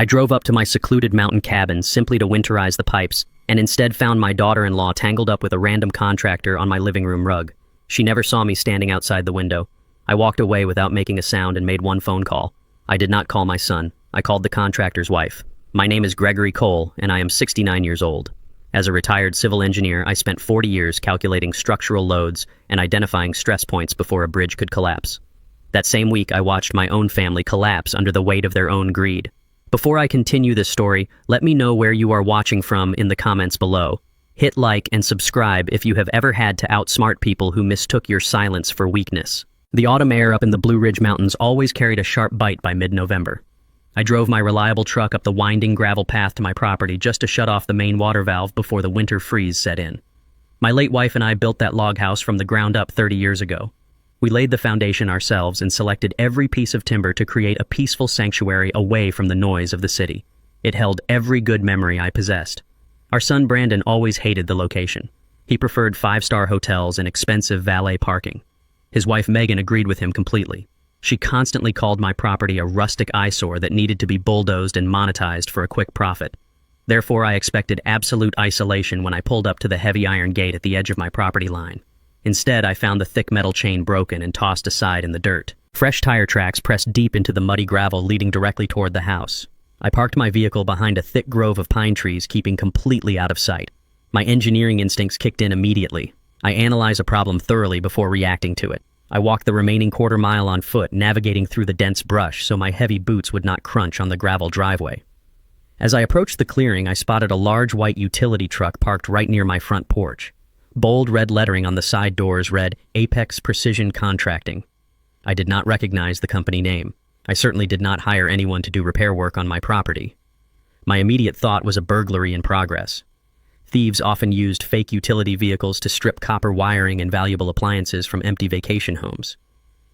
I drove up to my secluded mountain cabin simply to winterize the pipes, and instead found my daughter-in-law tangled up with a random contractor on my living room rug. She never saw me standing outside the window. I walked away without making a sound and made one phone call. I did not call my son. I called the contractor's wife. My name is Gregory Cole, and I am 69 years old. As a retired civil engineer, I spent 40 years calculating structural loads and identifying stress points before a bridge could collapse. That same week, I watched my own family collapse under the weight of their own greed. Before I continue this story, let me know where you are watching from in the comments below. Hit like and subscribe if you have ever had to outsmart people who mistook your silence for weakness. The autumn air up in the Blue Ridge Mountains always carried a sharp bite by mid-November. I drove my reliable truck up the winding gravel path to my property just to shut off the main water valve before the winter freeze set in. My late wife and I built that log house from the ground up 30 years ago. We laid the foundation ourselves and selected every piece of timber to create a peaceful sanctuary away from the noise of the city. It held every good memory I possessed. Our son Brandon always hated the location. He preferred five-star hotels and expensive valet parking. His wife Megan agreed with him completely. She constantly called my property a rustic eyesore that needed to be bulldozed and monetized for a quick profit. Therefore, I expected absolute isolation when I pulled up to the heavy iron gate at the edge of my property line. Instead, I found the thick metal chain broken and tossed aside in the dirt. Fresh tire tracks pressed deep into the muddy gravel leading directly toward the house. I parked my vehicle behind a thick grove of pine trees, keeping completely out of sight. My engineering instincts kicked in immediately. I analyzed a problem thoroughly before reacting to it. I walked the remaining quarter mile on foot, navigating through the dense brush so my heavy boots would not crunch on the gravel driveway. As I approached the clearing, I spotted a large white utility truck parked right near my front porch. Bold red lettering on the side doors read, "Apex Precision Contracting." I did not recognize the company name. I certainly did not hire anyone to do repair work on my property. My immediate thought was a burglary in progress. Thieves often used fake utility vehicles to strip copper wiring and valuable appliances from empty vacation homes.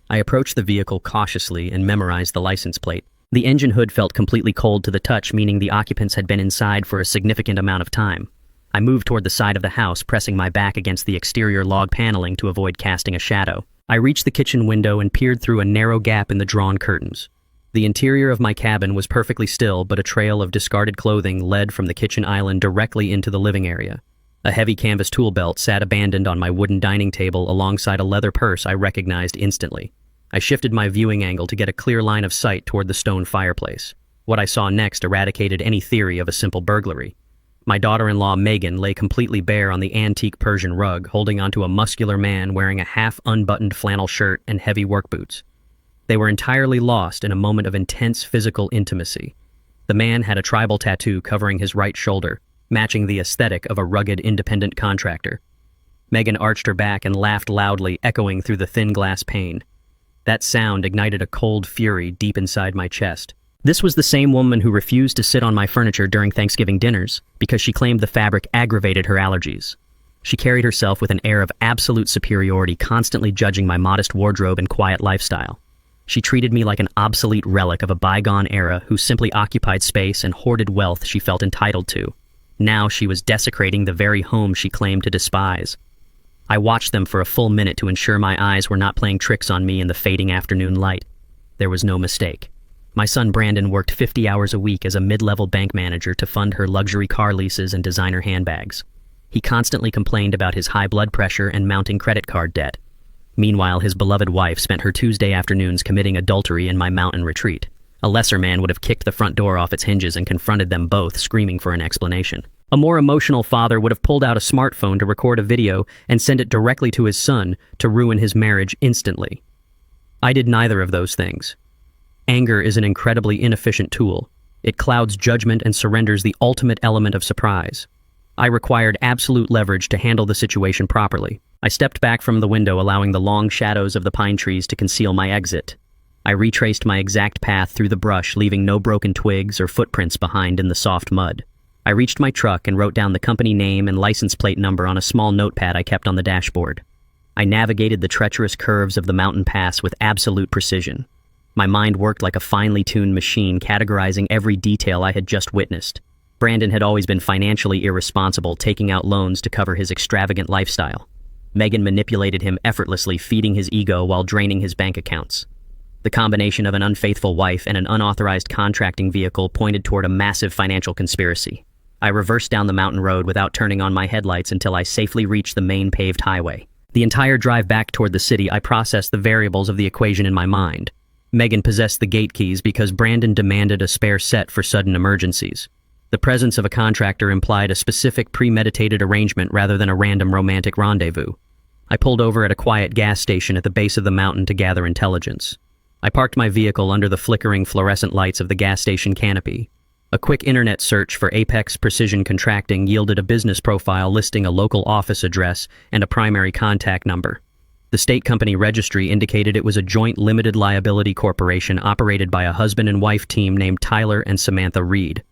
I approached the vehicle cautiously and memorized the license plate. The engine hood felt completely cold to the touch, meaning the occupants had been inside for a significant amount of time. I moved toward the side of the house, pressing my back against the exterior log paneling to avoid casting a shadow. I reached the kitchen window and peered through a narrow gap in the drawn curtains. The interior of my cabin was perfectly still, but a trail of discarded clothing led from the kitchen island directly into the living area. A heavy canvas tool belt sat abandoned on my wooden dining table alongside a leather purse I recognized instantly. I shifted my viewing angle to get a clear line of sight toward the stone fireplace. What I saw next eradicated any theory of a simple burglary. My daughter-in-law Megan lay completely bare on the antique Persian rug, holding onto a muscular man wearing a half-unbuttoned flannel shirt and heavy work boots. They were entirely lost in a moment of intense physical intimacy. The man had a tribal tattoo covering his right shoulder, matching the aesthetic of a rugged independent contractor. Megan arched her back and laughed loudly, echoing through the thin glass pane. That sound ignited a cold fury deep inside my chest. This was the same woman who refused to sit on my furniture during Thanksgiving dinners because she claimed the fabric aggravated her allergies. She carried herself with an air of absolute superiority, constantly judging my modest wardrobe and quiet lifestyle. She treated me like an obsolete relic of a bygone era who simply occupied space and hoarded wealth she felt entitled to. Now she was desecrating the very home she claimed to despise. I watched them for a full minute to ensure my eyes were not playing tricks on me in the fading afternoon light. There was no mistake. My son Brandon worked 50 hours a week as a mid-level bank manager to fund her luxury car leases and designer handbags. He constantly complained about his high blood pressure and mounting credit card debt. Meanwhile, his beloved wife spent her Tuesday afternoons committing adultery in my mountain retreat. A lesser man would have kicked the front door off its hinges and confronted them both, screaming for an explanation. A more emotional father would have pulled out a smartphone to record a video and send it directly to his son to ruin his marriage instantly. I did neither of those things. Anger is an incredibly inefficient tool. It clouds judgment and surrenders the ultimate element of surprise. I required absolute leverage to handle the situation properly. I stepped back from the window, allowing the long shadows of the pine trees to conceal my exit. I retraced my exact path through the brush, leaving no broken twigs or footprints behind in the soft mud. I reached my truck and wrote down the company name and license plate number on a small notepad I kept on the dashboard. I navigated the treacherous curves of the mountain pass with absolute precision. My mind worked like a finely tuned machine, categorizing every detail I had just witnessed. Brandon had always been financially irresponsible, taking out loans to cover his extravagant lifestyle. Megan manipulated him effortlessly, feeding his ego while draining his bank accounts. The combination of an unfaithful wife and an unauthorized contracting vehicle pointed toward a massive financial conspiracy. I reversed down the mountain road without turning on my headlights until I safely reached the main paved highway. The entire drive back toward the city, I processed the variables of the equation in my mind. Megan possessed the gate keys because Brandon demanded a spare set for sudden emergencies. The presence of a contractor implied a specific premeditated arrangement rather than a random romantic rendezvous. I pulled over at a quiet gas station at the base of the mountain to gather intelligence. I parked my vehicle under the flickering fluorescent lights of the gas station canopy. A quick internet search for Apex Precision Contracting yielded a business profile listing a local office address and a primary contact number. The state company registry indicated it was a joint limited liability corporation operated by a husband and wife team named Tyler and Samantha Reed.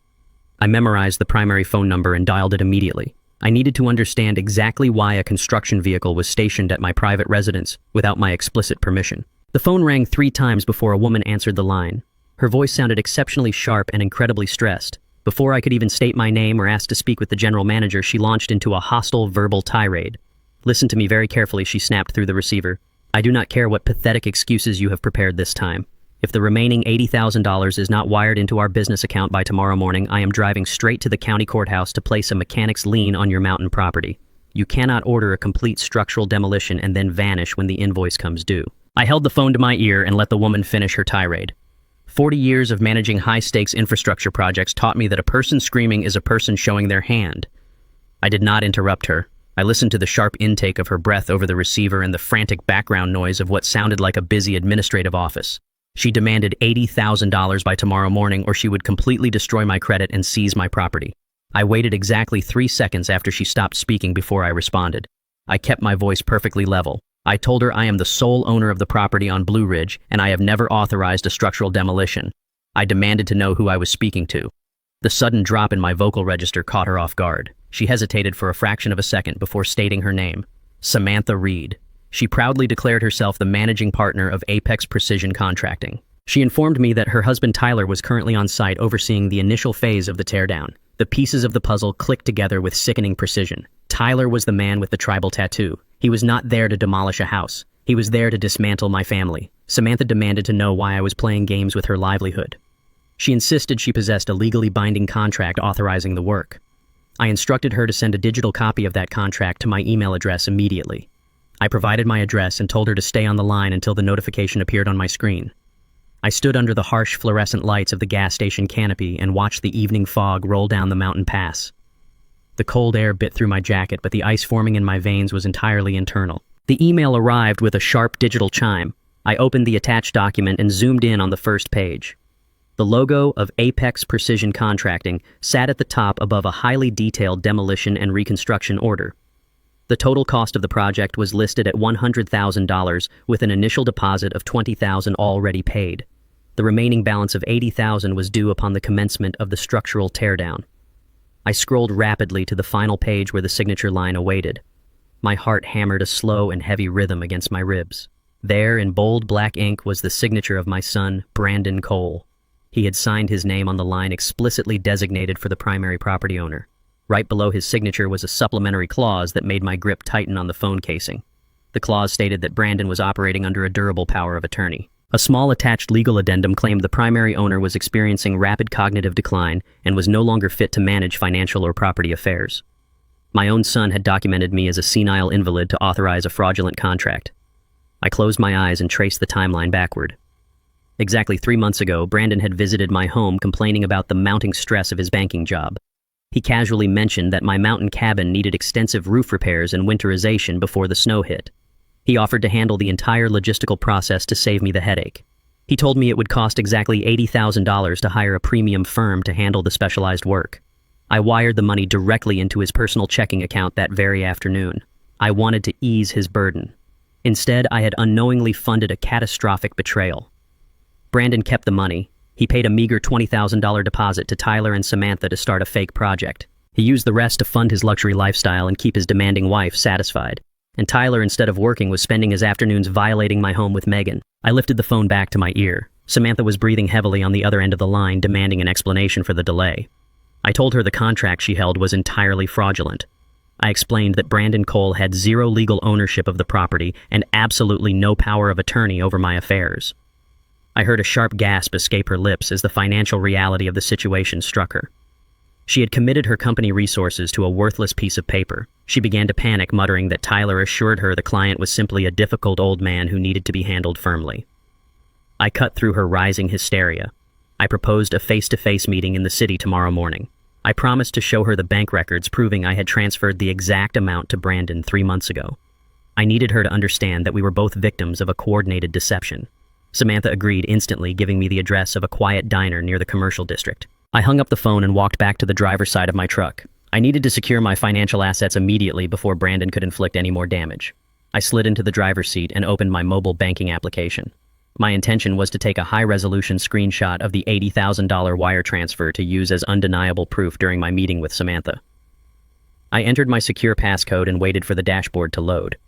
I memorized the primary phone number and dialed it immediately. I needed to understand exactly why a construction vehicle was stationed at my private residence without my explicit permission. The phone rang 3 times before a woman answered the line. Her voice sounded exceptionally sharp and incredibly stressed. Before I could even state my name or ask to speak with the general manager, she launched into a hostile verbal tirade. "Listen to me very carefully," she snapped through the receiver. "I do not care what pathetic excuses you have prepared this time. If the remaining $80,000 is not wired into our business account by tomorrow morning, I am driving straight to the county courthouse to place a mechanic's lien on your mountain property. You cannot order a complete structural demolition and then vanish when the invoice comes due." I held the phone to my ear and let the woman finish her tirade. 40 years of managing high-stakes infrastructure projects taught me that a person screaming is a person showing their hand. I did not interrupt her. I listened to the sharp intake of her breath over the receiver and the frantic background noise of what sounded like a busy administrative office. She demanded $80,000 by tomorrow morning, or she would completely destroy my credit and seize my property. I waited exactly 3 seconds after she stopped speaking before I responded. I kept my voice perfectly level. I told her I am the sole owner of the property on Blue Ridge, and I have never authorized a structural demolition. I demanded to know who I was speaking to. The sudden drop in my vocal register caught her off guard. She hesitated for a fraction of a second before stating her name. Samantha Reed. She proudly declared herself the managing partner of Apex Precision Contracting. She informed me that her husband Tyler was currently on site overseeing the initial phase of the teardown. The pieces of the puzzle clicked together with sickening precision. Tyler was the man with the tribal tattoo. He was not there to demolish a house. He was there to dismantle my family. Samantha demanded to know why I was playing games with her livelihood. She insisted she possessed a legally binding contract authorizing the work. I instructed her to send a digital copy of that contract to my email address immediately. I provided my address and told her to stay on the line until the notification appeared on my screen. I stood under the harsh fluorescent lights of the gas station canopy and watched the evening fog roll down the mountain pass. The cold air bit through my jacket, but the ice forming in my veins was entirely internal. The email arrived with a sharp digital chime. I opened the attached document and zoomed in on the first page. The logo of Apex Precision Contracting sat at the top above a highly detailed demolition and reconstruction order. The total cost of the project was listed at $100,000 with an initial deposit of $20,000 already paid. The remaining balance of $80,000 was due upon the commencement of the structural teardown. I scrolled rapidly to the final page where the signature line awaited. My heart hammered a slow and heavy rhythm against my ribs. There, in bold black ink, was the signature of my son, Brandon Cole. He had signed his name on the line explicitly designated for the primary property owner. Right below his signature was a supplementary clause that made my grip tighten on the phone casing. The clause stated that Brandon was operating under a durable power of attorney. A small attached legal addendum claimed the primary owner was experiencing rapid cognitive decline and was no longer fit to manage financial or property affairs. My own son had documented me as a senile invalid to authorize a fraudulent contract. I closed my eyes and traced the timeline backward. Exactly 3 months ago, Brandon had visited my home complaining about the mounting stress of his banking job. He casually mentioned that my mountain cabin needed extensive roof repairs and winterization before the snow hit. He offered to handle the entire logistical process to save me the headache. He told me it would cost exactly $80,000 to hire a premium firm to handle the specialized work. I wired the money directly into his personal checking account that very afternoon. I wanted to ease his burden. Instead, I had unknowingly funded a catastrophic betrayal. Brandon kept the money. He paid a meager $20,000 deposit to Tyler and Samantha to start a fake project. He used the rest to fund his luxury lifestyle and keep his demanding wife satisfied. And Tyler, instead of working, was spending his afternoons violating my home with Megan. I lifted the phone back to my ear. Samantha was breathing heavily on the other end of the line, demanding an explanation for the delay. I told her the contract she held was entirely fraudulent. I explained that Brandon Cole had zero legal ownership of the property and absolutely no power of attorney over my affairs. I heard a sharp gasp escape her lips as the financial reality of the situation struck her. She had committed her company resources to a worthless piece of paper. She began to panic, muttering that Tyler assured her the client was simply a difficult old man who needed to be handled firmly. I cut through her rising hysteria. I proposed a face-to-face meeting in the city tomorrow morning. I promised to show her the bank records proving I had transferred the exact amount to Brandon 3 months ago. I needed her to understand that we were both victims of a coordinated deception. Samantha agreed instantly, giving me the address of a quiet diner near the commercial district. I hung up the phone and walked back to the driver's side of my truck. I needed to secure my financial assets immediately before Brandon could inflict any more damage. I slid into the driver's seat and opened my mobile banking application. My intention was to take a high-resolution screenshot of the $80,000 wire transfer to use as undeniable proof during my meeting with Samantha. I entered my secure passcode and waited for the dashboard to load.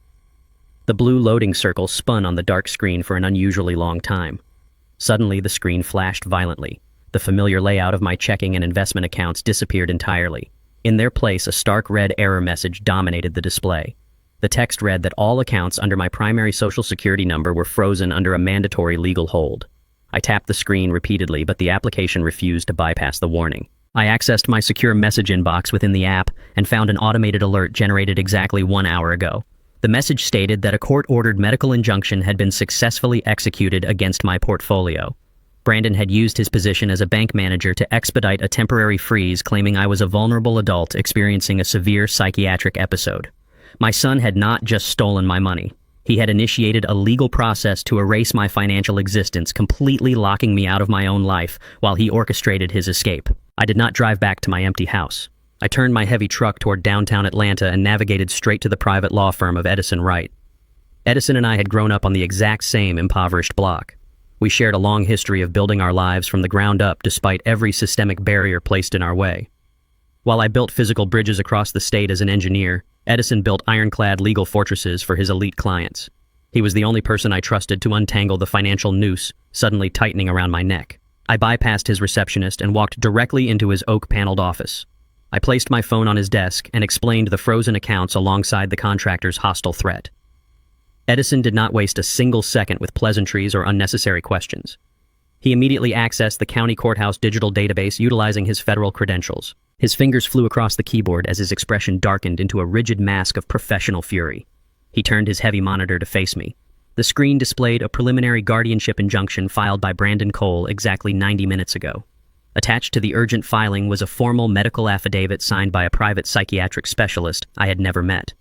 The blue loading circle spun on the dark screen for an unusually long time. Suddenly, the screen flashed violently. The familiar layout of my checking and investment accounts disappeared entirely. In their place, a stark red error message dominated the display. The text read that all accounts under my primary social security number were frozen under a mandatory legal hold. I tapped the screen repeatedly, but the application refused to bypass the warning. I accessed my secure message inbox within the app and found an automated alert generated exactly 1 hour ago. The message stated that a court-ordered medical injunction had been successfully executed against my portfolio. Brandon had used his position as a bank manager to expedite a temporary freeze, claiming I was a vulnerable adult experiencing a severe psychiatric episode. My son had not just stolen my money. He had initiated a legal process to erase my financial existence, completely locking me out of my own life while he orchestrated his escape. I did not drive back to my empty house. I turned my heavy truck toward downtown Atlanta and navigated straight to the private law firm of Edison Wright. Edison and I had grown up on the exact same impoverished block. We shared a long history of building our lives from the ground up despite every systemic barrier placed in our way. While I built physical bridges across the state as an engineer, Edison built ironclad legal fortresses for his elite clients. He was the only person I trusted to untangle the financial noose suddenly tightening around my neck. I bypassed his receptionist and walked directly into his oak-paneled office. I placed my phone on his desk and explained the frozen accounts alongside the contractor's hostile threat. Edison did not waste a single second with pleasantries or unnecessary questions. He immediately accessed the county courthouse digital database utilizing his federal credentials. His fingers flew across the keyboard as his expression darkened into a rigid mask of professional fury. He turned his heavy monitor to face me. The screen displayed a preliminary guardianship injunction filed by Brandon Cole exactly 90 minutes ago. Attached to the urgent filing was a formal medical affidavit signed by a private psychiatric specialist I had never met.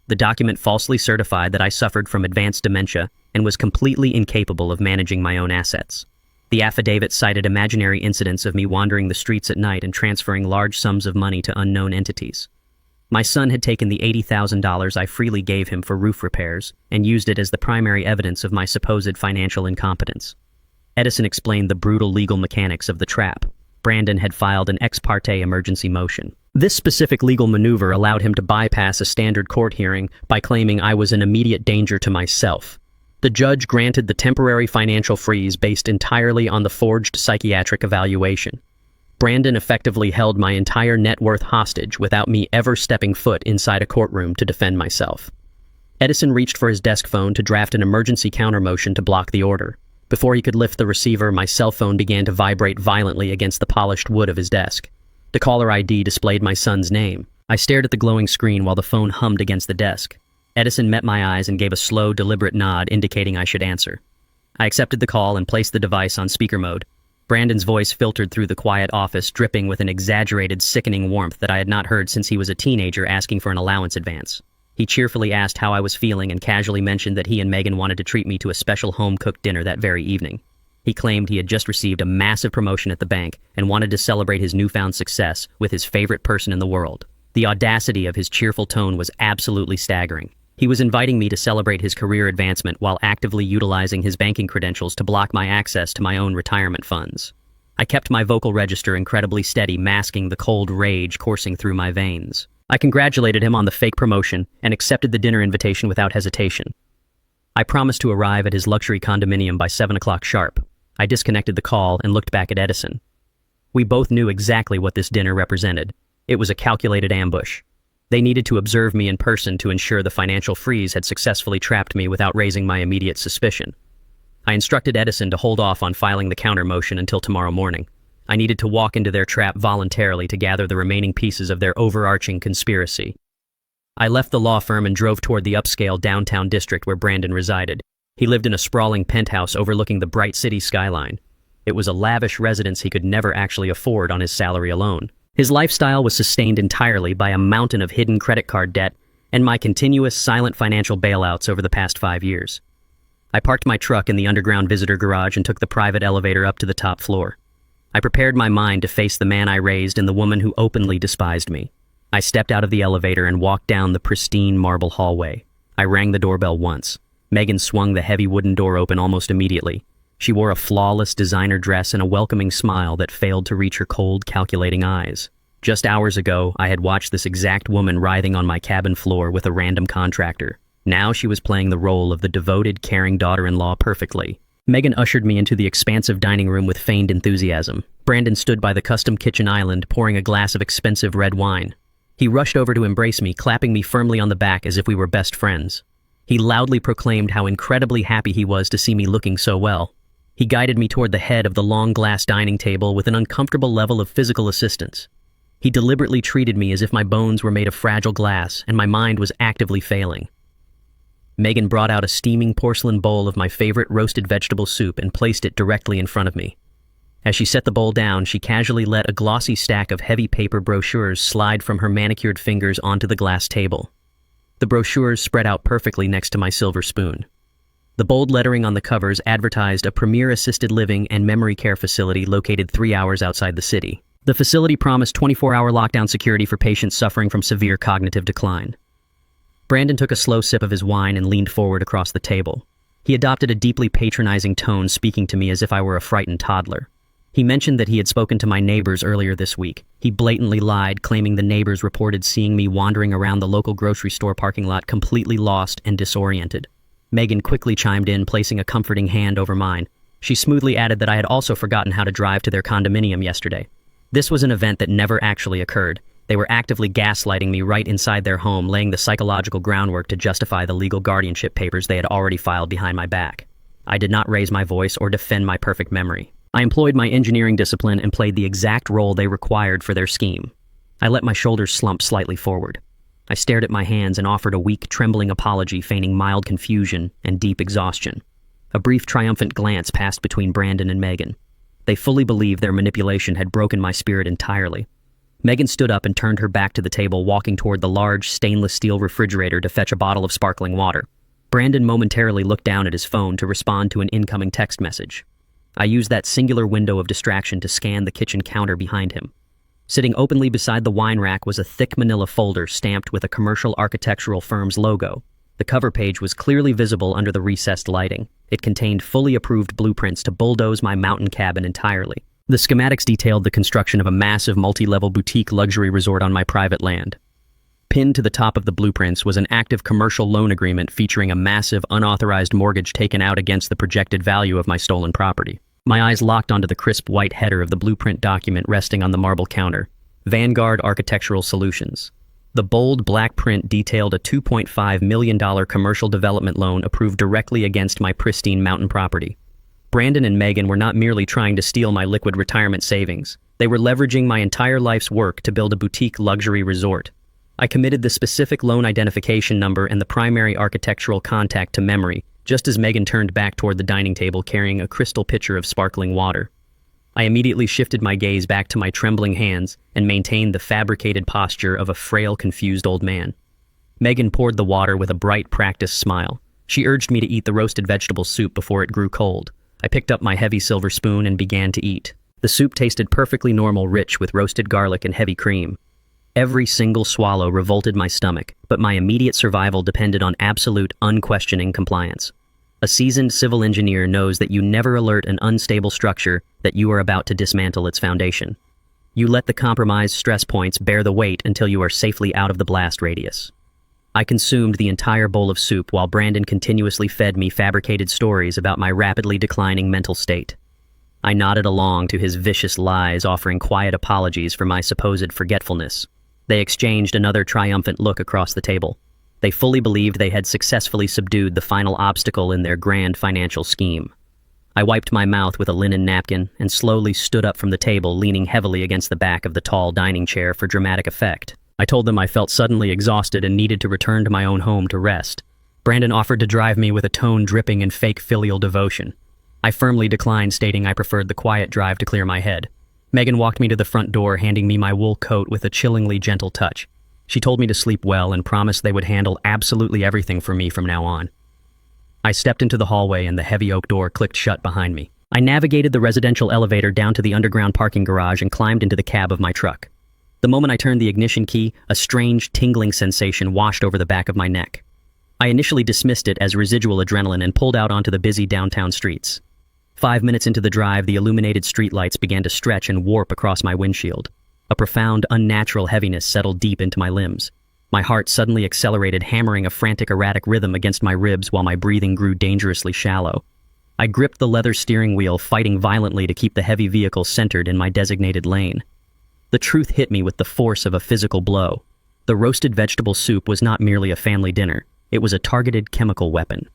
The document falsely certified that I suffered from advanced dementia and was completely incapable of managing my own assets. The affidavit cited imaginary incidents of me wandering the streets at night and transferring large sums of money to unknown entities. My son had taken the $80,000 I freely gave him for roof repairs and used it as the primary evidence of my supposed financial incompetence. Edison explained the brutal legal mechanics of the trap. Brandon had filed an ex parte emergency motion. This specific legal maneuver allowed him to bypass a standard court hearing by claiming I was an immediate danger to myself. The judge granted the temporary financial freeze based entirely on the forged psychiatric evaluation. Brandon effectively held my entire net worth hostage without me ever stepping foot inside a courtroom to defend myself. Edison reached for his desk phone to draft an emergency counter motion to block the order. Before he could lift the receiver, my cell phone began to vibrate violently against the polished wood of his desk. The caller ID displayed my son's name. I stared at the glowing screen while the phone hummed against the desk. Edison met my eyes and gave a slow, deliberate nod indicating I should answer. I accepted the call and placed the device on speaker mode. Brandon's voice filtered through the quiet office, dripping with an exaggerated, sickening warmth that I had not heard since he was a teenager asking for an allowance advance. He cheerfully asked how I was feeling and casually mentioned that he and Megan wanted to treat me to a special home-cooked dinner that very evening. He claimed he had just received a massive promotion at the bank and wanted to celebrate his newfound success with his favorite person in the world. The audacity of his cheerful tone was absolutely staggering. He was inviting me to celebrate his career advancement while actively utilizing his banking credentials to block my access to my own retirement funds. I kept my vocal register incredibly steady, masking the cold rage coursing through my veins. I congratulated him on the fake promotion and accepted the dinner invitation without hesitation. I promised to arrive at his luxury condominium by 7 o'clock sharp. I disconnected the call and looked back at Edison. We both knew exactly what this dinner represented. It was a calculated ambush. They needed to observe me in person to ensure the financial freeze had successfully trapped me without raising my immediate suspicion. I instructed Edison to hold off on filing the counter motion until tomorrow morning. I needed to walk into their trap voluntarily to gather the remaining pieces of their overarching conspiracy. I left the law firm and drove toward the upscale downtown district where Brandon resided. He lived in a sprawling penthouse overlooking the bright city skyline. It was a lavish residence he could never actually afford on his salary alone. His lifestyle was sustained entirely by a mountain of hidden credit card debt and my continuous silent financial bailouts over the past 5 years. I parked my truck in the underground visitor garage and took the private elevator up to the top floor. I prepared my mind to face the man I raised and the woman who openly despised me. I stepped out of the elevator and walked down the pristine marble hallway. I rang the doorbell once. Megan swung the heavy wooden door open almost immediately. She wore a flawless designer dress and a welcoming smile that failed to reach her cold, calculating eyes. Just hours ago, I had watched this exact woman writhing on my cabin floor with a random contractor. Now she was playing the role of the devoted, caring daughter-in-law perfectly. Megan ushered me into the expansive dining room with feigned enthusiasm. Brandon stood by the custom kitchen island, pouring a glass of expensive red wine. He rushed over to embrace me, clapping me firmly on the back as if we were best friends. He loudly proclaimed how incredibly happy he was to see me looking so well. He guided me toward the head of the long glass dining table with an uncomfortable level of physical assistance. He deliberately treated me as if my bones were made of fragile glass and my mind was actively failing. Megan brought out a steaming porcelain bowl of my favorite roasted vegetable soup and placed it directly in front of me. As she set the bowl down, she casually let a glossy stack of heavy paper brochures slide from her manicured fingers onto the glass table. The brochures spread out perfectly next to my silver spoon. The bold lettering on the covers advertised a premier assisted living and memory care facility located 3 hours outside the city. The facility promised 24-hour lockdown security for patients suffering from severe cognitive decline. Brandon took a slow sip of his wine and leaned forward across the table. He adopted a deeply patronizing tone, speaking to me as if I were a frightened toddler. He mentioned that he had spoken to my neighbors earlier this week. He blatantly lied, claiming the neighbors reported seeing me wandering around the local grocery store parking lot completely lost and disoriented. Megan quickly chimed in, placing a comforting hand over mine. She smoothly added that I had also forgotten how to drive to their condominium yesterday. This was an event that never actually occurred. They were actively gaslighting me right inside their home, laying the psychological groundwork to justify the legal guardianship papers they had already filed behind my back. I did not raise my voice or defend my perfect memory. I employed my engineering discipline and played the exact role they required for their scheme. I let my shoulders slump slightly forward. I stared at my hands and offered a weak, trembling apology, feigning mild confusion and deep exhaustion. A brief, triumphant glance passed between Brandon and Megan. They fully believed their manipulation had broken my spirit entirely. Megan stood up and turned her back to the table, walking toward the large stainless steel refrigerator to fetch a bottle of sparkling water. Brandon momentarily looked down at his phone to respond to an incoming text message. I used that singular window of distraction to scan the kitchen counter behind him. Sitting openly beside the wine rack was a thick manila folder stamped with a commercial architectural firm's logo. The cover page was clearly visible under the recessed lighting. It contained fully approved blueprints to bulldoze my mountain cabin entirely. The schematics detailed the construction of a massive multi-level boutique luxury resort on my private land. Pinned to the top of the blueprints was an active commercial loan agreement featuring a massive unauthorized mortgage taken out against the projected value of my stolen property. My eyes locked onto the crisp white header of the blueprint document resting on the marble counter. Vanguard Architectural Solutions. The bold black print detailed a $2.5 million commercial development loan approved directly against my pristine mountain property. Brandon and Megan were not merely trying to steal my liquid retirement savings. They were leveraging my entire life's work to build a boutique luxury resort. I committed the specific loan identification number and the primary architectural contact to memory, just as Megan turned back toward the dining table carrying a crystal pitcher of sparkling water. I immediately shifted my gaze back to my trembling hands and maintained the fabricated posture of a frail, confused old man. Megan poured the water with a bright, practiced smile. She urged me to eat the roasted vegetable soup before it grew cold. I picked up my heavy silver spoon and began to eat. The soup tasted perfectly normal, rich with roasted garlic and heavy cream. Every single swallow revolted my stomach, but my immediate survival depended on absolute, unquestioning compliance. A seasoned civil engineer knows that you never alert an unstable structure that you are about to dismantle its foundation. You let the compromised stress points bear the weight until you are safely out of the blast radius. I consumed the entire bowl of soup while Brandon continuously fed me fabricated stories about my rapidly declining mental state. I nodded along to his vicious lies, offering quiet apologies for my supposed forgetfulness. They exchanged another triumphant look across the table. They fully believed they had successfully subdued the final obstacle in their grand financial scheme. I wiped my mouth with a linen napkin and slowly stood up from the table, leaning heavily against the back of the tall dining chair for dramatic effect. I told them I felt suddenly exhausted and needed to return to my own home to rest. Brandon offered to drive me with a tone dripping in fake filial devotion. I firmly declined, stating I preferred the quiet drive to clear my head. Megan walked me to the front door, handing me my wool coat with a chillingly gentle touch. She told me to sleep well and promised they would handle absolutely everything for me from now on. I stepped into the hallway and the heavy oak door clicked shut behind me. I navigated the residential elevator down to the underground parking garage and climbed into the cab of my truck. The moment I turned the ignition key, a strange, tingling sensation washed over the back of my neck. I initially dismissed it as residual adrenaline and pulled out onto the busy downtown streets. 5 minutes into the drive, the illuminated streetlights began to stretch and warp across my windshield. A profound, unnatural heaviness settled deep into my limbs. My heart suddenly accelerated, hammering a frantic, erratic rhythm against my ribs while my breathing grew dangerously shallow. I gripped the leather steering wheel, fighting violently to keep the heavy vehicle centered in my designated lane. The truth hit me with the force of a physical blow. The roasted vegetable soup was not merely a family dinner. It was a targeted chemical weapon.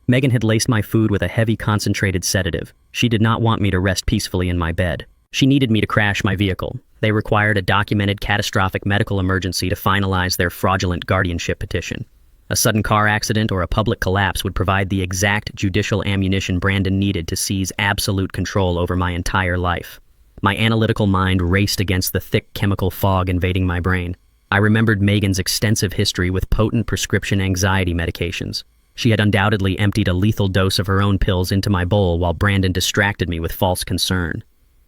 Megan had laced my food with a heavy, concentrated sedative. She did not want me to rest peacefully in my bed. She needed me to crash my vehicle. They required a documented catastrophic medical emergency to finalize their fraudulent guardianship petition. A sudden car accident or a public collapse would provide the exact judicial ammunition Brandon needed to seize absolute control over my entire life. My analytical mind raced against the thick chemical fog invading my brain. I remembered Megan's extensive history with potent prescription anxiety medications. She had undoubtedly emptied a lethal dose of her own pills into my bowl while Brandon distracted me with false concern.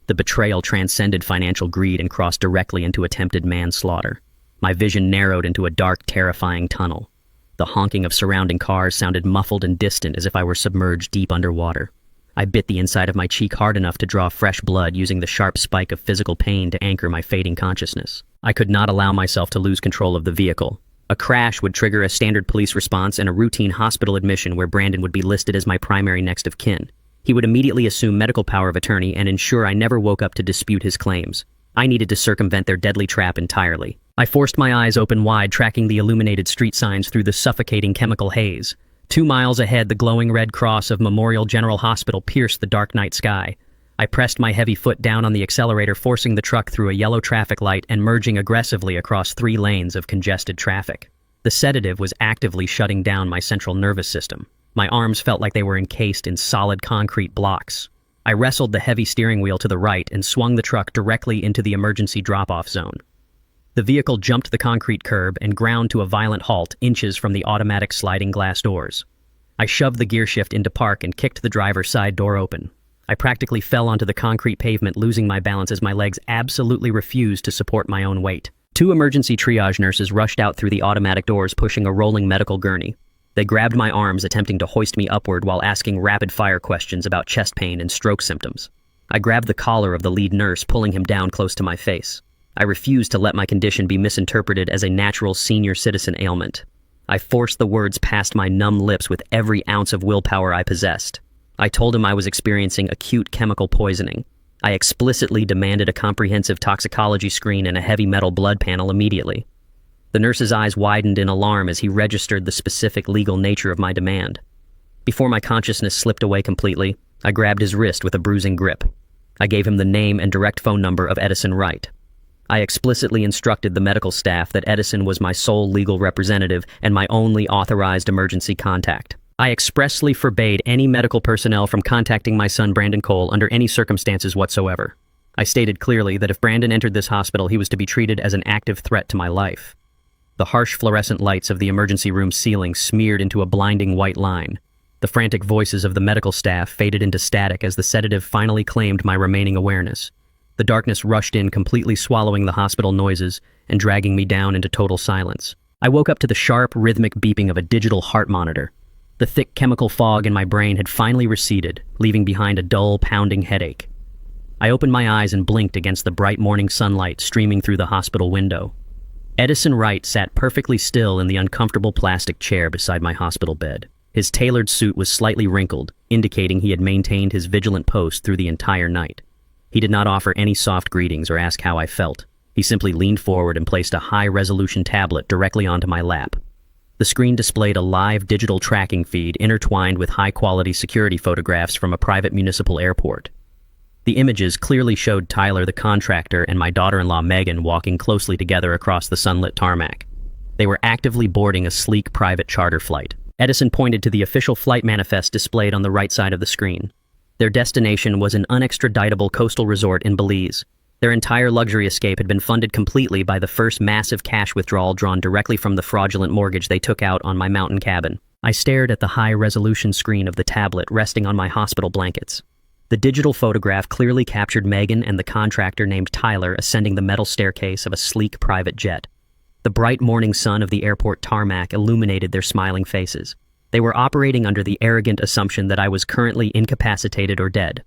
The betrayal transcended financial greed and crossed directly into attempted manslaughter. My vision narrowed into a dark, terrifying tunnel. The honking of surrounding cars sounded muffled and distant, as if I were submerged deep underwater. I bit the inside of my cheek hard enough to draw fresh blood, using the sharp spike of physical pain to anchor my fading consciousness. I could not allow myself to lose control of the vehicle. A crash would trigger a standard police response and a routine hospital admission where Brandon would be listed as my primary next of kin. He would immediately assume medical power of attorney and ensure I never woke up to dispute his claims. I needed to circumvent their deadly trap entirely. I forced my eyes open wide, tracking the illuminated street signs through the suffocating chemical haze. 2 miles ahead, the glowing red cross of Memorial General Hospital pierced the dark night sky. I pressed my heavy foot down on the accelerator, forcing the truck through a yellow traffic light and merging aggressively across 3 lanes of congested traffic. The sedative was actively shutting down my central nervous system. My arms felt like they were encased in solid concrete blocks. I wrestled the heavy steering wheel to the right and swung the truck directly into the emergency drop-off zone. The vehicle jumped the concrete curb and ground to a violent halt inches from the automatic sliding glass doors. I shoved the gear shift into park and kicked the driver's side door open. I practically fell onto the concrete pavement, losing my balance as my legs absolutely refused to support my own weight. 2 emergency triage nurses rushed out through the automatic doors, pushing a rolling medical gurney. They grabbed my arms, attempting to hoist me upward while asking rapid-fire questions about chest pain and stroke symptoms. I grabbed the collar of the lead nurse, pulling him down close to my face. I refused to let my condition be misinterpreted as a natural senior citizen ailment. I forced the words past my numb lips with every ounce of willpower I possessed. I told him I was experiencing acute chemical poisoning. I explicitly demanded a comprehensive toxicology screen and a heavy metal blood panel immediately. The nurse's eyes widened in alarm as he registered the specific legal nature of my demand. Before my consciousness slipped away completely, I grabbed his wrist with a bruising grip. I gave him the name and direct phone number of Edison Wright. I explicitly instructed the medical staff that Edison was my sole legal representative and my only authorized emergency contact. I expressly forbade any medical personnel from contacting my son Brandon Cole under any circumstances whatsoever. I stated clearly that if Brandon entered this hospital, he was to be treated as an active threat to my life. The harsh fluorescent lights of the emergency room ceiling smeared into a blinding white line. The frantic voices of the medical staff faded into static as the sedative finally claimed my remaining awareness. The darkness rushed in, completely swallowing the hospital noises and dragging me down into total silence. I woke up to the sharp, rhythmic beeping of a digital heart monitor. The thick chemical fog in my brain had finally receded, leaving behind a dull, pounding headache. I opened my eyes and blinked against the bright morning sunlight streaming through the hospital window. Edison Wright sat perfectly still in the uncomfortable plastic chair beside my hospital bed. His tailored suit was slightly wrinkled, indicating he had maintained his vigilant post through the entire night. He did not offer any soft greetings or ask how I felt. He simply leaned forward and placed a high-resolution tablet directly onto my lap. The screen displayed a live digital tracking feed intertwined with high-quality security photographs from a private municipal airport. The images clearly showed Tyler, the contractor, and my daughter-in-law Megan walking closely together across the sunlit tarmac. They were actively boarding a sleek private charter flight. Edison pointed to the official flight manifest displayed on the right side of the screen. Their destination was an unextraditable coastal resort in Belize. Their entire luxury escape had been funded completely by the first massive cash withdrawal drawn directly from the fraudulent mortgage they took out on my mountain cabin. I stared at the high-resolution screen of the tablet resting on my hospital blankets. The digital photograph clearly captured Megan and the contractor named Tyler ascending the metal staircase of a sleek private jet. The bright morning sun of the airport tarmac illuminated their smiling faces. They were operating under the arrogant assumption that I was currently incapacitated or dead.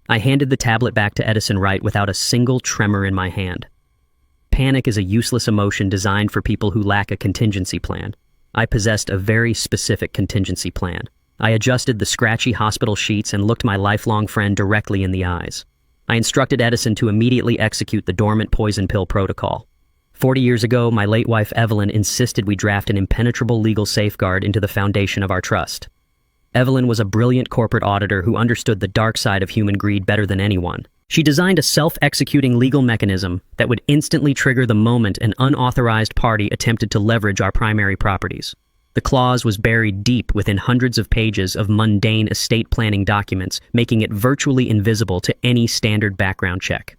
I handed the tablet back to Edison Wright without a single tremor in my hand. Panic is a useless emotion designed for people who lack a contingency plan. I possessed a very specific contingency plan. I adjusted the scratchy hospital sheets and looked my lifelong friend directly in the eyes. I instructed Edison to immediately execute the dormant poison pill protocol. 40 years ago, my late wife Evelyn insisted we draft an impenetrable legal safeguard into the foundation of our trust. Evelyn was a brilliant corporate auditor who understood the dark side of human greed better than anyone. She designed a self-executing legal mechanism that would instantly trigger the moment an unauthorized party attempted to leverage our primary properties. The clause was buried deep within hundreds of pages of mundane estate planning documents, making it virtually invisible to any standard background check.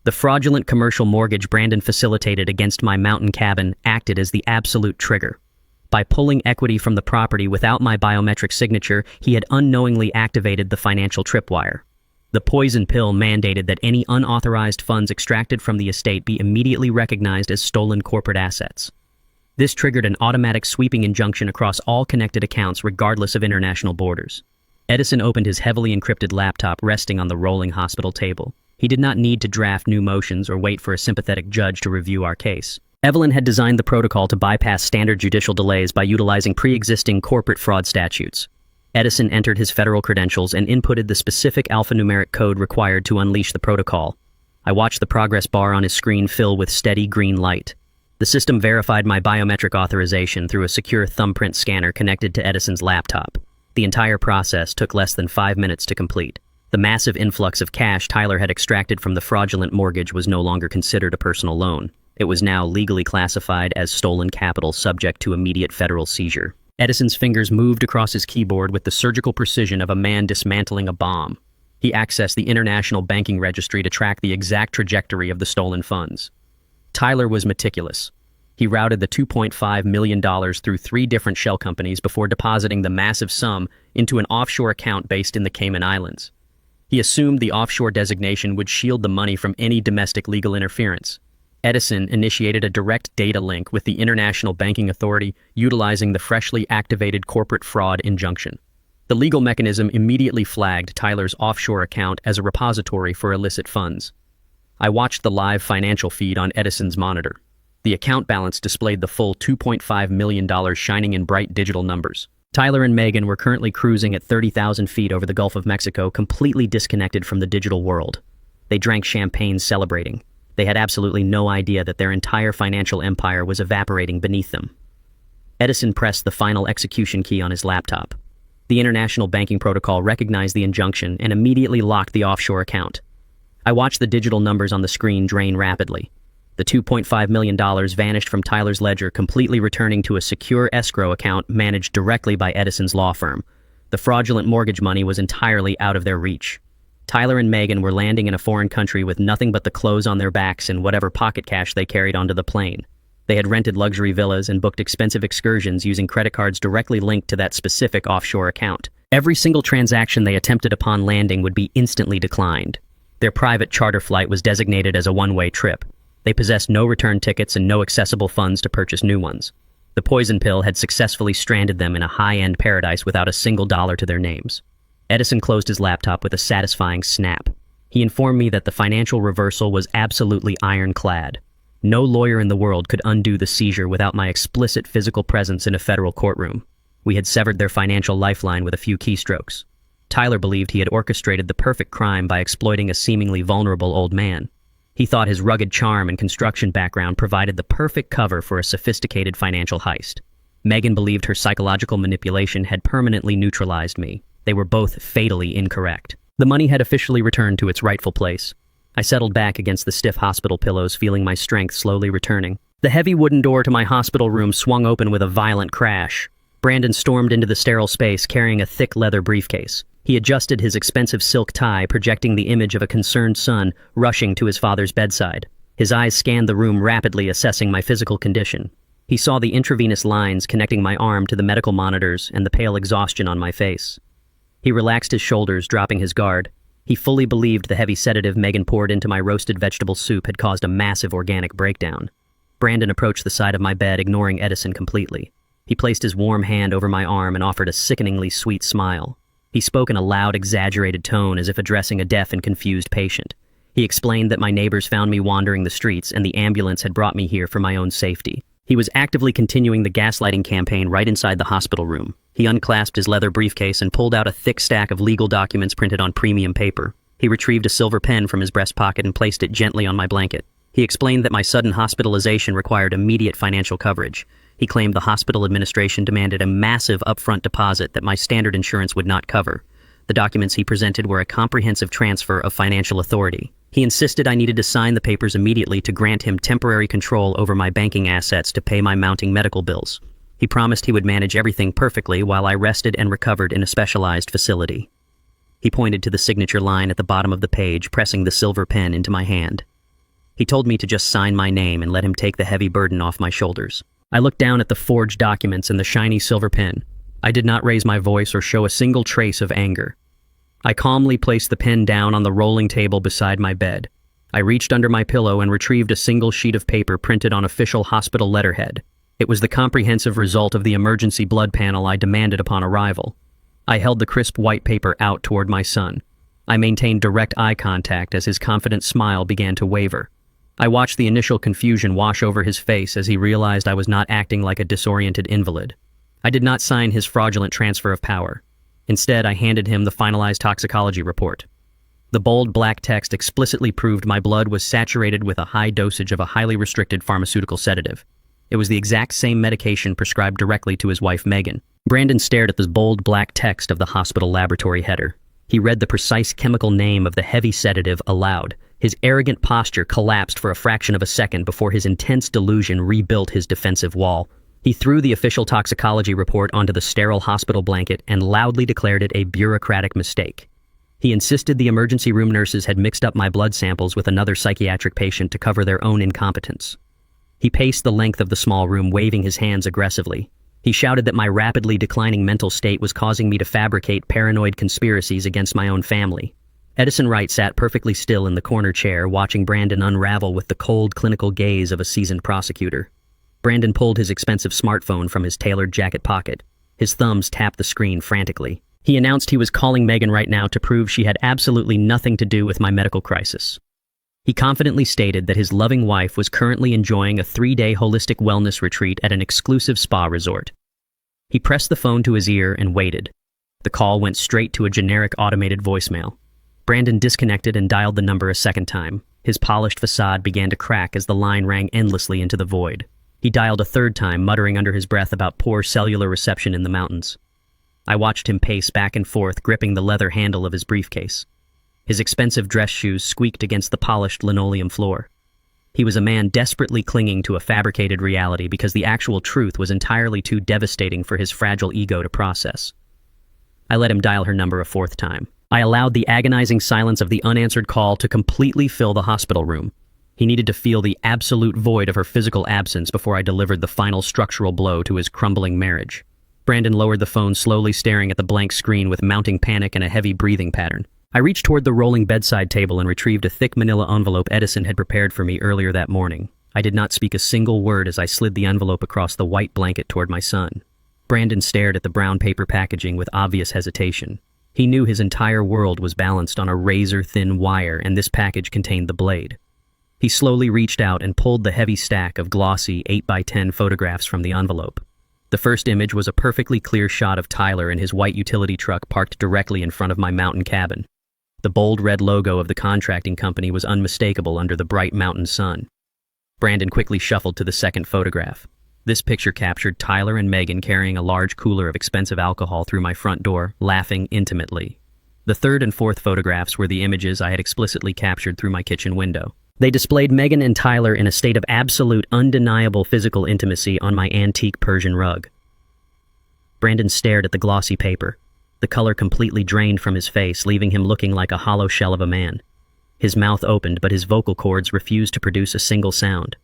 The fraudulent commercial mortgage Brandon facilitated against my mountain cabin acted as the absolute trigger. By pulling equity from the property without my biometric signature, he had unknowingly activated the financial tripwire. The poison pill mandated that any unauthorized funds extracted from the estate be immediately recognized as stolen corporate assets. This triggered an automatic sweeping injunction across all connected accounts regardless of international borders. Edison opened his heavily encrypted laptop resting on the rolling hospital table. He did not need to draft new motions or wait for a sympathetic judge to review our case. Evelyn had designed the protocol to bypass standard judicial delays by utilizing pre-existing corporate fraud statutes. Edison entered his federal credentials and inputted the specific alphanumeric code required to unleash the protocol. I watched the progress bar on his screen fill with steady green light. The system verified my biometric authorization through a secure thumbprint scanner connected to Edison's laptop. The entire process took less than 5 minutes to complete. The massive influx of cash Tyler had extracted from the fraudulent mortgage was no longer considered a personal loan. It was now legally classified as stolen capital subject to immediate federal seizure. Edison's fingers moved across his keyboard with the surgical precision of a man dismantling a bomb. He accessed the International Banking Registry to track the exact trajectory of the stolen funds. Tyler was meticulous. He routed the $2.5 million through 3 different shell companies before depositing the massive sum into an offshore account based in the Cayman Islands. He assumed the offshore designation would shield the money from any domestic legal interference. Edison initiated a direct data link with the International Banking Authority, utilizing the freshly activated corporate fraud injunction. The legal mechanism immediately flagged Tyler's offshore account as a repository for illicit funds. I watched the live financial feed on Edison's monitor. The account balance displayed the full $2.5 million shining in bright digital numbers. Tyler and Megan were currently cruising at 30,000 feet over the Gulf of Mexico, completely disconnected from the digital world. They drank champagne celebrating. They had absolutely no idea that their entire financial empire was evaporating beneath them. Edison pressed the final execution key on his laptop. The International Banking Protocol recognized the injunction and immediately locked the offshore account. I watched the digital numbers on the screen drain rapidly. The $2.5 million vanished from Tyler's ledger, completely returning to a secure escrow account managed directly by Edison's law firm. The fraudulent mortgage money was entirely out of their reach. Tyler and Megan were landing in a foreign country with nothing but the clothes on their backs and whatever pocket cash they carried onto the plane. They had rented luxury villas and booked expensive excursions using credit cards directly linked to that specific offshore account. Every single transaction they attempted upon landing would be instantly declined. Their private charter flight was designated as a one-way trip. They possessed no return tickets and no accessible funds to purchase new ones. The poison pill had successfully stranded them in a high-end paradise without a single dollar to their names. Edison closed his laptop with a satisfying snap. He informed me that the financial reversal was absolutely ironclad. No lawyer in the world could undo the seizure without my explicit physical presence in a federal courtroom. We had severed their financial lifeline with a few keystrokes. Tyler believed he had orchestrated the perfect crime by exploiting a seemingly vulnerable old man. He thought his rugged charm and construction background provided the perfect cover for a sophisticated financial heist. Megan believed her psychological manipulation had permanently neutralized me. They were both fatally incorrect. The money had officially returned to its rightful place. I settled back against the stiff hospital pillows, feeling my strength slowly returning. The heavy wooden door to my hospital room swung open with a violent crash. Brandon stormed into the sterile space carrying a thick leather briefcase. He adjusted his expensive silk tie, projecting the image of a concerned son rushing to his father's bedside. His eyes scanned the room rapidly, assessing my physical condition. He saw the intravenous lines connecting my arm to the medical monitors and the pale exhaustion on my face. He relaxed his shoulders, dropping his guard. He fully believed the heavy sedative Megan poured into my roasted vegetable soup had caused a massive organic breakdown. Brandon approached the side of my bed, ignoring Edison completely. He placed his warm hand over my arm and offered a sickeningly sweet smile. He spoke in a loud, exaggerated tone as if addressing a deaf and confused patient. He explained that my neighbors found me wandering the streets and the ambulance had brought me here for my own safety. He was actively continuing the gaslighting campaign right inside the hospital room. He unclasped his leather briefcase and pulled out a thick stack of legal documents printed on premium paper. He retrieved a silver pen from his breast pocket and placed it gently on my blanket. He explained that my sudden hospitalization required immediate financial coverage. He claimed the hospital administration demanded a massive upfront deposit that my standard insurance would not cover. The documents he presented were a comprehensive transfer of financial authority. He insisted I needed to sign the papers immediately to grant him temporary control over my banking assets to pay my mounting medical bills. He promised he would manage everything perfectly while I rested and recovered in a specialized facility. He pointed to the signature line at the bottom of the page, pressing the silver pen into my hand. He told me to just sign my name and let him take the heavy burden off my shoulders. I looked down at the forged documents and the shiny silver pen. I did not raise my voice or show a single trace of anger. I calmly placed the pen down on the rolling table beside my bed. I reached under my pillow and retrieved a single sheet of paper printed on official hospital letterhead. It was the comprehensive result of the emergency blood panel I demanded upon arrival. I held the crisp white paper out toward my son. I maintained direct eye contact as his confident smile began to waver. I watched the initial confusion wash over his face as he realized I was not acting like a disoriented invalid. I did not sign his fraudulent transfer of power. Instead, I handed him the finalized toxicology report. The bold black text explicitly proved my blood was saturated with a high dosage of a highly restricted pharmaceutical sedative. It was the exact same medication prescribed directly to his wife, Megan. Brandon stared at the bold black text of the hospital laboratory header. He read the precise chemical name of the heavy sedative aloud. His arrogant posture collapsed for a fraction of a second before his intense delusion rebuilt his defensive wall. He threw the official toxicology report onto the sterile hospital blanket and loudly declared it a bureaucratic mistake. He insisted the emergency room nurses had mixed up my blood samples with another psychiatric patient to cover their own incompetence. He paced the length of the small room, waving his hands aggressively. He shouted that my rapidly declining mental state was causing me to fabricate paranoid conspiracies against my own family. Edison Wright sat perfectly still in the corner chair, watching Brandon unravel with the cold, clinical gaze of a seasoned prosecutor. Brandon pulled his expensive smartphone from his tailored jacket pocket. His thumbs tapped the screen frantically. He announced he was calling Megan right now to prove she had absolutely nothing to do with my medical crisis. He confidently stated that his loving wife was currently enjoying a 3-day holistic wellness retreat at an exclusive spa resort. He pressed the phone to his ear and waited. The call went straight to a generic automated voicemail. Brandon disconnected and dialed the number a second time. His polished facade began to crack as the line rang endlessly into the void. He dialed a third time, muttering under his breath about poor cellular reception in the mountains. I watched him pace back and forth, gripping the leather handle of his briefcase. His expensive dress shoes squeaked against the polished linoleum floor. He was a man desperately clinging to a fabricated reality because the actual truth was entirely too devastating for his fragile ego to process. I let him dial her number a fourth time. I allowed the agonizing silence of the unanswered call to completely fill the hospital room. He needed to feel the absolute void of her physical absence before I delivered the final structural blow to his crumbling marriage. Brandon lowered the phone, slowly staring at the blank screen with mounting panic and a heavy breathing pattern. I reached toward the rolling bedside table and retrieved a thick manila envelope Edison had prepared for me earlier that morning. I did not speak a single word as I slid the envelope across the white blanket toward my son. Brandon stared at the brown paper packaging with obvious hesitation. He knew his entire world was balanced on a razor-thin wire, and this package contained the blade. He slowly reached out and pulled the heavy stack of glossy 8x10 photographs from the envelope. The first image was a perfectly clear shot of Tyler in his white utility truck parked directly in front of my mountain cabin. The bold red logo of the contracting company was unmistakable under the bright mountain sun. Brandon quickly shuffled to the second photograph. This picture captured Tyler and Megan carrying a large cooler of expensive alcohol through my front door, laughing intimately. The third and fourth photographs were the images I had explicitly captured through my kitchen window. They displayed Megan and Tyler in a state of absolute, undeniable physical intimacy on my antique Persian rug. Brandon stared at the glossy paper. The color completely drained from his face, leaving him looking like a hollow shell of a man. His mouth opened, but his vocal cords refused to produce a single sound.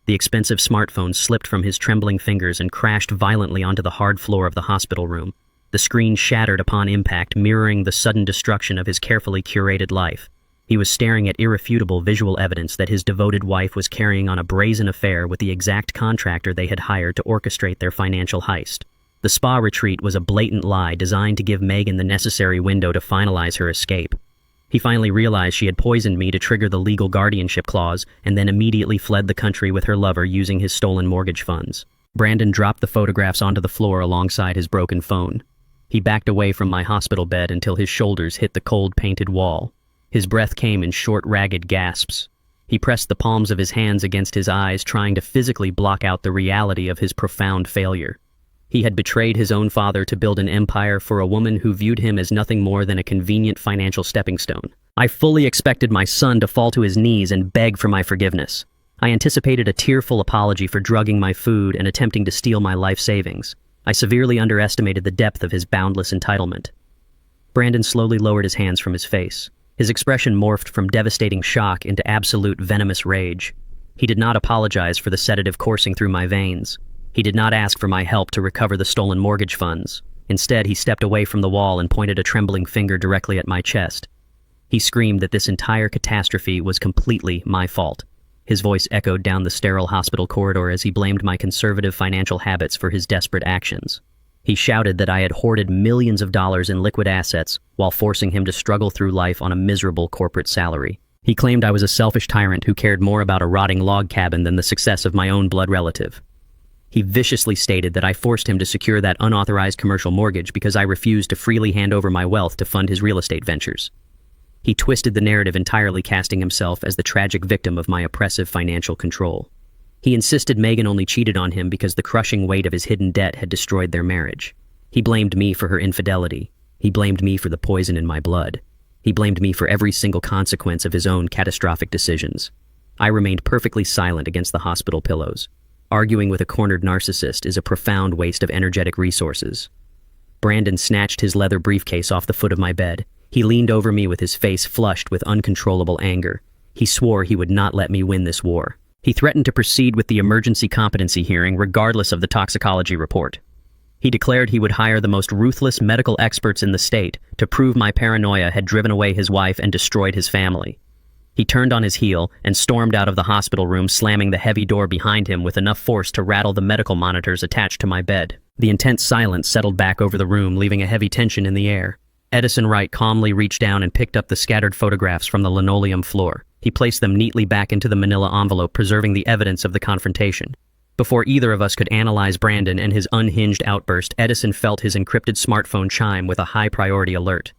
The expensive smartphone slipped from his trembling fingers and crashed violently onto the hard floor of the hospital room. The screen shattered upon impact, mirroring the sudden destruction of his carefully curated life. He was staring at irrefutable visual evidence that his devoted wife was carrying on a brazen affair with the exact contractor they had hired to orchestrate their financial heist. The spa retreat was a blatant lie designed to give Megan the necessary window to finalize her escape. He finally realized she had poisoned me to trigger the legal guardianship clause and then immediately fled the country with her lover using his stolen mortgage funds. Brandon dropped the photographs onto the floor alongside his broken phone. He backed away from my hospital bed until his shoulders hit the cold painted wall. His breath came in short, ragged gasps. He pressed the palms of his hands against his eyes, trying to physically block out the reality of his profound failure. He had betrayed his own father to build an empire for a woman who viewed him as nothing more than a convenient financial stepping stone. I fully expected my son to fall to his knees and beg for my forgiveness. I anticipated a tearful apology for drugging my food and attempting to steal my life savings. I severely underestimated the depth of his boundless entitlement. Brandon slowly lowered his hands from his face. His expression morphed from devastating shock into absolute venomous rage. He did not apologize for the sedative coursing through my veins. He did not ask for my help to recover the stolen mortgage funds. Instead, he stepped away from the wall and pointed a trembling finger directly at my chest. He screamed that this entire catastrophe was completely my fault. His voice echoed down the sterile hospital corridor as he blamed my conservative financial habits for his desperate actions. He shouted that I had hoarded millions of dollars in liquid assets while forcing him to struggle through life on a miserable corporate salary. He claimed I was a selfish tyrant who cared more about a rotting log cabin than the success of my own blood relative. He viciously stated that I forced him to secure that unauthorized commercial mortgage because I refused to freely hand over my wealth to fund his real estate ventures. He twisted the narrative, entirely casting himself as the tragic victim of my oppressive financial control. He insisted Megan only cheated on him because the crushing weight of his hidden debt had destroyed their marriage. He blamed me for her infidelity. He blamed me for the poison in my blood. He blamed me for every single consequence of his own catastrophic decisions. I remained perfectly silent against the hospital pillows. Arguing with a cornered narcissist is a profound waste of energetic resources. Brandon snatched his leather briefcase off the foot of my bed. He leaned over me with his face flushed with uncontrollable anger. He swore he would not let me win this war. He threatened to proceed with the emergency competency hearing regardless of the toxicology report. He declared he would hire the most ruthless medical experts in the state to prove my paranoia had driven away his wife and destroyed his family. He turned on his heel and stormed out of the hospital room, slamming the heavy door behind him with enough force to rattle the medical monitors attached to my bed. The intense silence settled back over the room, leaving a heavy tension in the air. Edison Wright calmly reached down and picked up the scattered photographs from the linoleum floor. He placed them neatly back into the manila envelope, preserving the evidence of the confrontation. Before either of us could analyze Brandon and his unhinged outburst, Edison felt his encrypted smartphone chime with a high-priority alert.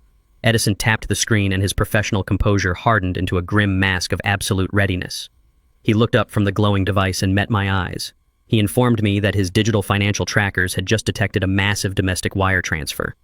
Edison tapped the screen and his professional composure hardened into a grim mask of absolute readiness. He looked up from the glowing device and met my eyes. He informed me that his digital financial trackers had just detected a massive domestic wire transfer.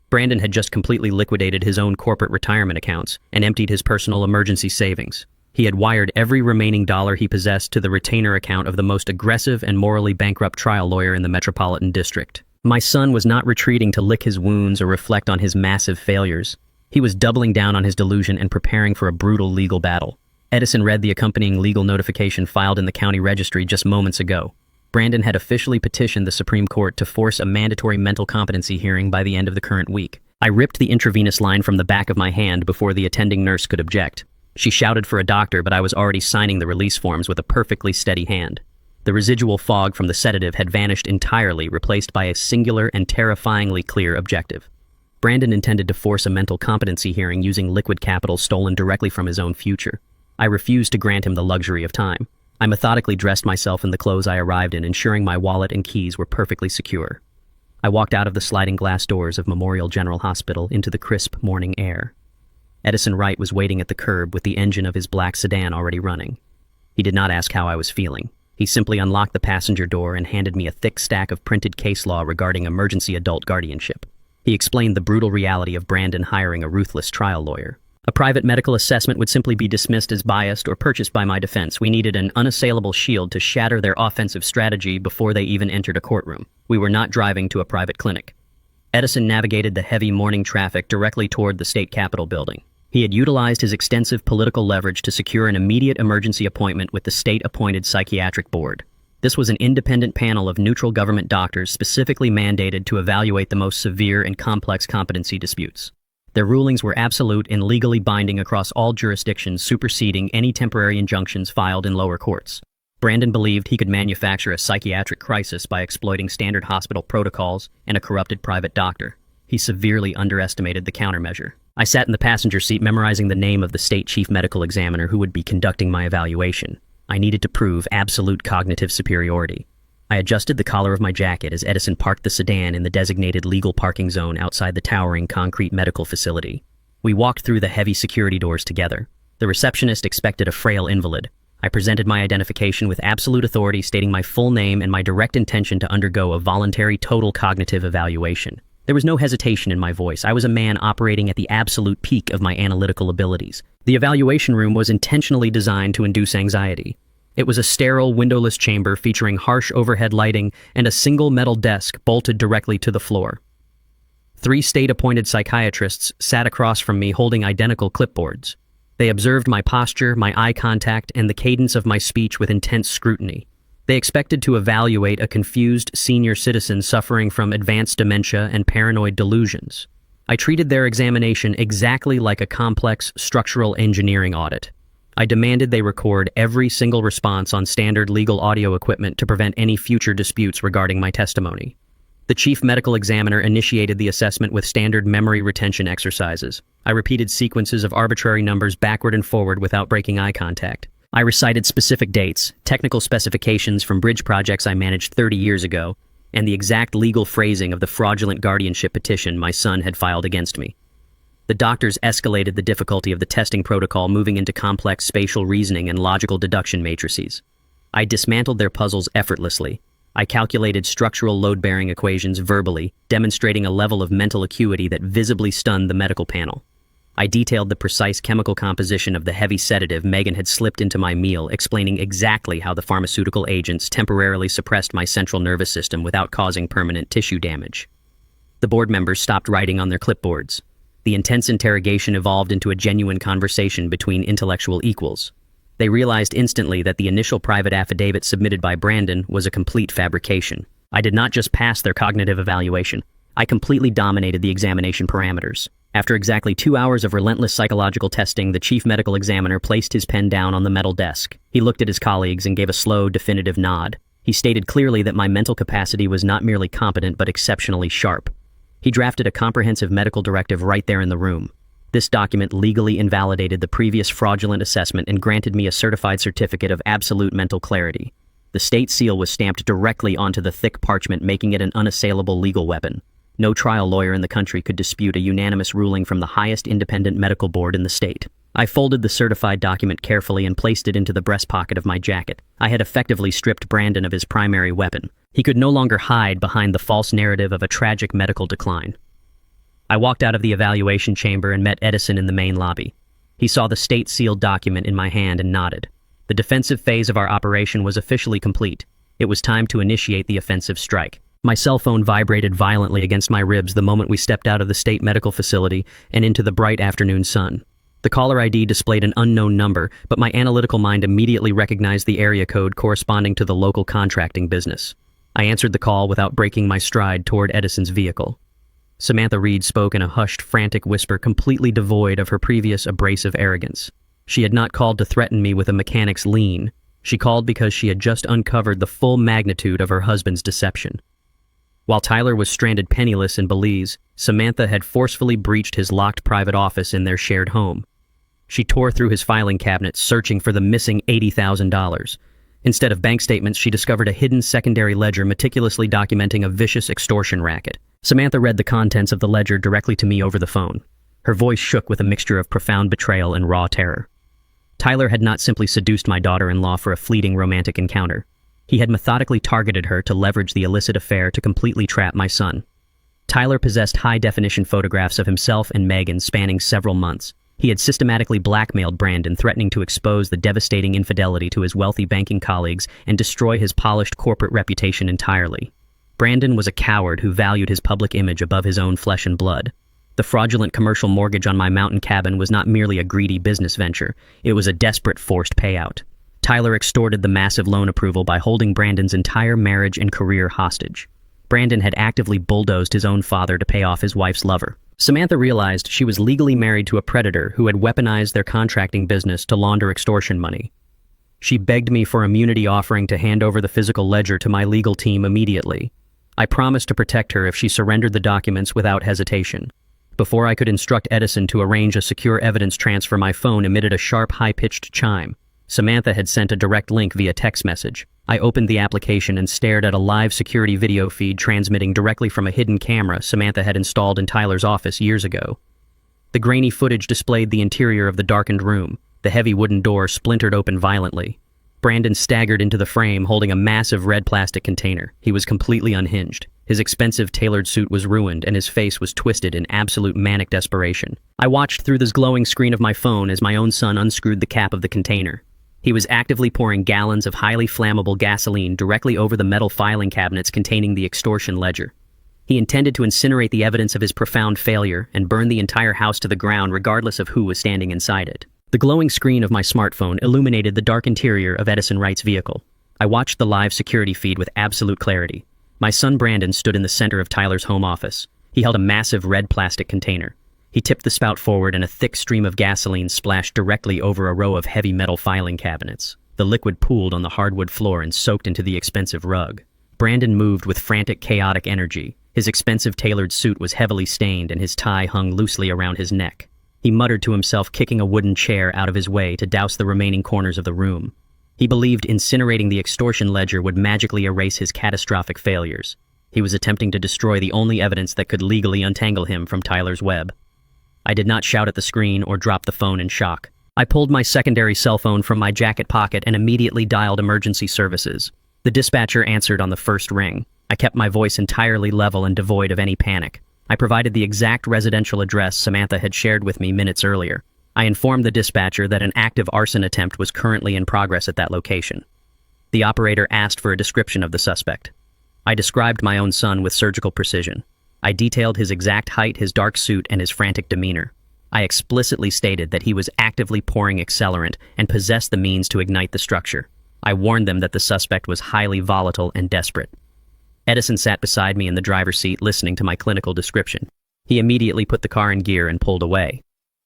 Brandon had just completely liquidated his own corporate retirement accounts and emptied his personal emergency savings. He had wired every remaining dollar he possessed to the retainer account of the most aggressive and morally bankrupt trial lawyer in the Metropolitan District. My son was not retreating to lick his wounds or reflect on his massive failures. He was doubling down on his delusion and preparing for a brutal legal battle. Edison read the accompanying legal notification filed in the county registry just moments ago. Brandon had officially petitioned the Supreme Court to force a mandatory mental competency hearing by the end of the current week. I ripped the intravenous line from the back of my hand before the attending nurse could object. She shouted for a doctor, but I was already signing the release forms with a perfectly steady hand. The residual fog from the sedative had vanished entirely, replaced by a singular and terrifyingly clear objective. Brandon intended to force a mental competency hearing using liquid capital stolen directly from his own future. I refused to grant him the luxury of time. I methodically dressed myself in the clothes I arrived in, ensuring my wallet and keys were perfectly secure. I walked out of the sliding glass doors of Memorial General Hospital into the crisp morning air. Edison Wright was waiting at the curb with the engine of his black sedan already running. He did not ask how I was feeling. He simply unlocked the passenger door and handed me a thick stack of printed case law regarding emergency adult guardianship. He explained the brutal reality of Brandon hiring a ruthless trial lawyer. A private medical assessment would simply be dismissed as biased or purchased by my defense. We needed an unassailable shield to shatter their offensive strategy before they even entered a courtroom. We were not driving to a private clinic. Edison navigated the heavy morning traffic directly toward the state capitol building. He had utilized his extensive political leverage to secure an immediate emergency appointment with the state-appointed psychiatric board. This was an independent panel of neutral government doctors specifically mandated to evaluate the most severe and complex competency disputes. Their rulings were absolute and legally binding across all jurisdictions, superseding any temporary injunctions filed in lower courts. Brandon believed he could manufacture a psychiatric crisis by exploiting standard hospital protocols and a corrupted private doctor. He severely underestimated the countermeasure. I sat in the passenger seat memorizing the name of the state chief medical examiner who would be conducting my evaluation. I needed to prove absolute cognitive superiority. I adjusted the collar of my jacket as Edison parked the sedan in the designated legal parking zone outside the towering concrete medical facility. We walked through the heavy security doors together. The receptionist expected a frail invalid. I presented my identification with absolute authority, stating my full name and my direct intention to undergo a voluntary total cognitive evaluation. There was no hesitation in my voice. I was a man operating at the absolute peak of my analytical abilities. The evaluation room was intentionally designed to induce anxiety. It was a sterile, windowless chamber featuring harsh overhead lighting and a single metal desk bolted directly to the floor. 3 state-appointed psychiatrists sat across from me holding identical clipboards. They observed my posture, my eye contact, and the cadence of my speech with intense scrutiny. They expected to evaluate a confused senior citizen suffering from advanced dementia and paranoid delusions. I treated their examination exactly like a complex structural engineering audit. I demanded they record every single response on standard legal audio equipment to prevent any future disputes regarding my testimony. The chief medical examiner initiated the assessment with standard memory retention exercises. I repeated sequences of arbitrary numbers backward and forward without breaking eye contact. I recited specific dates, technical specifications from bridge projects I managed 30 years ago, and the exact legal phrasing of the fraudulent guardianship petition my son had filed against me. The doctors escalated the difficulty of the testing protocol, moving into complex spatial reasoning and logical deduction matrices. I dismantled their puzzles effortlessly. I calculated structural load-bearing equations verbally, demonstrating a level of mental acuity that visibly stunned the medical panel. I detailed the precise chemical composition of the heavy sedative Megan had slipped into my meal, explaining exactly how the pharmaceutical agents temporarily suppressed my central nervous system without causing permanent tissue damage. The board members stopped writing on their clipboards. The intense interrogation evolved into a genuine conversation between intellectual equals. They realized instantly that the initial private affidavit submitted by Brandon was a complete fabrication. I did not just pass their cognitive evaluation. I completely dominated the examination parameters. After exactly 2 hours of relentless psychological testing, the chief medical examiner placed his pen down on the metal desk. He looked at his colleagues and gave a slow, definitive nod. He stated clearly that my mental capacity was not merely competent but exceptionally sharp. He drafted a comprehensive medical directive right there in the room. This document legally invalidated the previous fraudulent assessment and granted me a certified certificate of absolute mental clarity. The state seal was stamped directly onto the thick parchment, making it an unassailable legal weapon. No trial lawyer in the country could dispute a unanimous ruling from the highest independent medical board in the state. I folded the certified document carefully and placed it into the breast pocket of my jacket. I had effectively stripped Brandon of his primary weapon. He could no longer hide behind the false narrative of a tragic medical decline. I walked out of the evaluation chamber and met Edison in the main lobby. He saw the state-sealed document in my hand and nodded. The defensive phase of our operation was officially complete. It was time to initiate the offensive strike. My cell phone vibrated violently against my ribs the moment we stepped out of the state medical facility and into the bright afternoon sun. The caller ID displayed an unknown number, but my analytical mind immediately recognized the area code corresponding to the local contracting business. I answered the call without breaking my stride toward Edison's vehicle. Samantha Reed spoke in a hushed, frantic whisper completely devoid of her previous abrasive arrogance. She had not called to threaten me with a mechanic's lien. She called because she had just uncovered the full magnitude of her husband's deception. While Tyler was stranded penniless in Belize, Samantha had forcefully breached his locked private office in their shared home. She tore through his filing cabinet, searching for the missing $80,000. Instead of bank statements, she discovered a hidden secondary ledger meticulously documenting a vicious extortion racket. Samantha read the contents of the ledger directly to me over the phone. Her voice shook with a mixture of profound betrayal and raw terror. Tyler had not simply seduced my daughter-in-law for a fleeting romantic encounter. He had methodically targeted her to leverage the illicit affair to completely trap my son. Tyler possessed high-definition photographs of himself and Megan spanning several months. He had systematically blackmailed Brandon, threatening to expose the devastating infidelity to his wealthy banking colleagues and destroy his polished corporate reputation entirely. Brandon was a coward who valued his public image above his own flesh and blood. The fraudulent commercial mortgage on my mountain cabin was not merely a greedy business venture, it was a desperate forced payout. Tyler extorted the massive loan approval by holding Brandon's entire marriage and career hostage. Brandon had actively bulldozed his own father to pay off his wife's lover. Samantha realized she was legally married to a predator who had weaponized their contracting business to launder extortion money. She begged me for immunity, offering to hand over the physical ledger to my legal team immediately. I promised to protect her if she surrendered the documents without hesitation. Before I could instruct Edison to arrange a secure evidence transfer, my phone emitted a sharp, high-pitched chime. Samantha had sent a direct link via text message. I opened the application and stared at a live security video feed transmitting directly from a hidden camera Samantha had installed in Tyler's office years ago. The grainy footage displayed the interior of the darkened room. The heavy wooden door splintered open violently. Brandon staggered into the frame holding a massive red plastic container. He was completely unhinged. His expensive tailored suit was ruined and his face was twisted in absolute manic desperation. I watched through this glowing screen of my phone as my own son unscrewed the cap of the container. He was actively pouring gallons of highly flammable gasoline directly over the metal filing cabinets containing the extortion ledger. He intended to incinerate the evidence of his profound failure and burn the entire house to the ground regardless of who was standing inside it. The glowing screen of my smartphone illuminated the dark interior of Edison Wright's vehicle. I watched the live security feed with absolute clarity. My son Brandon stood in the center of Tyler's home office. He held a massive red plastic container. He tipped the spout forward and a thick stream of gasoline splashed directly over a row of heavy metal filing cabinets. The liquid pooled on the hardwood floor and soaked into the expensive rug. Brandon moved with frantic, chaotic energy. His expensive tailored suit was heavily stained and his tie hung loosely around his neck. He muttered to himself, kicking a wooden chair out of his way to douse the remaining corners of the room. He believed incinerating the extortion ledger would magically erase his catastrophic failures. He was attempting to destroy the only evidence that could legally untangle him from Tyler's web. I did not shout at the screen or drop the phone in shock. I pulled my secondary cell phone from my jacket pocket and immediately dialed emergency services. The dispatcher answered on the first ring. I kept my voice entirely level and devoid of any panic. I provided the exact residential address Samantha had shared with me minutes earlier. I informed the dispatcher that an active arson attempt was currently in progress at that location. The operator asked for a description of the suspect. I described my own son with surgical precision. I detailed his exact height, his dark suit, and his frantic demeanor. I explicitly stated that he was actively pouring accelerant and possessed the means to ignite the structure. I warned them that the suspect was highly volatile and desperate. Edison sat beside me in the driver's seat listening to my clinical description. He immediately put the car in gear and pulled away.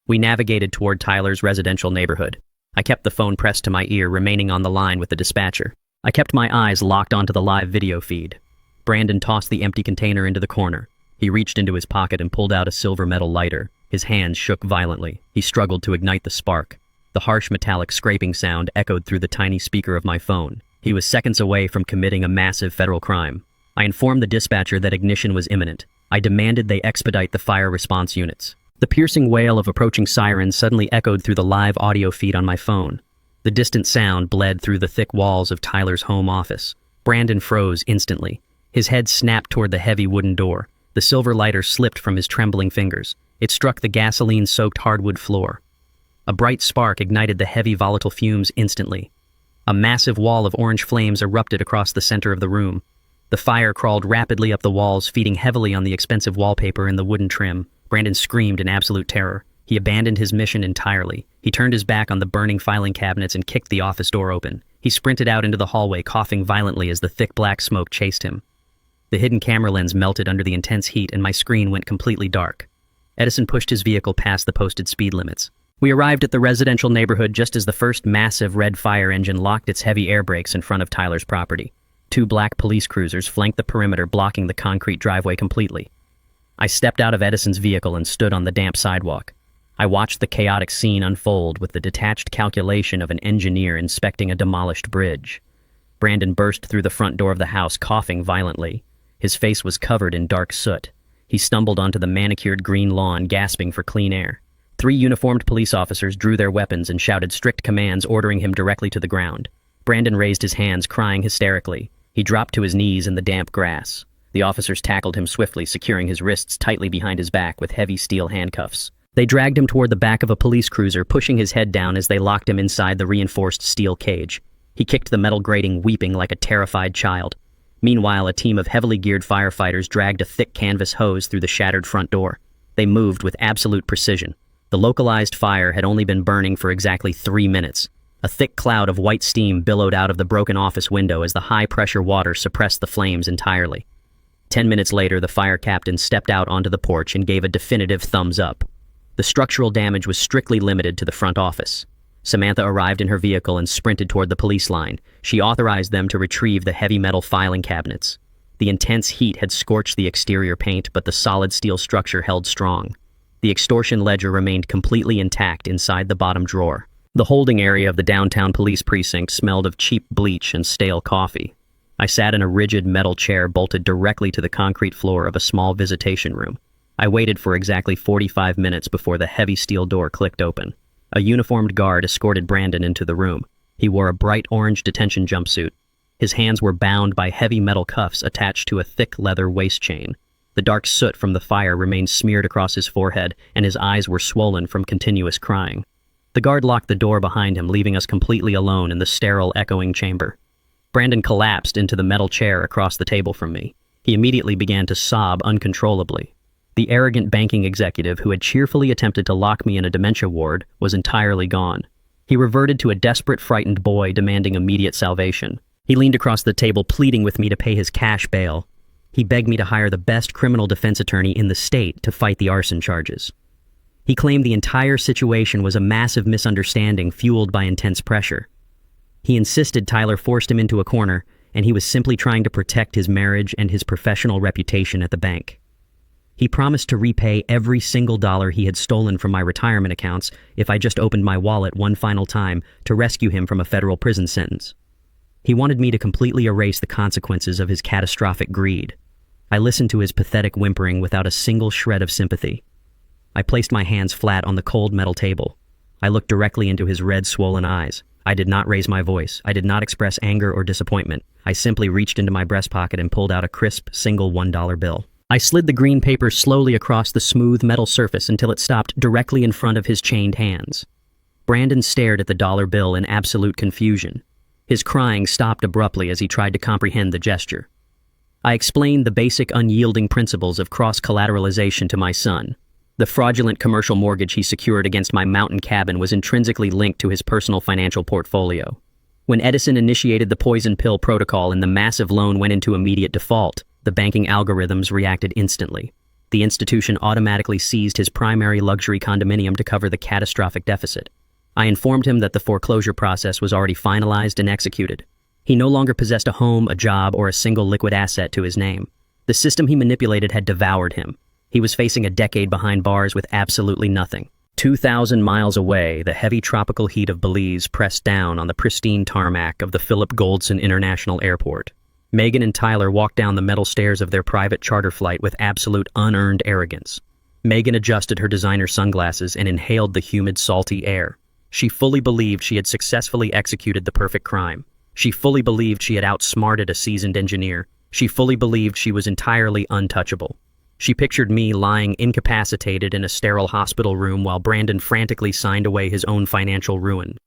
We navigated toward Tyler's residential neighborhood. I kept the phone pressed to my ear, remaining on the line with the dispatcher. I kept my eyes locked onto the live video feed. Brandon tossed the empty container into the corner. He reached into his pocket and pulled out a silver metal lighter. His hands shook violently. He struggled to ignite the spark. The harsh metallic scraping sound echoed through the tiny speaker of my phone. He was seconds away from committing a massive federal crime. I informed the dispatcher that ignition was imminent. I demanded they expedite the fire response units. The piercing wail of approaching sirens suddenly echoed through the live audio feed on my phone. The distant sound bled through the thick walls of Tyler's home office. Brandon froze instantly. His head snapped toward the heavy wooden door. The silver lighter slipped from his trembling fingers. It struck the gasoline-soaked hardwood floor. A bright spark ignited the heavy volatile fumes instantly. A massive wall of orange flames erupted across the center of the room. The fire crawled rapidly up the walls, feeding heavily on the expensive wallpaper and the wooden trim. Brandon screamed in absolute terror. He abandoned his mission entirely. He turned his back on the burning filing cabinets and kicked the office door open. He sprinted out into the hallway, coughing violently as the thick black smoke chased him. The hidden camera lens melted under the intense heat and my screen went completely dark. Edison pushed his vehicle past the posted speed limits. We arrived at the residential neighborhood just as the first massive red fire engine locked its heavy air brakes in front of Tyler's property. 2 black police cruisers flanked the perimeter, blocking the concrete driveway completely. I stepped out of Edison's vehicle and stood on the damp sidewalk. I watched the chaotic scene unfold with the detached calculation of an engineer inspecting a demolished bridge. Brandon burst through the front door of the house, coughing violently. His face was covered in dark soot. He stumbled onto the manicured green lawn, gasping for clean air. 3 uniformed police officers drew their weapons and shouted strict commands, ordering him directly to the ground. Brandon raised his hands, crying hysterically. He dropped to his knees in the damp grass. The officers tackled him swiftly, securing his wrists tightly behind his back with heavy steel handcuffs. They dragged him toward the back of a police cruiser, pushing his head down as they locked him inside the reinforced steel cage. He kicked the metal grating, weeping like a terrified child. Meanwhile, a team of heavily geared firefighters dragged a thick canvas hose through the shattered front door. They moved with absolute precision. The localized fire had only been burning for exactly 3 minutes. A thick cloud of white steam billowed out of the broken office window as the high-pressure water suppressed the flames entirely. 10 minutes later, the fire captain stepped out onto the porch and gave a definitive thumbs up. The structural damage was strictly limited to the front office. Samantha arrived in her vehicle and sprinted toward the police line. She authorized them to retrieve the heavy metal filing cabinets. The intense heat had scorched the exterior paint, but the solid steel structure held strong. The extortion ledger remained completely intact inside the bottom drawer. The holding area of the downtown police precinct smelled of cheap bleach and stale coffee. I sat in a rigid metal chair bolted directly to the concrete floor of a small visitation room. I waited for exactly 45 minutes before the heavy steel door clicked open. A uniformed guard escorted Brandon into the room. He wore a bright orange detention jumpsuit. His hands were bound by heavy metal cuffs attached to a thick leather waist chain. The dark soot from the fire remained smeared across his forehead, and his eyes were swollen from continuous crying. The guard locked the door behind him, leaving us completely alone in the sterile, echoing chamber. Brandon collapsed into the metal chair across the table from me. He immediately began to sob uncontrollably. The arrogant banking executive who had cheerfully attempted to lock me in a dementia ward was entirely gone. He reverted to a desperate, frightened boy demanding immediate salvation. He leaned across the table, pleading with me to pay his cash bail. He begged me to hire the best criminal defense attorney in the state to fight the arson charges. He claimed the entire situation was a massive misunderstanding fueled by intense pressure. He insisted Tyler forced him into a corner, and he was simply trying to protect his marriage and his professional reputation at the bank. He promised to repay every single dollar he had stolen from my retirement accounts if I just opened my wallet one final time to rescue him from a federal prison sentence. He wanted me to completely erase the consequences of his catastrophic greed. I listened to his pathetic whimpering without a single shred of sympathy. I placed my hands flat on the cold metal table. I looked directly into his red, swollen eyes. I did not raise my voice. I did not express anger or disappointment. I simply reached into my breast pocket and pulled out a crisp, single $1 bill. I slid the green paper slowly across the smooth metal surface until it stopped directly in front of his chained hands. Brandon stared at the dollar bill in absolute confusion. His crying stopped abruptly as he tried to comprehend the gesture. I explained the basic unyielding principles of cross-collateralization to my son. The fraudulent commercial mortgage he secured against my mountain cabin was intrinsically linked to his personal financial portfolio. When Edison initiated the poison pill protocol and the massive loan went into immediate default, the banking algorithms reacted instantly. The institution automatically seized his primary luxury condominium to cover the catastrophic deficit. I informed him that the foreclosure process was already finalized and executed. He no longer possessed a home, a job, or a single liquid asset to his name. The system he manipulated had devoured him. He was facing a decade behind bars with absolutely nothing. 2,000 miles away, the heavy tropical heat of Belize pressed down on the pristine tarmac of the Philip Goldson International Airport. Megan and Tyler walked down the metal stairs of their private charter flight with absolute unearned arrogance. Megan adjusted her designer sunglasses and inhaled the humid, salty air. She fully believed she had successfully executed the perfect crime. She fully believed she had outsmarted a seasoned engineer. She fully believed she was entirely untouchable. She pictured me lying incapacitated in a sterile hospital room while Brandon frantically signed away his own financial ruin.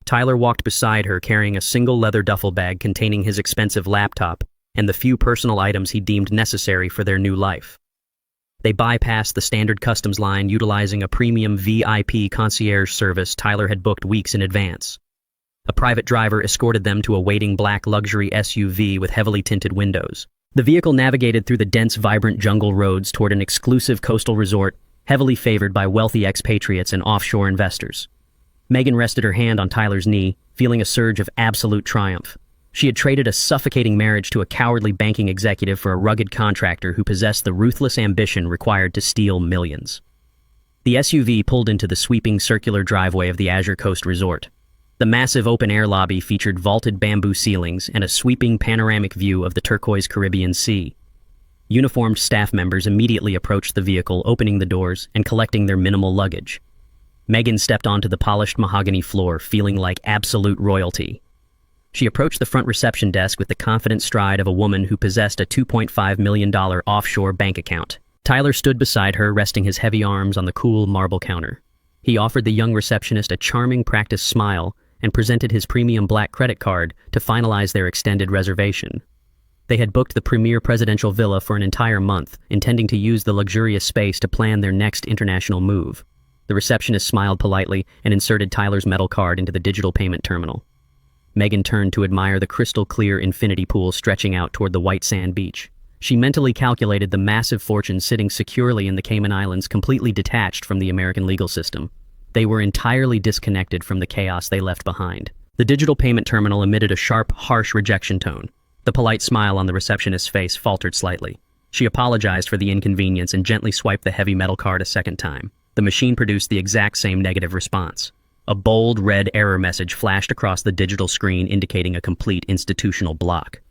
Tyler walked beside her carrying a single leather duffel bag containing his expensive laptop and the few personal items he deemed necessary for their new life. They bypassed the standard customs line utilizing a premium VIP concierge service Tyler had booked weeks in advance. A private driver escorted them to a waiting black luxury SUV with heavily tinted windows. The vehicle navigated through the dense, vibrant jungle roads toward an exclusive coastal resort heavily favored by wealthy expatriates and offshore investors. Megan rested her hand on Tyler's knee, feeling a surge of absolute triumph. She had traded a suffocating marriage to a cowardly banking executive for a rugged contractor who possessed the ruthless ambition required to steal millions. The SUV pulled into the sweeping circular driveway of the Azure Coast Resort. The massive open-air lobby featured vaulted bamboo ceilings and a sweeping panoramic view of the turquoise Caribbean Sea. Uniformed staff members immediately approached the vehicle, opening the doors and collecting their minimal luggage. Megan stepped onto the polished mahogany floor, feeling like absolute royalty. She approached the front reception desk with the confident stride of a woman who possessed a $2.5 million offshore bank account. Tyler stood beside her, resting his heavy arms on the cool marble counter. He offered the young receptionist a charming practiced smile and presented his premium black credit card to finalize their extended reservation. They had booked the premier presidential villa for an entire month, intending to use the luxurious space to plan their next international move. The receptionist smiled politely and inserted Tyler's metal card into the digital payment terminal. Megan turned to admire the crystal-clear infinity pool stretching out toward the white sand beach. She mentally calculated the massive fortune sitting securely in the Cayman Islands, completely detached from the American legal system. They were entirely disconnected from the chaos they left behind. The digital payment terminal emitted a sharp, harsh rejection tone. The polite smile on the receptionist's face faltered slightly. She apologized for the inconvenience and gently swiped the heavy metal card a second time. The machine produced the exact same negative response. A bold red error message flashed across the digital screen, indicating a complete institutional block.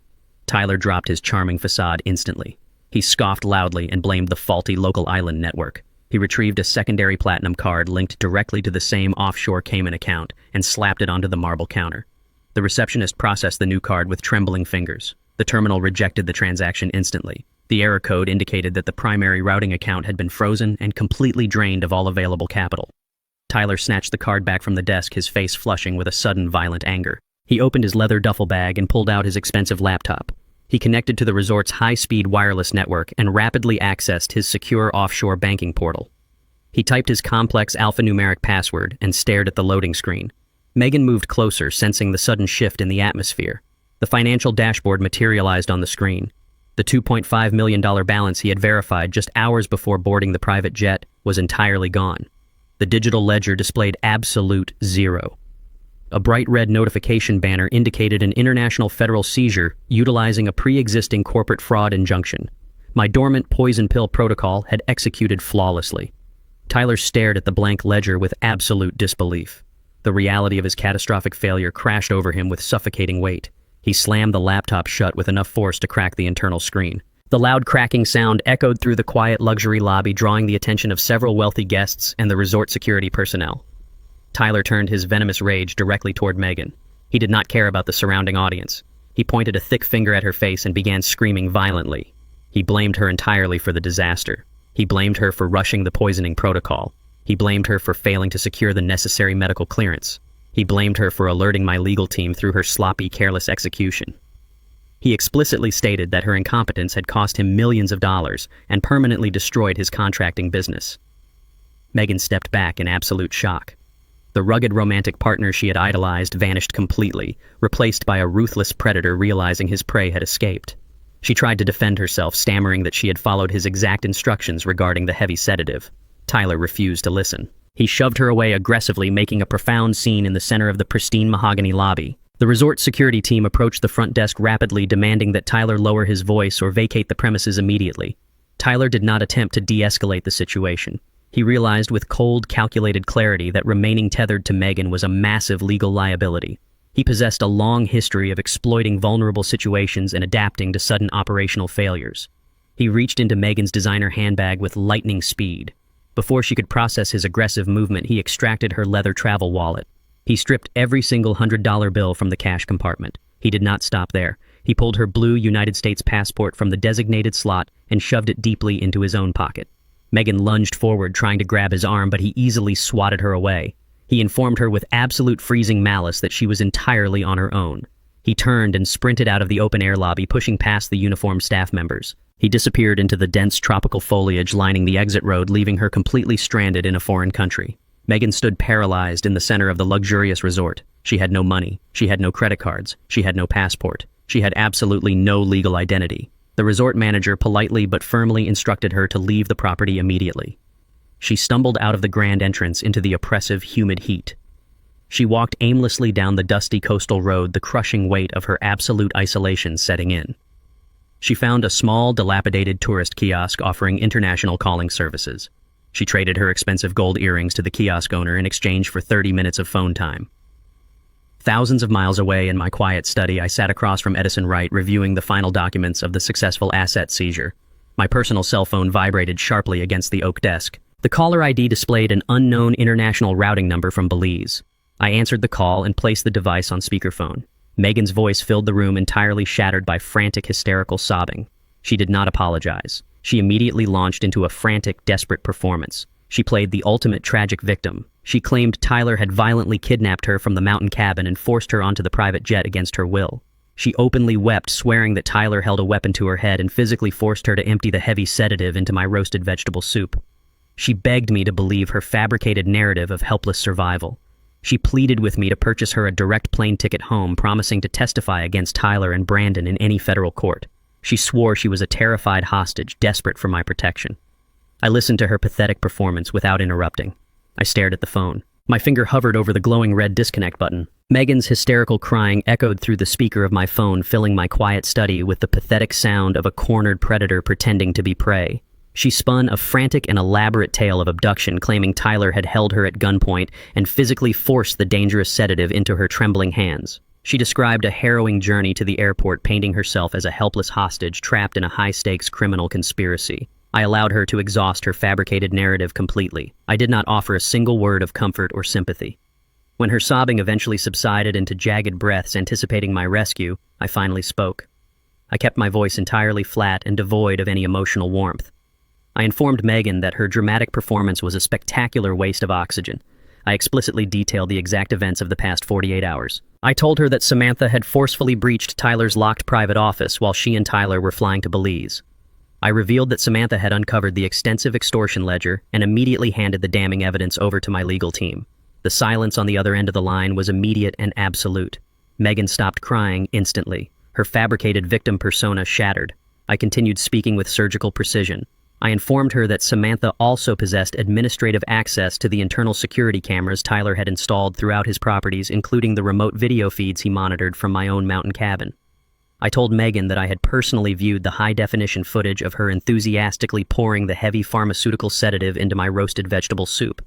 Tyler dropped his charming facade instantly. He scoffed loudly and blamed the faulty local island network. He retrieved a secondary platinum card linked directly to the same offshore Cayman account and slapped it onto the marble counter. The receptionist processed the new card with trembling fingers. The terminal rejected the transaction instantly. The error code indicated that the primary routing account had been frozen and completely drained of all available capital. Tyler snatched the card back from the desk, his face flushing with a sudden violent anger. He opened his leather duffel bag and pulled out his expensive laptop. He connected to the resort's high-speed wireless network and rapidly accessed his secure offshore banking portal. He typed his complex alphanumeric password and stared at the loading screen. Megan moved closer, sensing the sudden shift in the atmosphere. The financial dashboard materialized on the screen. The $2.5 million balance he had verified just hours before boarding the private jet was entirely gone. The digital ledger displayed absolute zero. A bright red notification banner indicated an international federal seizure utilizing a pre-existing corporate fraud injunction. My dormant poison pill protocol had executed flawlessly. Tyler stared at the blank ledger with absolute disbelief. The reality of his catastrophic failure crashed over him with suffocating weight. He slammed the laptop shut with enough force to crack the internal screen. The loud cracking sound echoed through the quiet luxury lobby, drawing the attention of several wealthy guests and the resort security personnel. Tyler turned his venomous rage directly toward Megan. He did not care about the surrounding audience. He pointed a thick finger at her face and began screaming violently. He blamed her entirely for the disaster. He blamed her for rushing the poisoning protocol. He blamed her for failing to secure the necessary medical clearance. He blamed her for alerting my legal team through her sloppy, careless execution. He explicitly stated that her incompetence had cost him millions of dollars and permanently destroyed his contracting business. Megan stepped back in absolute shock. The rugged romantic partner she had idolized vanished completely, replaced by a ruthless predator realizing his prey had escaped. She tried to defend herself, stammering that she had followed his exact instructions regarding the heavy sedative. Tyler refused to listen. He shoved her away aggressively, making a profound scene in the center of the pristine mahogany lobby. The resort security team approached the front desk rapidly, demanding that Tyler lower his voice or vacate the premises immediately. Tyler did not attempt to de-escalate the situation. He realized with cold, calculated clarity that remaining tethered to Megan was a massive legal liability. He possessed a long history of exploiting vulnerable situations and adapting to sudden operational failures. He reached into Megan's designer handbag with lightning speed. Before she could process his aggressive movement, he extracted her leather travel wallet. He stripped every single $100 bill from the cash compartment. He did not stop there. He pulled her blue United States passport from the designated slot and shoved it deeply into his own pocket. Megan lunged forward, trying to grab his arm, but he easily swatted her away. He informed her with absolute freezing malice that she was entirely on her own. He turned and sprinted out of the open-air lobby, pushing past the uniformed staff members. He disappeared into the dense tropical foliage lining the exit road, leaving her completely stranded in a foreign country. Megan stood paralyzed in the center of the luxurious resort. She had no money. She had no credit cards. She had no passport. She had absolutely no legal identity. The resort manager politely but firmly instructed her to leave the property immediately. She stumbled out of the grand entrance into the oppressive, humid heat. She walked aimlessly down the dusty coastal road, the crushing weight of her absolute isolation setting in. She found a small, dilapidated tourist kiosk offering international calling services. She traded her expensive gold earrings to the kiosk owner in exchange for 30 minutes of phone time. Thousands of miles away in my quiet study, I sat across from Edison Wright, reviewing the final documents of the successful asset seizure. My personal cell phone vibrated sharply against the oak desk. The caller ID displayed an unknown international routing number from Belize. I answered the call and placed the device on speakerphone. Megan's voice filled the room, entirely shattered by frantic, hysterical sobbing. She did not apologize. She immediately launched into a frantic, desperate performance. She played the ultimate tragic victim. She claimed Tyler had violently kidnapped her from the mountain cabin and forced her onto the private jet against her will. She openly wept, swearing that Tyler held a weapon to her head and physically forced her to empty the heavy sedative into my roasted vegetable soup. She begged me to believe her fabricated narrative of helpless survival. She pleaded with me to purchase her a direct plane ticket home, promising to testify against Tyler and Brandon in any federal court. She swore she was a terrified hostage, desperate for my protection. I listened to her pathetic performance without interrupting. I stared at the phone. My finger hovered over the glowing red disconnect button. Megan's hysterical crying echoed through the speaker of my phone, filling my quiet study with the pathetic sound of a cornered predator pretending to be prey. She spun a frantic and elaborate tale of abduction, claiming Tyler had held her at gunpoint and physically forced the dangerous sedative into her trembling hands. She described a harrowing journey to the airport, painting herself as a helpless hostage trapped in a high-stakes criminal conspiracy. I allowed her to exhaust her fabricated narrative completely. I did not offer a single word of comfort or sympathy. When her sobbing eventually subsided into jagged breaths anticipating my rescue, I finally spoke. I kept my voice entirely flat and devoid of any emotional warmth. I informed Megan that her dramatic performance was a spectacular waste of oxygen. I explicitly detailed the exact events of the past 48 hours. I told her that Samantha had forcefully breached Tyler's locked private office while she and Tyler were flying to Belize. I revealed that Samantha had uncovered the extensive extortion ledger and immediately handed the damning evidence over to my legal team. The silence on the other end of the line was immediate and absolute. Megan stopped crying instantly. Her fabricated victim persona shattered. I continued speaking with surgical precision. I informed her that Samantha also possessed administrative access to the internal security cameras Tyler had installed throughout his properties, including the remote video feeds he monitored from my own mountain cabin. I told Megan that I had personally viewed the high-definition footage of her enthusiastically pouring the heavy pharmaceutical sedative into my roasted vegetable soup.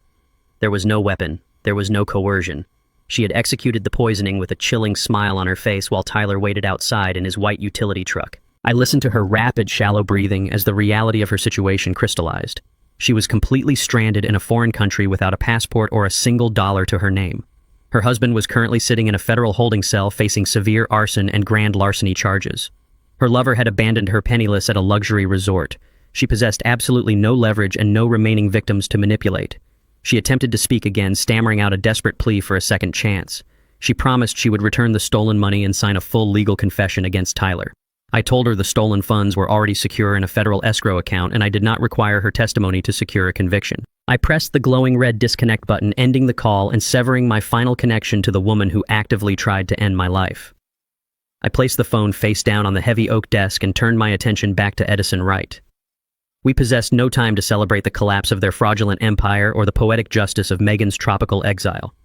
There was no weapon. There was no coercion. She had executed the poisoning with a chilling smile on her face while Tyler waited outside in his white utility truck. I listened to her rapid, shallow breathing as the reality of her situation crystallized. She was completely stranded in a foreign country without a passport or a single dollar to her name. Her husband was currently sitting in a federal holding cell facing severe arson and grand larceny charges. Her lover had abandoned her penniless at a luxury resort. She possessed absolutely no leverage and no remaining victims to manipulate. She attempted to speak again, stammering out a desperate plea for a second chance. She promised she would return the stolen money and sign a full legal confession against Tyler. I told her the stolen funds were already secure in a federal escrow account and I did not require her testimony to secure a conviction. I pressed the glowing red disconnect button, ending the call and severing my final connection to the woman who actively tried to end my life. I placed the phone face down on the heavy oak desk and turned my attention back to Edison Wright. We possessed no time to celebrate the collapse of their fraudulent empire or the poetic justice of Megan's tropical exile.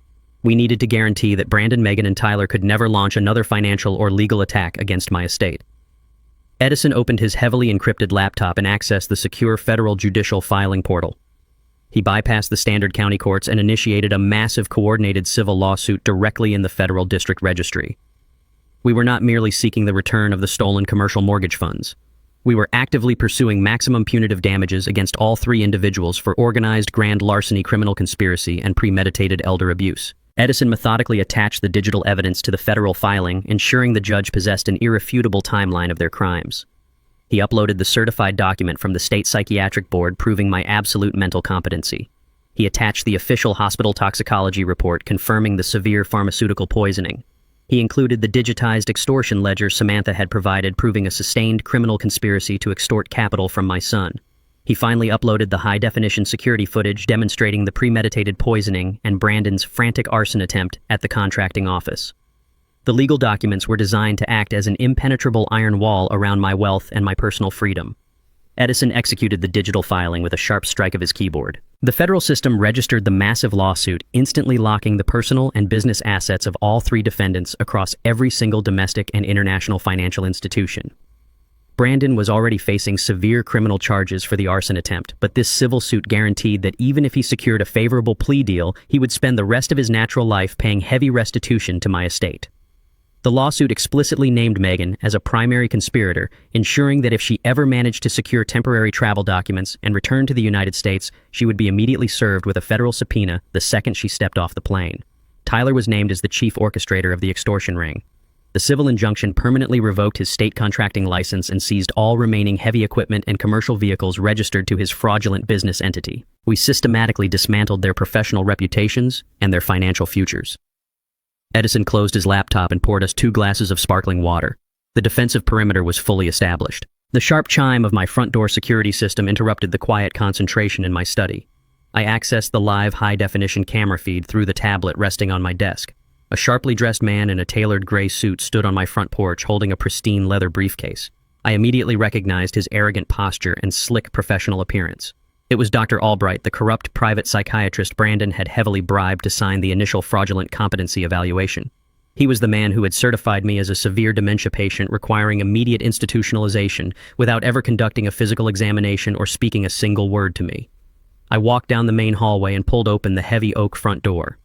We needed to guarantee that Brandon, Megan, and Tyler could never launch another financial or legal attack against my estate. Edison opened his heavily encrypted laptop and accessed the secure federal judicial filing portal. He bypassed the standard county courts and initiated a massive coordinated civil lawsuit directly in the federal district registry. We were not merely seeking the return of the stolen commercial mortgage funds. We were actively pursuing maximum punitive damages against all three individuals for organized grand larceny, criminal conspiracy, and premeditated elder abuse. Edison methodically attached the digital evidence to the federal filing, ensuring the judge possessed an irrefutable timeline of their crimes. He uploaded the certified document from the state psychiatric board proving my absolute mental competency. He attached the official hospital toxicology report confirming the severe pharmaceutical poisoning. He included the digitized extortion ledger Samantha had provided proving a sustained criminal conspiracy to extort capital from my son. He finally uploaded the high-definition security footage demonstrating the premeditated poisoning and Brandon's frantic arson attempt at the contracting office. The legal documents were designed to act as an impenetrable iron wall around my wealth and my personal freedom. Edison executed the digital filing with a sharp strike of his keyboard. The federal system registered the massive lawsuit, instantly locking the personal and business assets of all three defendants across every single domestic and international financial institution. Brandon was already facing severe criminal charges for the arson attempt, but this civil suit guaranteed that even if he secured a favorable plea deal, he would spend the rest of his natural life paying heavy restitution to my estate. The lawsuit explicitly named Megan as a primary conspirator, ensuring that if she ever managed to secure temporary travel documents and return to the United States, she would be immediately served with a federal subpoena the second she stepped off the plane. Tyler was named as the chief orchestrator of the extortion ring. The civil injunction permanently revoked his state contracting license and seized all remaining heavy equipment and commercial vehicles registered to his fraudulent business entity. We systematically dismantled their professional reputations and their financial futures. Edison closed his laptop and poured us 2 glasses of sparkling water. The defensive perimeter was fully established. The sharp chime of my front door security system interrupted the quiet concentration in my study. I accessed the live high-definition camera feed through the tablet resting on my desk. A sharply dressed man in a tailored gray suit stood on my front porch holding a pristine leather briefcase. I immediately recognized his arrogant posture and slick professional appearance. It was Dr. Albright, the corrupt private psychiatrist Brandon had heavily bribed to sign the initial fraudulent competency evaluation. He was the man who had certified me as a severe dementia patient requiring immediate institutionalization without ever conducting a physical examination or speaking a single word to me. I walked down the main hallway and pulled open the heavy oak front door.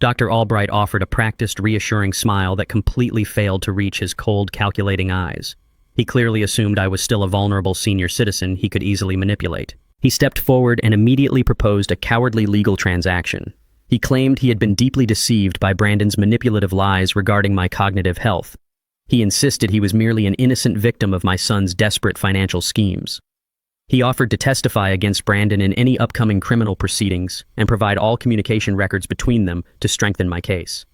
Dr. Albright offered a practiced, reassuring smile that completely failed to reach his cold, calculating eyes. He clearly assumed I was still a vulnerable senior citizen he could easily manipulate. He stepped forward and immediately proposed a cowardly legal transaction. He claimed he had been deeply deceived by Brandon's manipulative lies regarding my cognitive health. He insisted he was merely an innocent victim of my son's desperate financial schemes. He offered to testify against Brandon in any upcoming criminal proceedings and provide all communication records between them to strengthen my case.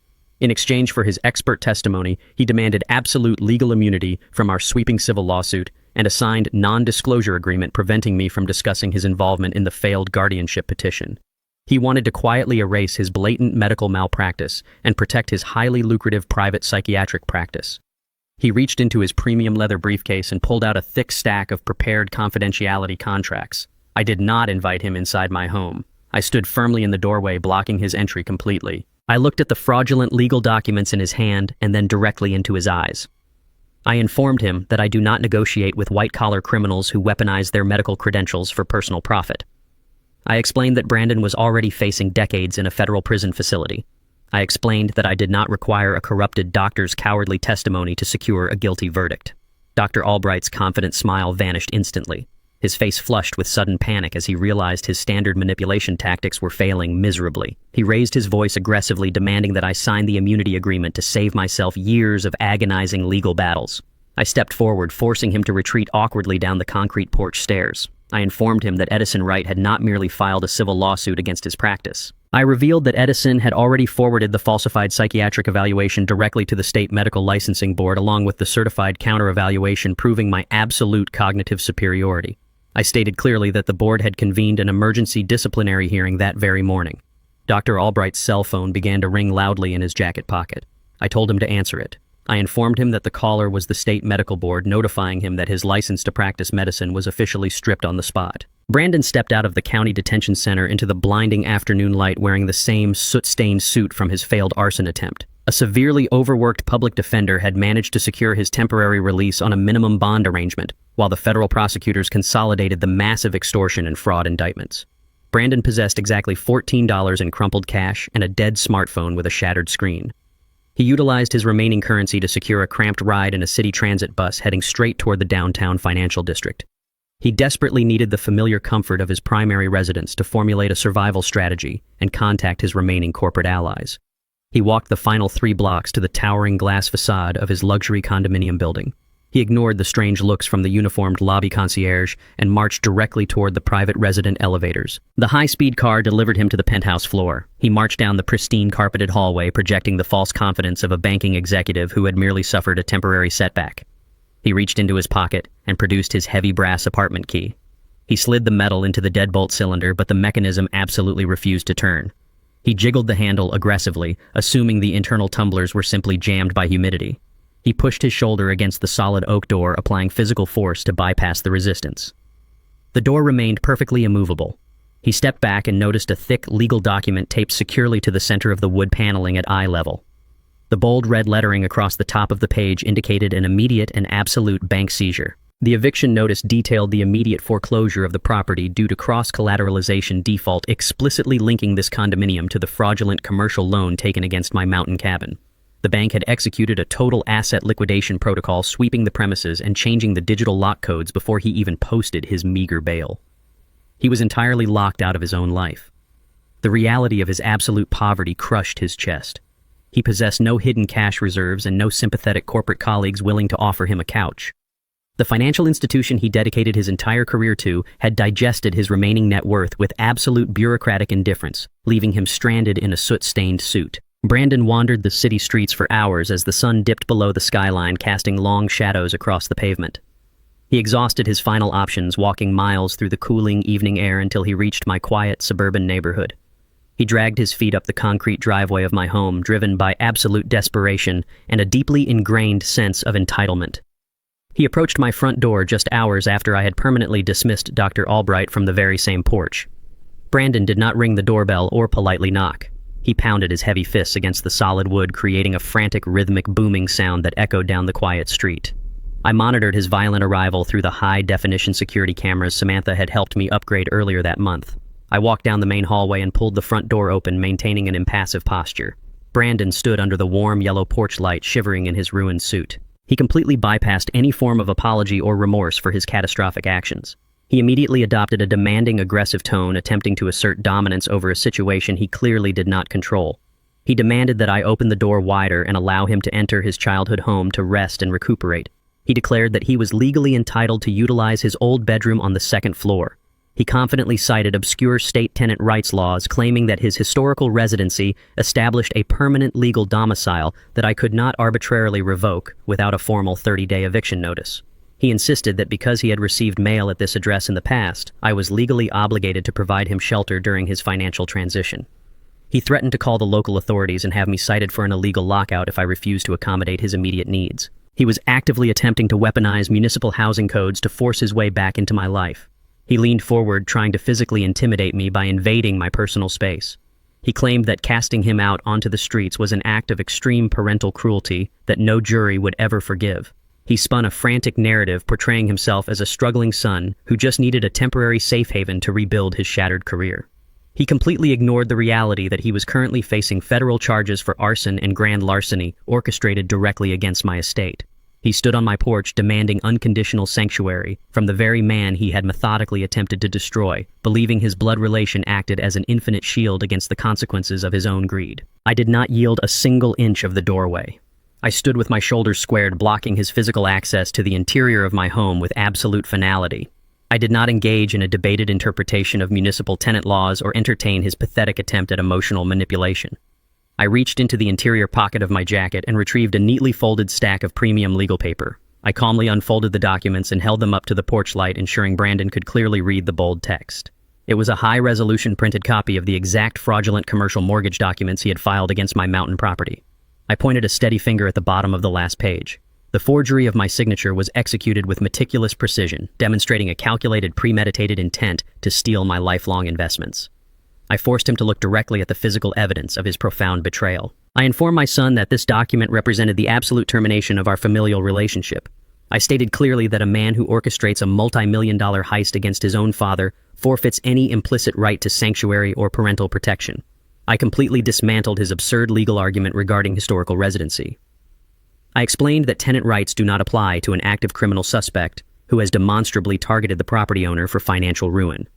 In exchange for his expert testimony, he demanded absolute legal immunity from our sweeping civil lawsuit and a signed non-disclosure agreement preventing me from discussing his involvement in the failed guardianship petition. He wanted to quietly erase his blatant medical malpractice and protect his highly lucrative private psychiatric practice. He reached into his premium leather briefcase and pulled out a thick stack of prepared confidentiality contracts. I did not invite him inside my home. I stood firmly in the doorway, blocking his entry completely. I looked at the fraudulent legal documents in his hand and then directly into his eyes. I informed him that I do not negotiate with white-collar criminals who weaponize their medical credentials for personal profit. I explained that Brandon was already facing decades in a federal prison facility. I explained that I did not require a corrupted doctor's cowardly testimony to secure a guilty verdict. Dr. Albright's confident smile vanished instantly. His face flushed with sudden panic as he realized his standard manipulation tactics were failing miserably. He raised his voice aggressively, demanding that I sign the immunity agreement to save myself years of agonizing legal battles. I stepped forward, forcing him to retreat awkwardly down the concrete porch stairs. I informed him that Edison Wright had not merely filed a civil lawsuit against his practice. I revealed that Edison had already forwarded the falsified psychiatric evaluation directly to the state medical licensing board along with the certified counter-evaluation proving my absolute cognitive superiority. I stated clearly that the board had convened an emergency disciplinary hearing that very morning. Dr. Albright's cell phone began to ring loudly in his jacket pocket. I told him to answer it. I informed him that the caller was the state medical board, notifying him that his license to practice medicine was officially stripped on the spot. Brandon stepped out of the county detention center into the blinding afternoon light wearing the same soot-stained suit from his failed arson attempt. A severely overworked public defender had managed to secure his temporary release on a minimum bond arrangement, while the federal prosecutors consolidated the massive extortion and fraud indictments. Brandon possessed exactly $14 in crumpled cash and a dead smartphone with a shattered screen. He utilized his remaining currency to secure a cramped ride in a city transit bus heading straight toward the downtown financial district. He desperately needed the familiar comfort of his primary residence to formulate a survival strategy and contact his remaining corporate allies. He walked the final 3 blocks to the towering glass facade of his luxury condominium building. He ignored the strange looks from the uniformed lobby concierge and marched directly toward the private resident elevators. The high-speed car delivered him to the penthouse floor. He marched down the pristine carpeted hallway, projecting the false confidence of a banking executive who had merely suffered a temporary setback. He reached into his pocket and produced his heavy brass apartment key. He slid the metal into the deadbolt cylinder, but the mechanism absolutely refused to turn. He jiggled the handle aggressively, assuming the internal tumblers were simply jammed by humidity. He pushed his shoulder against the solid oak door, applying physical force to bypass the resistance. The door remained perfectly immovable. He stepped back and noticed a thick legal document taped securely to the center of the wood paneling at eye level. The bold red lettering across the top of the page indicated an immediate and absolute bank seizure. The eviction notice detailed the immediate foreclosure of the property due to cross-collateralization default, explicitly linking this condominium to the fraudulent commercial loan taken against my mountain cabin. The bank had executed a total asset liquidation protocol, sweeping the premises and changing the digital lock codes before he even posted his meager bail. He was entirely locked out of his own life. The reality of his absolute poverty crushed his chest. He possessed no hidden cash reserves and no sympathetic corporate colleagues willing to offer him a couch. The financial institution he dedicated his entire career to had digested his remaining net worth with absolute bureaucratic indifference, leaving him stranded in a soot-stained suit. Brandon wandered the city streets for hours as the sun dipped below the skyline, casting long shadows across the pavement. He exhausted his final options, walking miles through the cooling evening air until he reached my quiet suburban neighborhood. He dragged his feet up the concrete driveway of my home, driven by absolute desperation and a deeply ingrained sense of entitlement. He approached my front door just hours after I had permanently dismissed Dr. Albright from the very same porch. Brandon did not ring the doorbell or politely knock. He pounded his heavy fists against the solid wood, creating a frantic, rhythmic booming sound that echoed down the quiet street. I monitored his violent arrival through the high-definition security cameras Samantha had helped me upgrade earlier that month. I walked down the main hallway and pulled the front door open, maintaining an impassive posture. Brandon stood under the warm yellow porch light, shivering in his ruined suit. He completely bypassed any form of apology or remorse for his catastrophic actions. He immediately adopted a demanding, aggressive tone, attempting to assert dominance over a situation he clearly did not control. He demanded that I open the door wider and allow him to enter his childhood home to rest and recuperate. He declared that he was legally entitled to utilize his old bedroom on the second floor. He confidently cited obscure state tenant rights laws, claiming that his historical residency established a permanent legal domicile that I could not arbitrarily revoke without a formal 30-day eviction notice. He insisted that because he had received mail at this address in the past, I was legally obligated to provide him shelter during his financial transition. He threatened to call the local authorities and have me cited for an illegal lockout if I refused to accommodate his immediate needs. He was actively attempting to weaponize municipal housing codes to force his way back into my life. He leaned forward, trying to physically intimidate me by invading my personal space. He claimed that casting him out onto the streets was an act of extreme parental cruelty that no jury would ever forgive. He spun a frantic narrative portraying himself as a struggling son who just needed a temporary safe haven to rebuild his shattered career. He completely ignored the reality that he was currently facing federal charges for arson and grand larceny orchestrated directly against my estate. He stood on my porch demanding unconditional sanctuary from the very man he had methodically attempted to destroy, believing his blood relation acted as an infinite shield against the consequences of his own greed. I did not yield a single inch of the doorway. I stood with my shoulders squared, blocking his physical access to the interior of my home with absolute finality. I did not engage in a debated interpretation of municipal tenant laws or entertain his pathetic attempt at emotional manipulation. I reached into the interior pocket of my jacket and retrieved a neatly folded stack of premium legal paper. I calmly unfolded the documents and held them up to the porch light, ensuring Brandon could clearly read the bold text. It was a high-resolution printed copy of the exact fraudulent commercial mortgage documents he had filed against my mountain property. I pointed a steady finger at the bottom of the last page. The forgery of my signature was executed with meticulous precision, demonstrating a calculated, premeditated intent to steal my lifelong investments. I forced him to look directly at the physical evidence of his profound betrayal. I informed my son that this document represented the absolute termination of our familial relationship. I stated clearly that a man who orchestrates a multi-million-dollar heist against his own father forfeits any implicit right to sanctuary or parental protection. I completely dismantled his absurd legal argument regarding historical residency. I explained that tenant rights do not apply to an active criminal suspect who has demonstrably targeted the property owner for financial ruin.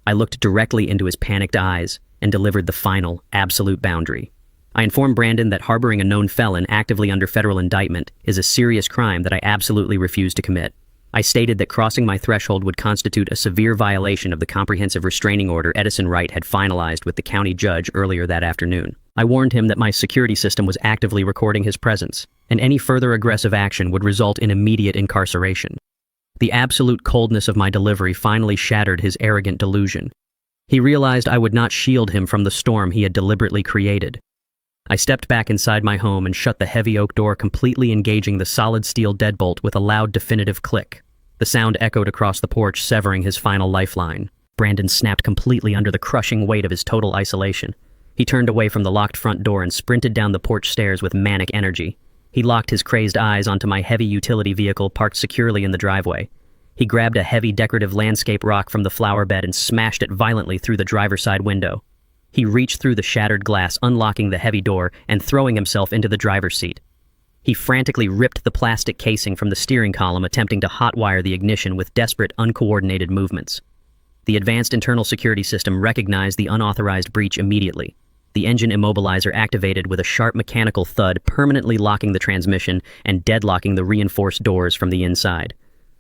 I looked directly into his panicked eyes and delivered the final, absolute boundary. I informed Brandon that harboring a known felon actively under federal indictment is a serious crime that I absolutely refuse to commit. I stated that crossing my threshold would constitute a severe violation of the comprehensive restraining order Edison Wright had finalized with the county judge earlier that afternoon. I warned him that my security system was actively recording his presence, and any further aggressive action would result in immediate incarceration. The absolute coldness of my delivery finally shattered his arrogant delusion. He realized I would not shield him from the storm he had deliberately created. I stepped back inside my home and shut the heavy oak door, completely engaging the solid steel deadbolt with a loud, definitive click. The sound echoed across the porch, severing his final lifeline. Brandon snapped completely under the crushing weight of his total isolation. He turned away from the locked front door and sprinted down the porch stairs with manic energy. He locked his crazed eyes onto my heavy utility vehicle parked securely in the driveway. He grabbed a heavy decorative landscape rock from the flower bed and smashed it violently through the driver's side window. He reached through the shattered glass, unlocking the heavy door and throwing himself into the driver's seat. He frantically ripped the plastic casing from the steering column, attempting to hotwire the ignition with desperate, uncoordinated movements. The advanced internal security system recognized the unauthorized breach immediately. The engine immobilizer activated with a sharp mechanical thud, permanently locking the transmission and deadlocking the reinforced doors from the inside.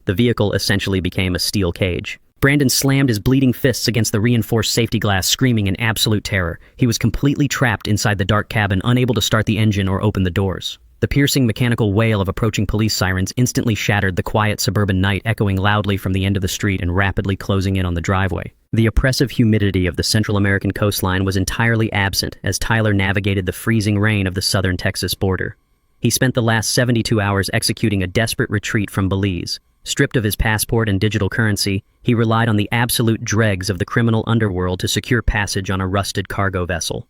The vehicle essentially became a steel cage. Brandon slammed his bleeding fists against the reinforced safety glass, screaming in absolute terror. He was completely trapped inside the dark cabin, unable to start the engine or open the doors. The piercing mechanical wail of approaching police sirens instantly shattered the quiet suburban night, echoing loudly from the end of the street and rapidly closing in on the driveway. The oppressive humidity of the Central American coastline was entirely absent as Tyler navigated the freezing rain of the southern Texas border. He spent the last 72 hours executing a desperate retreat from Belize. Stripped of his passport and digital currency, he relied on the absolute dregs of the criminal underworld to secure passage on a rusted cargo vessel.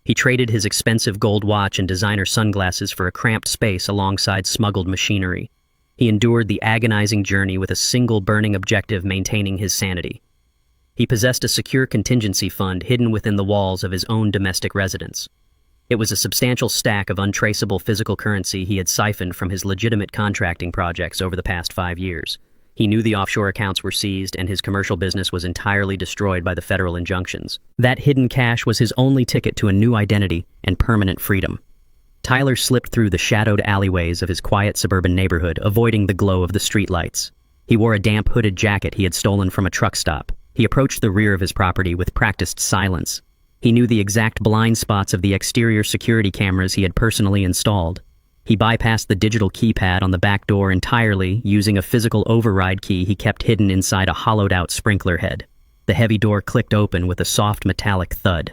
He traded his expensive gold watch and designer sunglasses for a cramped space alongside smuggled machinery. He endured the agonizing journey with a single burning objective: maintaining his sanity. He possessed a secure contingency fund hidden within the walls of his own domestic residence. It was a substantial stack of untraceable physical currency he had siphoned from his legitimate contracting projects over the past 5 years. He knew the offshore accounts were seized and his commercial business was entirely destroyed by the federal injunctions. That hidden cash was his only ticket to a new identity and permanent freedom. Tyler slipped through the shadowed alleyways of his quiet suburban neighborhood, avoiding the glow of the streetlights. He wore a damp hooded jacket he had stolen from a truck stop. He approached the rear of his property with practiced silence. He knew the exact blind spots of the exterior security cameras he had personally installed. He bypassed the digital keypad on the back door entirely, using a physical override key he kept hidden inside a hollowed-out sprinkler head. The heavy door clicked open with a soft metallic thud.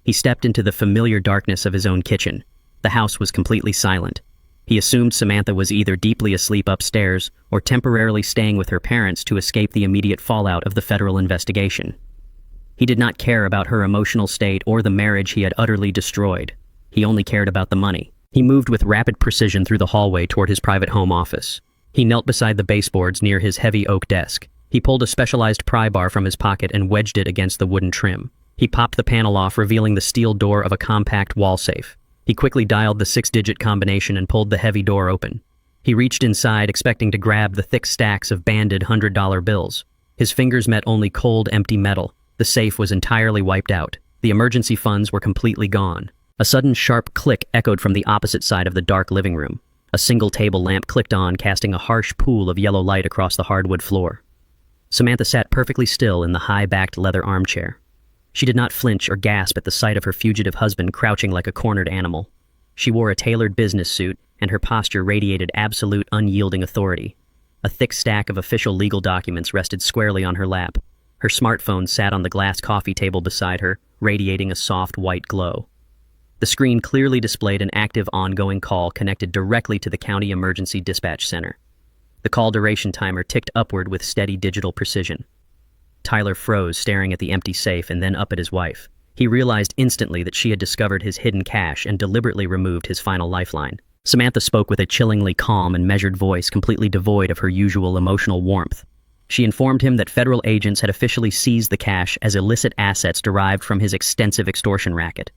He stepped into the familiar darkness of his own kitchen. The house was completely silent. He assumed Samantha was either deeply asleep upstairs or temporarily staying with her parents to escape the immediate fallout of the federal investigation. He did not care about her emotional state or the marriage he had utterly destroyed. He only cared about the money. He moved with rapid precision through the hallway toward his private home office. He knelt beside the baseboards near his heavy oak desk. He pulled a specialized pry bar from his pocket and wedged it against the wooden trim. He popped the panel off, revealing the steel door of a compact wall safe. He quickly dialed the 6-digit combination and pulled the heavy door open. He reached inside, expecting to grab the thick stacks of banded $100 bills. His fingers met only cold, empty metal. The safe was entirely wiped out. The emergency funds were completely gone. A sudden sharp click echoed from the opposite side of the dark living room. A single table lamp clicked on, casting a harsh pool of yellow light across the hardwood floor. Samantha sat perfectly still in the high-backed leather armchair. She did not flinch or gasp at the sight of her fugitive husband crouching like a cornered animal. She wore a tailored business suit, and her posture radiated absolute, unyielding authority. A thick stack of official legal documents rested squarely on her lap. Her smartphone sat on the glass coffee table beside her, radiating a soft white glow. The screen clearly displayed an active, ongoing call connected directly to the county emergency dispatch center. The call duration timer ticked upward with steady digital precision. Tyler froze, staring at the empty safe and then up at his wife. He realized instantly that she had discovered his hidden cash and deliberately removed his final lifeline. Samantha spoke with a chillingly calm and measured voice, completely devoid of her usual emotional warmth. She informed him that federal agents had officially seized the cash as illicit assets derived from his extensive extortion racket.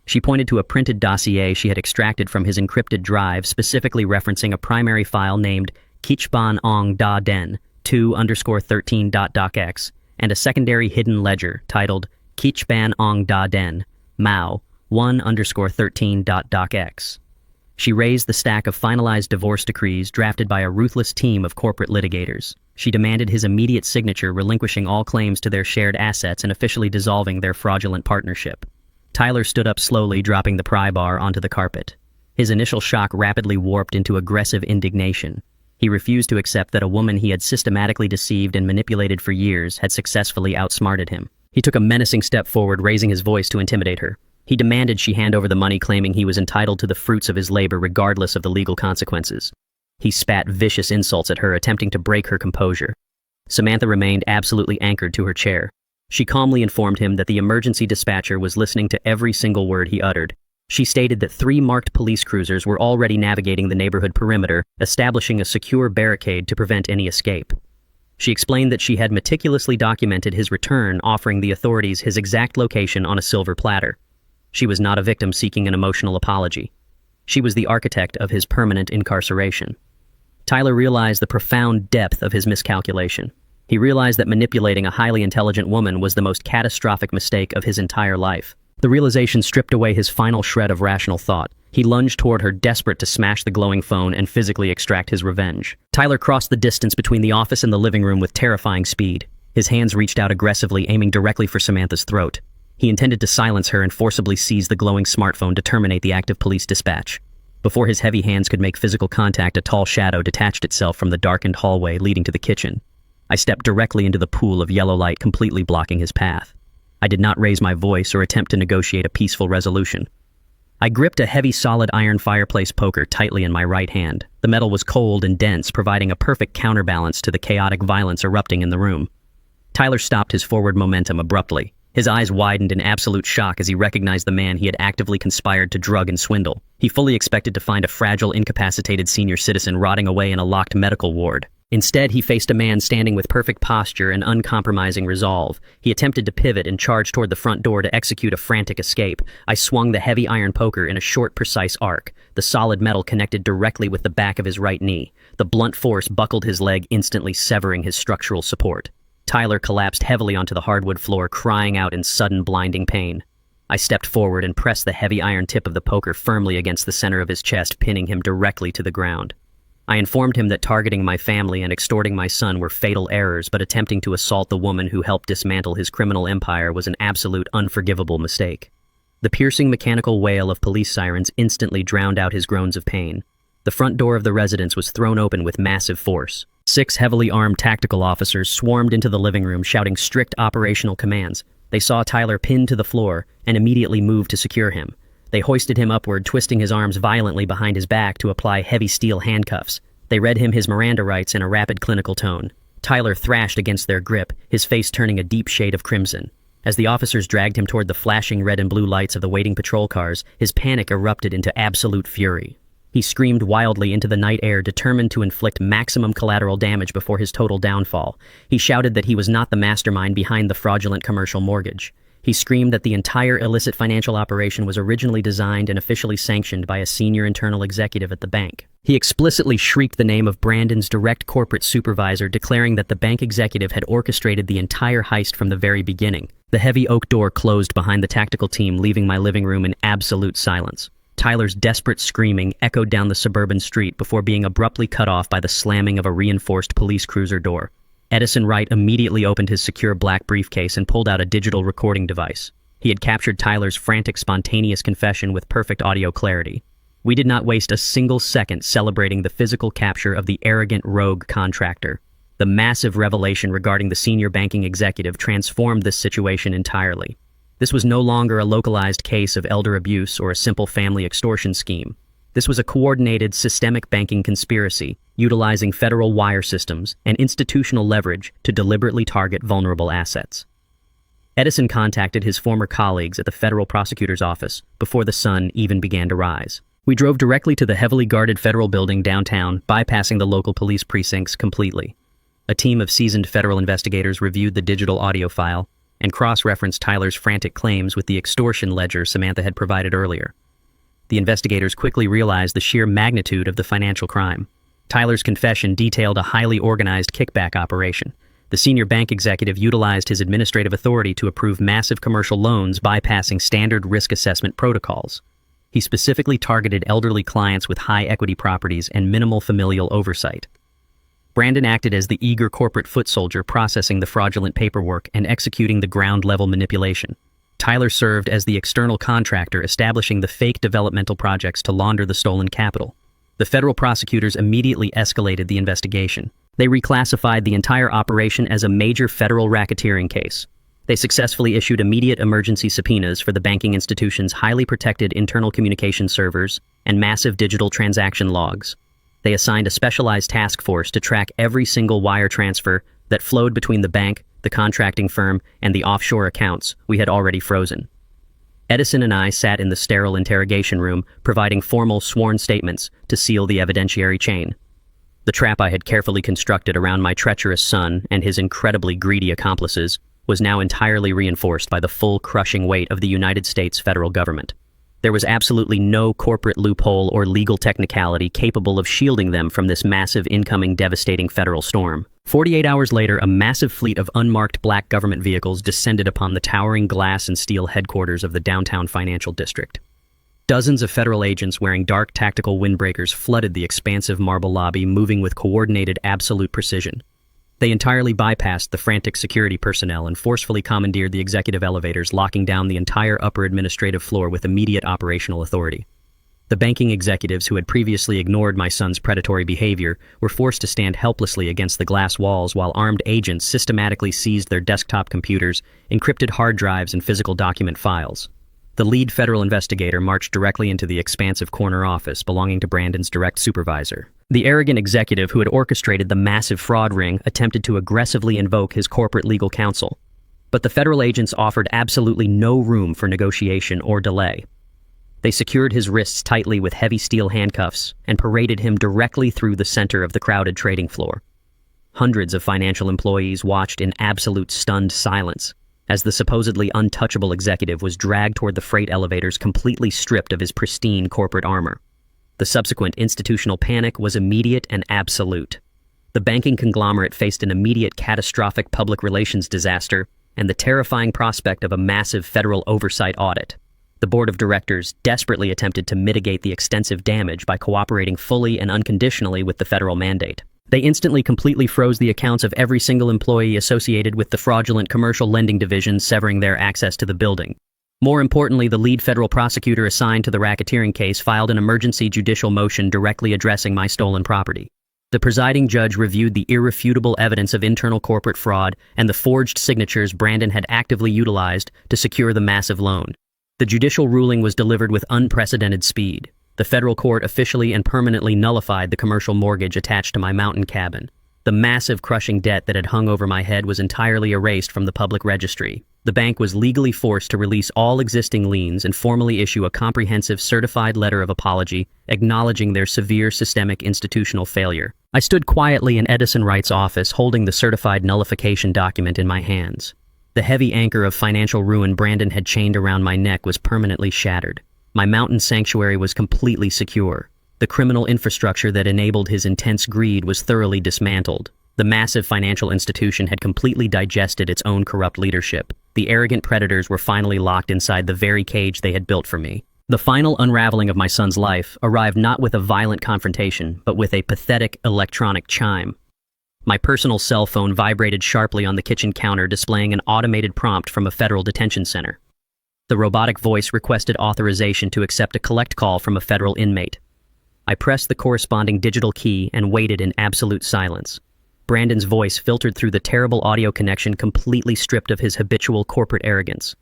She pointed to a printed dossier she had extracted from his encrypted drive, specifically referencing a primary file named Kichban Ong Da Den 2_13.docx and a secondary hidden ledger titled Kichban Ong Da Den Mao 1_13.docx. She raised the stack of finalized divorce decrees drafted by a ruthless team of corporate litigators. She demanded his immediate signature, relinquishing all claims to their shared assets and officially dissolving their fraudulent partnership. Tyler stood up slowly, dropping the pry bar onto the carpet. His initial shock rapidly warped into aggressive indignation. He refused to accept that a woman he had systematically deceived and manipulated for years had successfully outsmarted him. He took a menacing step forward, raising his voice to intimidate her. He demanded she hand over the money, claiming he was entitled to the fruits of his labor regardless of the legal consequences. He spat vicious insults at her, attempting to break her composure. Samantha remained absolutely anchored to her chair. She calmly informed him that the emergency dispatcher was listening to every single word he uttered. She stated that 3 marked police cruisers were already navigating the neighborhood perimeter, establishing a secure barricade to prevent any escape. She explained that she had meticulously documented his return, offering the authorities his exact location on a silver platter. She was not a victim seeking an emotional apology. She was the architect of his permanent incarceration. Tyler realized the profound depth of his miscalculation. He realized that manipulating a highly intelligent woman was the most catastrophic mistake of his entire life. The realization stripped away his final shred of rational thought. He lunged toward her, desperate to smash the glowing phone and physically extract his revenge. Tyler crossed the distance between the office and the living room with terrifying speed. His hands reached out aggressively, aiming directly for Samantha's throat. He intended to silence her and forcibly seize the glowing smartphone to terminate the active police dispatch. Before his heavy hands could make physical contact, a tall shadow detached itself from the darkened hallway leading to the kitchen. I stepped directly into the pool of yellow light, completely blocking his path. I did not raise my voice or attempt to negotiate a peaceful resolution. I gripped a heavy solid iron fireplace poker tightly in my right hand. The metal was cold and dense, providing a perfect counterbalance to the chaotic violence erupting in the room. Tyler stopped his forward momentum abruptly. His eyes widened in absolute shock as he recognized the man he had actively conspired to drug and swindle. He fully expected to find a fragile, incapacitated senior citizen rotting away in a locked medical ward. Instead, he faced a man standing with perfect posture and uncompromising resolve. He attempted to pivot and charge toward the front door to execute a frantic escape. I swung the heavy iron poker in a short, precise arc. The solid metal connected directly with the back of his right knee. The blunt force buckled his leg, instantly severing his structural support. Tyler collapsed heavily onto the hardwood floor, crying out in sudden, blinding pain. I stepped forward and pressed the heavy iron tip of the poker firmly against the center of his chest, pinning him directly to the ground. I informed him that targeting my family and extorting my son were fatal errors, but attempting to assault the woman who helped dismantle his criminal empire was an absolute, unforgivable mistake. The piercing mechanical wail of police sirens instantly drowned out his groans of pain. The front door of the residence was thrown open with massive force. 6 heavily armed tactical officers swarmed into the living room, shouting strict operational commands. They saw Tyler pinned to the floor and immediately moved to secure him. They hoisted him upward, twisting his arms violently behind his back to apply heavy steel handcuffs. They read him his Miranda rights in a rapid clinical tone. Tyler thrashed against their grip, his face turning a deep shade of crimson. As the officers dragged him toward the flashing red and blue lights of the waiting patrol cars, his panic erupted into absolute fury. He screamed wildly into the night air, determined to inflict maximum collateral damage before his total downfall. He shouted that he was not the mastermind behind the fraudulent commercial mortgage. He screamed that the entire illicit financial operation was originally designed and officially sanctioned by a senior internal executive at the bank. He explicitly shrieked the name of Brandon's direct corporate supervisor, declaring that the bank executive had orchestrated the entire heist from the very beginning. The heavy oak door closed behind the tactical team, leaving my living room in absolute silence. Tyler's desperate screaming echoed down the suburban street before being abruptly cut off by the slamming of a reinforced police cruiser door. Edison Wright immediately opened his secure black briefcase and pulled out a digital recording device. He had captured Tyler's frantic, spontaneous confession with perfect audio clarity. We did not waste a single second celebrating the physical capture of the arrogant rogue contractor. The massive revelation regarding the senior banking executive transformed this situation entirely. This was no longer a localized case of elder abuse or a simple family extortion scheme. This was a coordinated, systemic banking conspiracy, utilizing federal wire systems and institutional leverage to deliberately target vulnerable assets. Edison contacted his former colleagues at the federal prosecutor's office before the sun even began to rise. We drove directly to the heavily guarded federal building downtown, bypassing the local police precincts completely. A team of seasoned federal investigators reviewed the digital audio file and cross-referenced Tyler's frantic claims with the extortion ledger Samantha had provided earlier. The investigators quickly realized the sheer magnitude of the financial crime. Tyler's confession detailed a highly organized kickback operation. The senior bank executive utilized his administrative authority to approve massive commercial loans, bypassing standard risk assessment protocols. He specifically targeted elderly clients with high equity properties and minimal familial oversight. Brandon acted as the eager corporate foot soldier, processing the fraudulent paperwork and executing the ground-level manipulation. Tyler served as the external contractor, establishing the fake developmental projects to launder the stolen capital. The federal prosecutors immediately escalated the investigation. They reclassified the entire operation as a major federal racketeering case. They successfully issued immediate emergency subpoenas for the banking institution's highly protected internal communication servers and massive digital transaction logs. They assigned a specialized task force to track every single wire transfer that flowed between the bank, the contracting firm, and the offshore accounts we had already frozen. Edison and I sat in the sterile interrogation room, providing formal sworn statements to seal the evidentiary chain. The trap I had carefully constructed around my treacherous son and his incredibly greedy accomplices was now entirely reinforced by the full crushing weight of the United States federal government. There was absolutely no corporate loophole or legal technicality capable of shielding them from this massive incoming devastating federal storm. 48 hours later, a massive fleet of unmarked black government vehicles descended upon the towering glass and steel headquarters of the downtown financial district. Dozens of federal agents wearing dark tactical windbreakers flooded the expansive marble lobby, moving with coordinated, absolute precision. They entirely bypassed the frantic security personnel and forcefully commandeered the executive elevators, locking down the entire upper administrative floor with immediate operational authority. The banking executives who had previously ignored my son's predatory behavior were forced to stand helplessly against the glass walls while armed agents systematically seized their desktop computers, encrypted hard drives, and physical document files. The lead federal investigator marched directly into the expansive corner office belonging to Brandon's direct supervisor. The arrogant executive who had orchestrated the massive fraud ring attempted to aggressively invoke his corporate legal counsel. But the federal agents offered absolutely no room for negotiation or delay. They secured his wrists tightly with heavy steel handcuffs and paraded him directly through the center of the crowded trading floor. Hundreds of financial employees watched in absolute stunned silence as the supposedly untouchable executive was dragged toward the freight elevators, completely stripped of his pristine corporate armor. The subsequent institutional panic was immediate and absolute. The banking conglomerate faced an immediate catastrophic public relations disaster and the terrifying prospect of a massive federal oversight audit. The board of directors desperately attempted to mitigate the extensive damage by cooperating fully and unconditionally with the federal mandate. They instantly completely froze the accounts of every single employee associated with the fraudulent commercial lending division, severing their access to the building. More importantly, the lead federal prosecutor assigned to the racketeering case filed an emergency judicial motion directly addressing my stolen property. The presiding judge reviewed the irrefutable evidence of internal corporate fraud and the forged signatures Brandon had actively utilized to secure the massive loan. The judicial ruling was delivered with unprecedented speed. The federal court officially and permanently nullified the commercial mortgage attached to my mountain cabin. The massive crushing debt that had hung over my head was entirely erased from the public registry. The bank was legally forced to release all existing liens and formally issue a comprehensive certified letter of apology acknowledging their severe systemic institutional failure. I stood quietly in Edison Wright's office holding the certified nullification document in my hands. The heavy anchor of financial ruin Brandon had chained around my neck was permanently shattered. My mountain sanctuary was completely secure. The criminal infrastructure that enabled his intense greed was thoroughly dismantled. The massive financial institution had completely digested its own corrupt leadership. The arrogant predators were finally locked inside the very cage they had built for me. The final unraveling of my son's life arrived not with a violent confrontation, but with a pathetic electronic chime. My personal cell phone vibrated sharply on the kitchen counter, displaying an automated prompt from a federal detention center. The robotic voice requested authorization to accept a collect call from a federal inmate. I pressed the corresponding digital key and waited in absolute silence. Brandon's voice filtered through the terrible audio connection, completely stripped of his habitual corporate arrogance.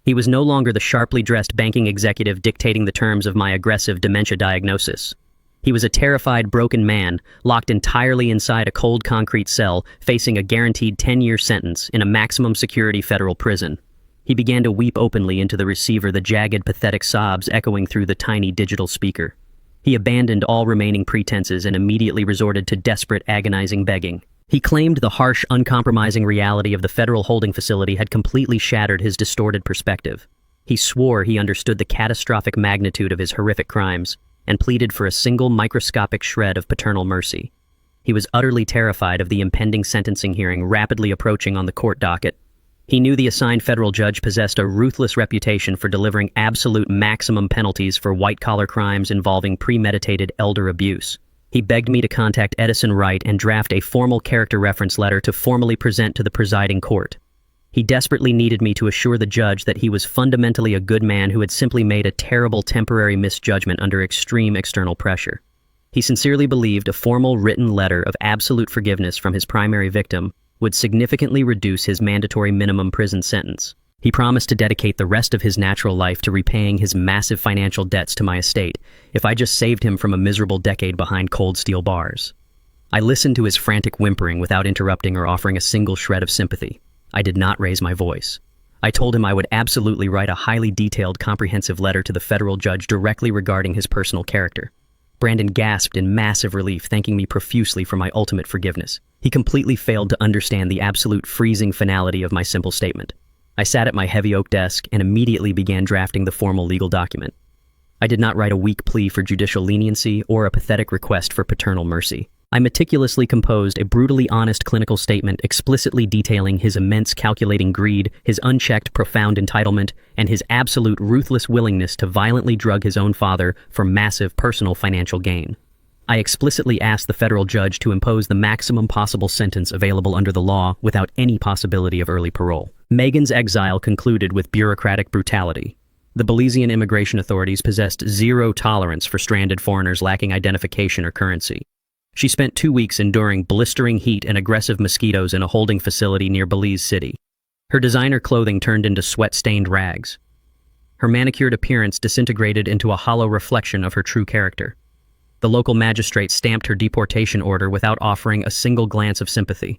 He was no longer the sharply dressed banking executive dictating the terms of my aggressive dementia diagnosis. He was a terrified, broken man, locked entirely inside a cold concrete cell, facing a guaranteed 10-year sentence in a maximum security federal prison. He began to weep openly into the receiver, the jagged, pathetic sobs echoing through the tiny digital speaker. He abandoned all remaining pretenses and immediately resorted to desperate, agonizing begging. He claimed the harsh, uncompromising reality of the federal holding facility had completely shattered his distorted perspective. He swore he understood the catastrophic magnitude of his horrific crimes and pleaded for a single microscopic shred of paternal mercy. He was utterly terrified of the impending sentencing hearing rapidly approaching on the court docket. He knew the assigned federal judge possessed a ruthless reputation for delivering absolute maximum penalties for white-collar crimes involving premeditated elder abuse. He begged me to contact Edison Wright and draft a formal character reference letter to formally present to the presiding court. He desperately needed me to assure the judge that he was fundamentally a good man who had simply made a terrible temporary misjudgment under extreme external pressure. He sincerely believed a formal written letter of absolute forgiveness from his primary victim would significantly reduce his mandatory minimum prison sentence. He promised to dedicate the rest of his natural life to repaying his massive financial debts to my estate if I just saved him from a miserable decade behind cold steel bars. I listened to his frantic whimpering without interrupting or offering a single shred of sympathy. I did not raise my voice. I told him I would absolutely write a highly detailed, comprehensive letter to the federal judge directly regarding his personal character. Brandon gasped in massive relief, thanking me profusely for my ultimate forgiveness. He completely failed to understand the absolute freezing finality of my simple statement. I sat at my heavy oak desk and immediately began drafting the formal legal document. I did not write a weak plea for judicial leniency or a pathetic request for paternal mercy. I meticulously composed a brutally honest clinical statement explicitly detailing his immense calculating greed, his unchecked profound entitlement, and his absolute ruthless willingness to violently drug his own father for massive personal financial gain. I explicitly asked the federal judge to impose the maximum possible sentence available under the law without any possibility of early parole. Megan's exile concluded with bureaucratic brutality. The Belizean immigration authorities possessed zero tolerance for stranded foreigners lacking identification or currency. She spent 2 weeks enduring blistering heat and aggressive mosquitoes in a holding facility near Belize City. Her designer clothing turned into sweat-stained rags. Her manicured appearance disintegrated into a hollow reflection of her true character. The local magistrate stamped her deportation order without offering a single glance of sympathy.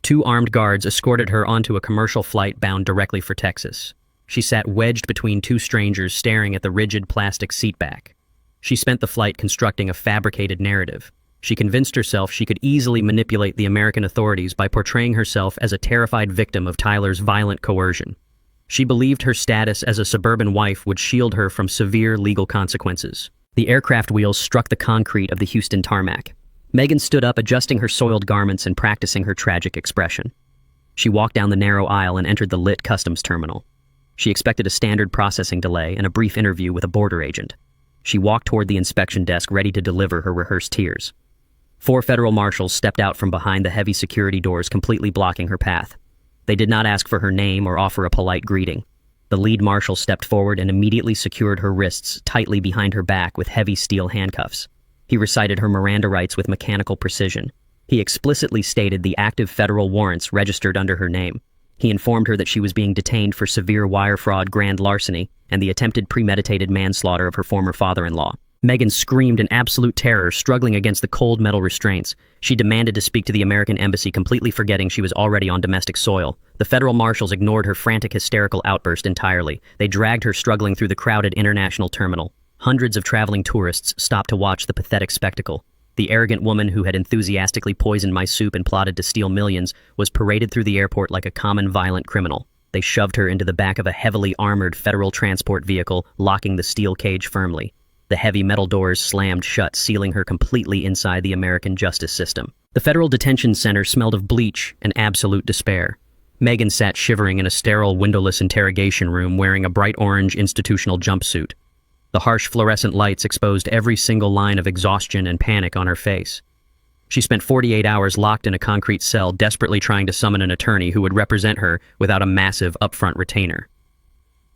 2 armed guards escorted her onto a commercial flight bound directly for Texas. She sat wedged between 2 strangers staring at the rigid plastic seat back. She spent the flight constructing a fabricated narrative. She convinced herself she could easily manipulate the American authorities by portraying herself as a terrified victim of Tyler's violent coercion. She believed her status as a suburban wife would shield her from severe legal consequences. The aircraft wheels struck the concrete of the Houston tarmac. Megan stood up, adjusting her soiled garments and practicing her tragic expression. She walked down the narrow aisle and entered the lit customs terminal. She expected a standard processing delay and a brief interview with a border agent. She walked toward the inspection desk, ready to deliver her rehearsed tears. 4 federal marshals stepped out from behind the heavy security doors, completely blocking her path. They did not ask for her name or offer a polite greeting. The lead marshal stepped forward and immediately secured her wrists tightly behind her back with heavy steel handcuffs. He recited her Miranda rights with mechanical precision. He explicitly stated the active federal warrants registered under her name. He informed her that she was being detained for severe wire fraud, grand larceny, and the attempted premeditated manslaughter of her former father-in-law. Megan screamed in absolute terror, struggling against the cold metal restraints. She demanded to speak to the American embassy, completely forgetting she was already on domestic soil. The federal marshals ignored her frantic, hysterical outburst entirely. They dragged her struggling through the crowded international terminal. Hundreds of traveling tourists stopped to watch the pathetic spectacle. The arrogant woman who had enthusiastically poisoned my soup and plotted to steal millions was paraded through the airport like a common violent criminal. They shoved her into the back of a heavily armored federal transport vehicle, locking the steel cage firmly. The heavy metal doors slammed shut, sealing her completely inside the American justice system. The federal detention center smelled of bleach and absolute despair. Megan sat shivering in a sterile, windowless interrogation room wearing a bright orange institutional jumpsuit. The harsh fluorescent lights exposed every single line of exhaustion and panic on her face. She spent 48 hours locked in a concrete cell, desperately trying to summon an attorney who would represent her without a massive upfront retainer.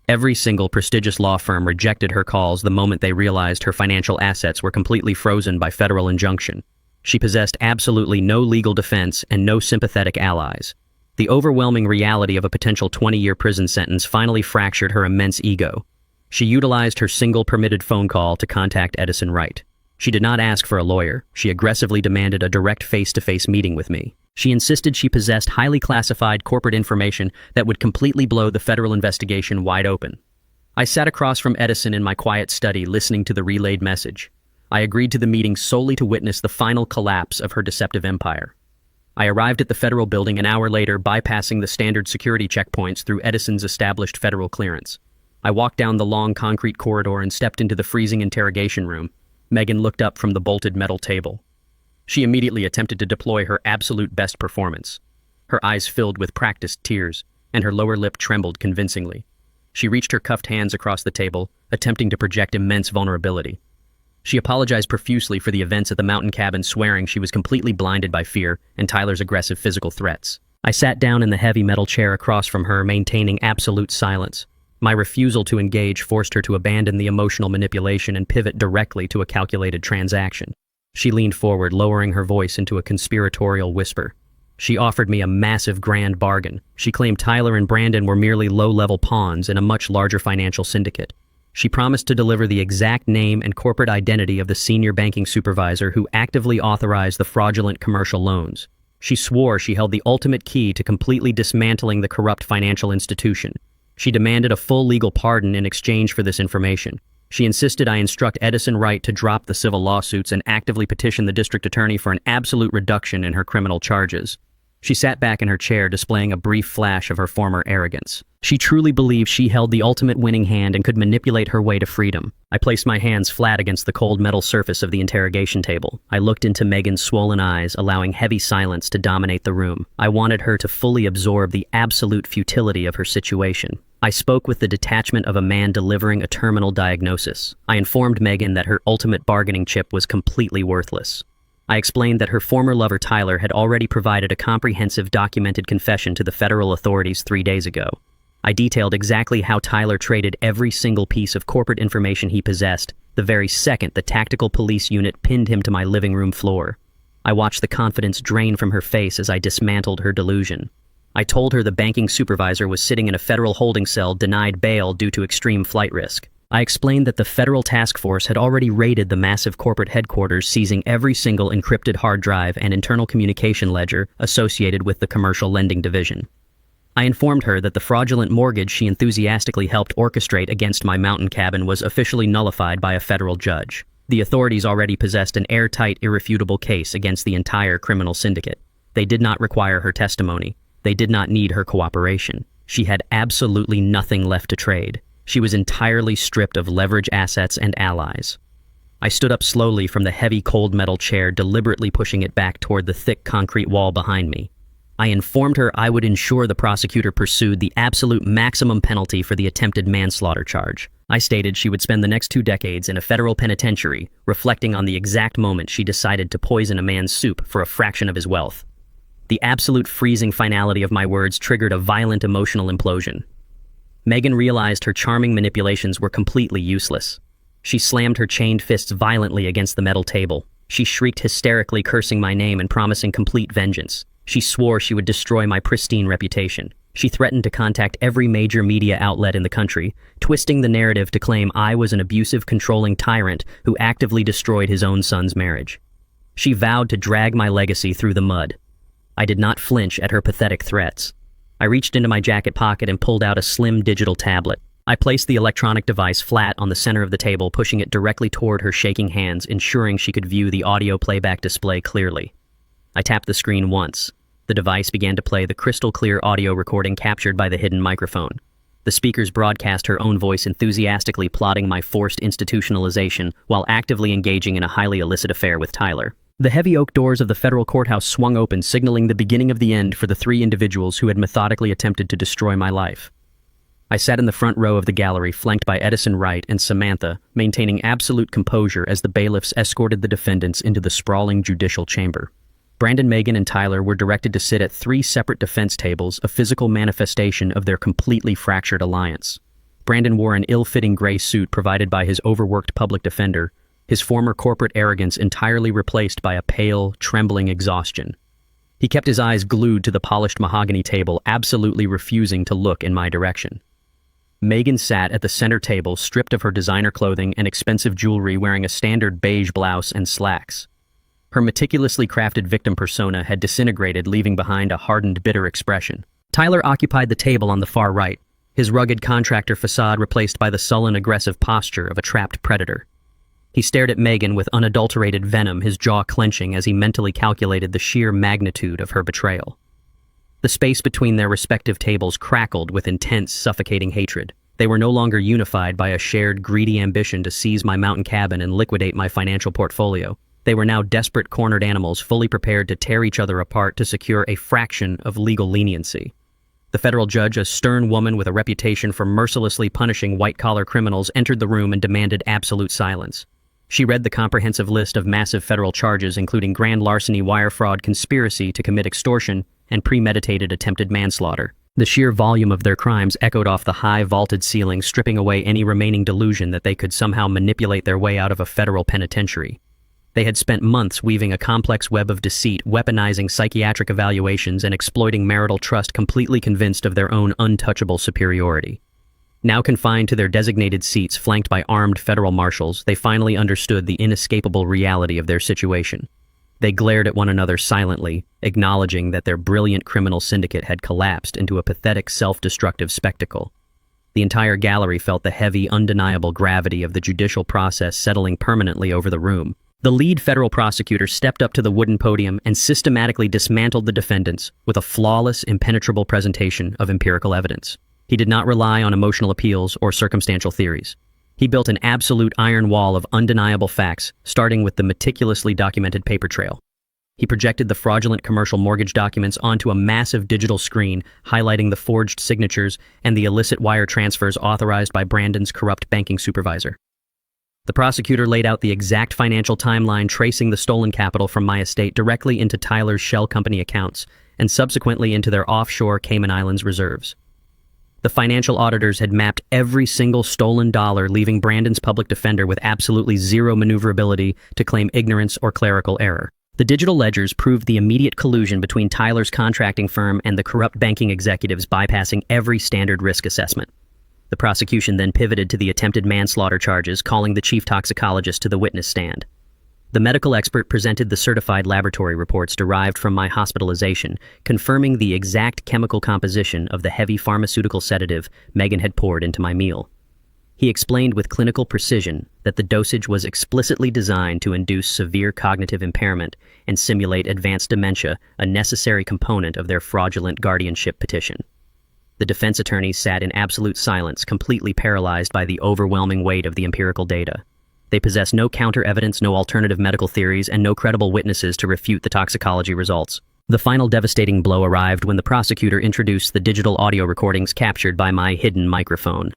Every single prestigious law firm rejected her calls the moment they realized her financial assets were completely frozen by federal injunction. She possessed absolutely no legal defense and no sympathetic allies. The overwhelming reality of a potential 20-year prison sentence finally fractured her immense ego. She utilized her single permitted phone call to contact Edison Wright. She did not ask for a lawyer. She aggressively demanded a direct face-to-face meeting with me. She insisted she possessed highly classified corporate information that would completely blow the federal investigation wide open. I sat across from Edison in my quiet study, listening to the relayed message. I agreed to the meeting solely to witness the final collapse of her deceptive empire. I arrived at the federal building an hour later, bypassing the standard security checkpoints through Edison's established federal clearance. I walked down the long concrete corridor and stepped into the freezing interrogation room. Megan looked up from the bolted metal table. She immediately attempted to deploy her absolute best performance. Her eyes filled with practiced tears, and her lower lip trembled convincingly. She reached her cuffed hands across the table, attempting to project immense vulnerability. She apologized profusely for the events at the mountain cabin, swearing she was completely blinded by fear and Tyler's aggressive physical threats. I sat down in the heavy metal chair across from her, maintaining absolute silence. My refusal to engage forced her to abandon the emotional manipulation and pivot directly to a calculated transaction. She leaned forward, lowering her voice into a conspiratorial whisper. She offered me a massive grand bargain. She claimed Tyler and Brandon were merely low-level pawns in a much larger financial syndicate. She promised to deliver the exact name and corporate identity of the senior banking supervisor who actively authorized the fraudulent commercial loans. She swore she held the ultimate key to completely dismantling the corrupt financial institution. She demanded a full legal pardon in exchange for this information. She insisted I instruct Edison Wright to drop the civil lawsuits and actively petition the district attorney for an absolute reduction in her criminal charges. She sat back in her chair, displaying a brief flash of her former arrogance. She truly believed she held the ultimate winning hand and could manipulate her way to freedom. I placed my hands flat against the cold metal surface of the interrogation table. I looked into Megan's swollen eyes, allowing heavy silence to dominate the room. I wanted her to fully absorb the absolute futility of her situation. I spoke with the detachment of a man delivering a terminal diagnosis. I informed Megan that her ultimate bargaining chip was completely worthless. I explained that her former lover Tyler had already provided a comprehensive documented confession to the federal authorities 3 days ago. I detailed exactly how Tyler traded every single piece of corporate information he possessed the very second the tactical police unit pinned him to my living room floor. I watched the confidence drain from her face as I dismantled her delusion. I told her the banking supervisor was sitting in a federal holding cell denied bail due to extreme flight risk. I explained that the federal task force had already raided the massive corporate headquarters, seizing every single encrypted hard drive and internal communication ledger associated with the commercial lending division. I informed her that the fraudulent mortgage she enthusiastically helped orchestrate against my mountain cabin was officially nullified by a federal judge. The authorities already possessed an airtight, irrefutable case against the entire criminal syndicate. They did not require her testimony. They did not need her cooperation. She had absolutely nothing left to trade. She was entirely stripped of leverage, assets, and allies. I stood up slowly from the heavy cold metal chair, deliberately pushing it back toward the thick concrete wall behind me. I informed her I would ensure the prosecutor pursued the absolute maximum penalty for the attempted manslaughter charge. I stated she would spend the next 2 decades in a federal penitentiary, reflecting on the exact moment she decided to poison a man's soup for a fraction of his wealth. The absolute freezing finality of my words triggered a violent emotional implosion. Megan realized her charming manipulations were completely useless. She slammed her chained fists violently against the metal table. She shrieked hysterically, cursing my name and promising complete vengeance. She swore she would destroy my pristine reputation. She threatened to contact every major media outlet in the country, twisting the narrative to claim I was an abusive, controlling tyrant who actively destroyed his own son's marriage. She vowed to drag my legacy through the mud. I did not flinch at her pathetic threats. I reached into my jacket pocket and pulled out a slim digital tablet. I placed the electronic device flat on the center of the table, pushing it directly toward her shaking hands, ensuring she could view the audio playback display clearly. I tapped the screen once. The device began to play the crystal-clear audio recording captured by the hidden microphone. The speakers broadcast her own voice enthusiastically plotting my forced institutionalization while actively engaging in a highly illicit affair with Tyler. The heavy oak doors of the federal courthouse swung open, signaling the beginning of the end for the 3 individuals who had methodically attempted to destroy my life. I sat in the front row of the gallery, flanked by Edison Wright and Samantha, maintaining absolute composure as the bailiffs escorted the defendants into the sprawling judicial chamber. Brandon, Megan, and Tyler were directed to sit at 3 separate defense tables, a physical manifestation of their completely fractured alliance. Brandon wore an ill-fitting gray suit provided by his overworked public defender, his former corporate arrogance entirely replaced by a pale, trembling exhaustion. He kept his eyes glued to the polished mahogany table, absolutely refusing to look in my direction. Megan sat at the center table, stripped of her designer clothing and expensive jewelry, wearing a standard beige blouse and slacks. Her meticulously crafted victim persona had disintegrated, leaving behind a hardened, bitter expression. Tyler occupied the table on the far right, his rugged contractor facade replaced by the sullen, aggressive posture of a trapped predator. He stared at Megan with unadulterated venom, his jaw clenching as he mentally calculated the sheer magnitude of her betrayal. The space between their respective tables crackled with intense, suffocating hatred. They were no longer unified by a shared, greedy ambition to seize my mountain cabin and liquidate my financial portfolio. They were now desperate, cornered animals, fully prepared to tear each other apart to secure a fraction of legal leniency. The federal judge, a stern woman with a reputation for mercilessly punishing white-collar criminals, entered the room and demanded absolute silence. She read the comprehensive list of massive federal charges, including grand larceny, wire fraud, conspiracy to commit extortion, and premeditated attempted manslaughter. The sheer volume of their crimes echoed off the high, vaulted ceiling, stripping away any remaining delusion that they could somehow manipulate their way out of a federal penitentiary. They had spent months weaving a complex web of deceit, weaponizing psychiatric evaluations, and exploiting marital trust, completely convinced of their own untouchable superiority. Now confined to their designated seats, flanked by armed federal marshals, they finally understood the inescapable reality of their situation. They glared at one another silently, acknowledging that their brilliant criminal syndicate had collapsed into a pathetic, self-destructive spectacle. The entire gallery felt the heavy, undeniable gravity of the judicial process settling permanently over the room. The lead federal prosecutor stepped up to the wooden podium and systematically dismantled the defendants with a flawless, impenetrable presentation of empirical evidence. He did not rely on emotional appeals or circumstantial theories. He built an absolute iron wall of undeniable facts, starting with the meticulously documented paper trail. He projected the fraudulent commercial mortgage documents onto a massive digital screen, highlighting the forged signatures and the illicit wire transfers authorized by Brandon's corrupt banking supervisor. The prosecutor laid out the exact financial timeline tracing the stolen capital from my estate directly into Tyler's shell company accounts and subsequently into their offshore Cayman Islands reserves. The financial auditors had mapped every single stolen dollar, leaving Brandon's public defender with absolutely zero maneuverability to claim ignorance or clerical error. The digital ledgers proved the immediate collusion between Tyler's contracting firm and the corrupt banking executives, bypassing every standard risk assessment. The prosecution then pivoted to the attempted manslaughter charges, calling the chief toxicologist to the witness stand. The medical expert presented the certified laboratory reports derived from my hospitalization, confirming the exact chemical composition of the heavy pharmaceutical sedative Megan had poured into my meal. He explained with clinical precision that the dosage was explicitly designed to induce severe cognitive impairment and simulate advanced dementia, a necessary component of their fraudulent guardianship petition. The defense attorneys sat in absolute silence, completely paralyzed by the overwhelming weight of the empirical data. They possessed no counter-evidence, no alternative medical theories, and no credible witnesses to refute the toxicology results. The final devastating blow arrived when the prosecutor introduced the digital audio recordings captured by my hidden microphone.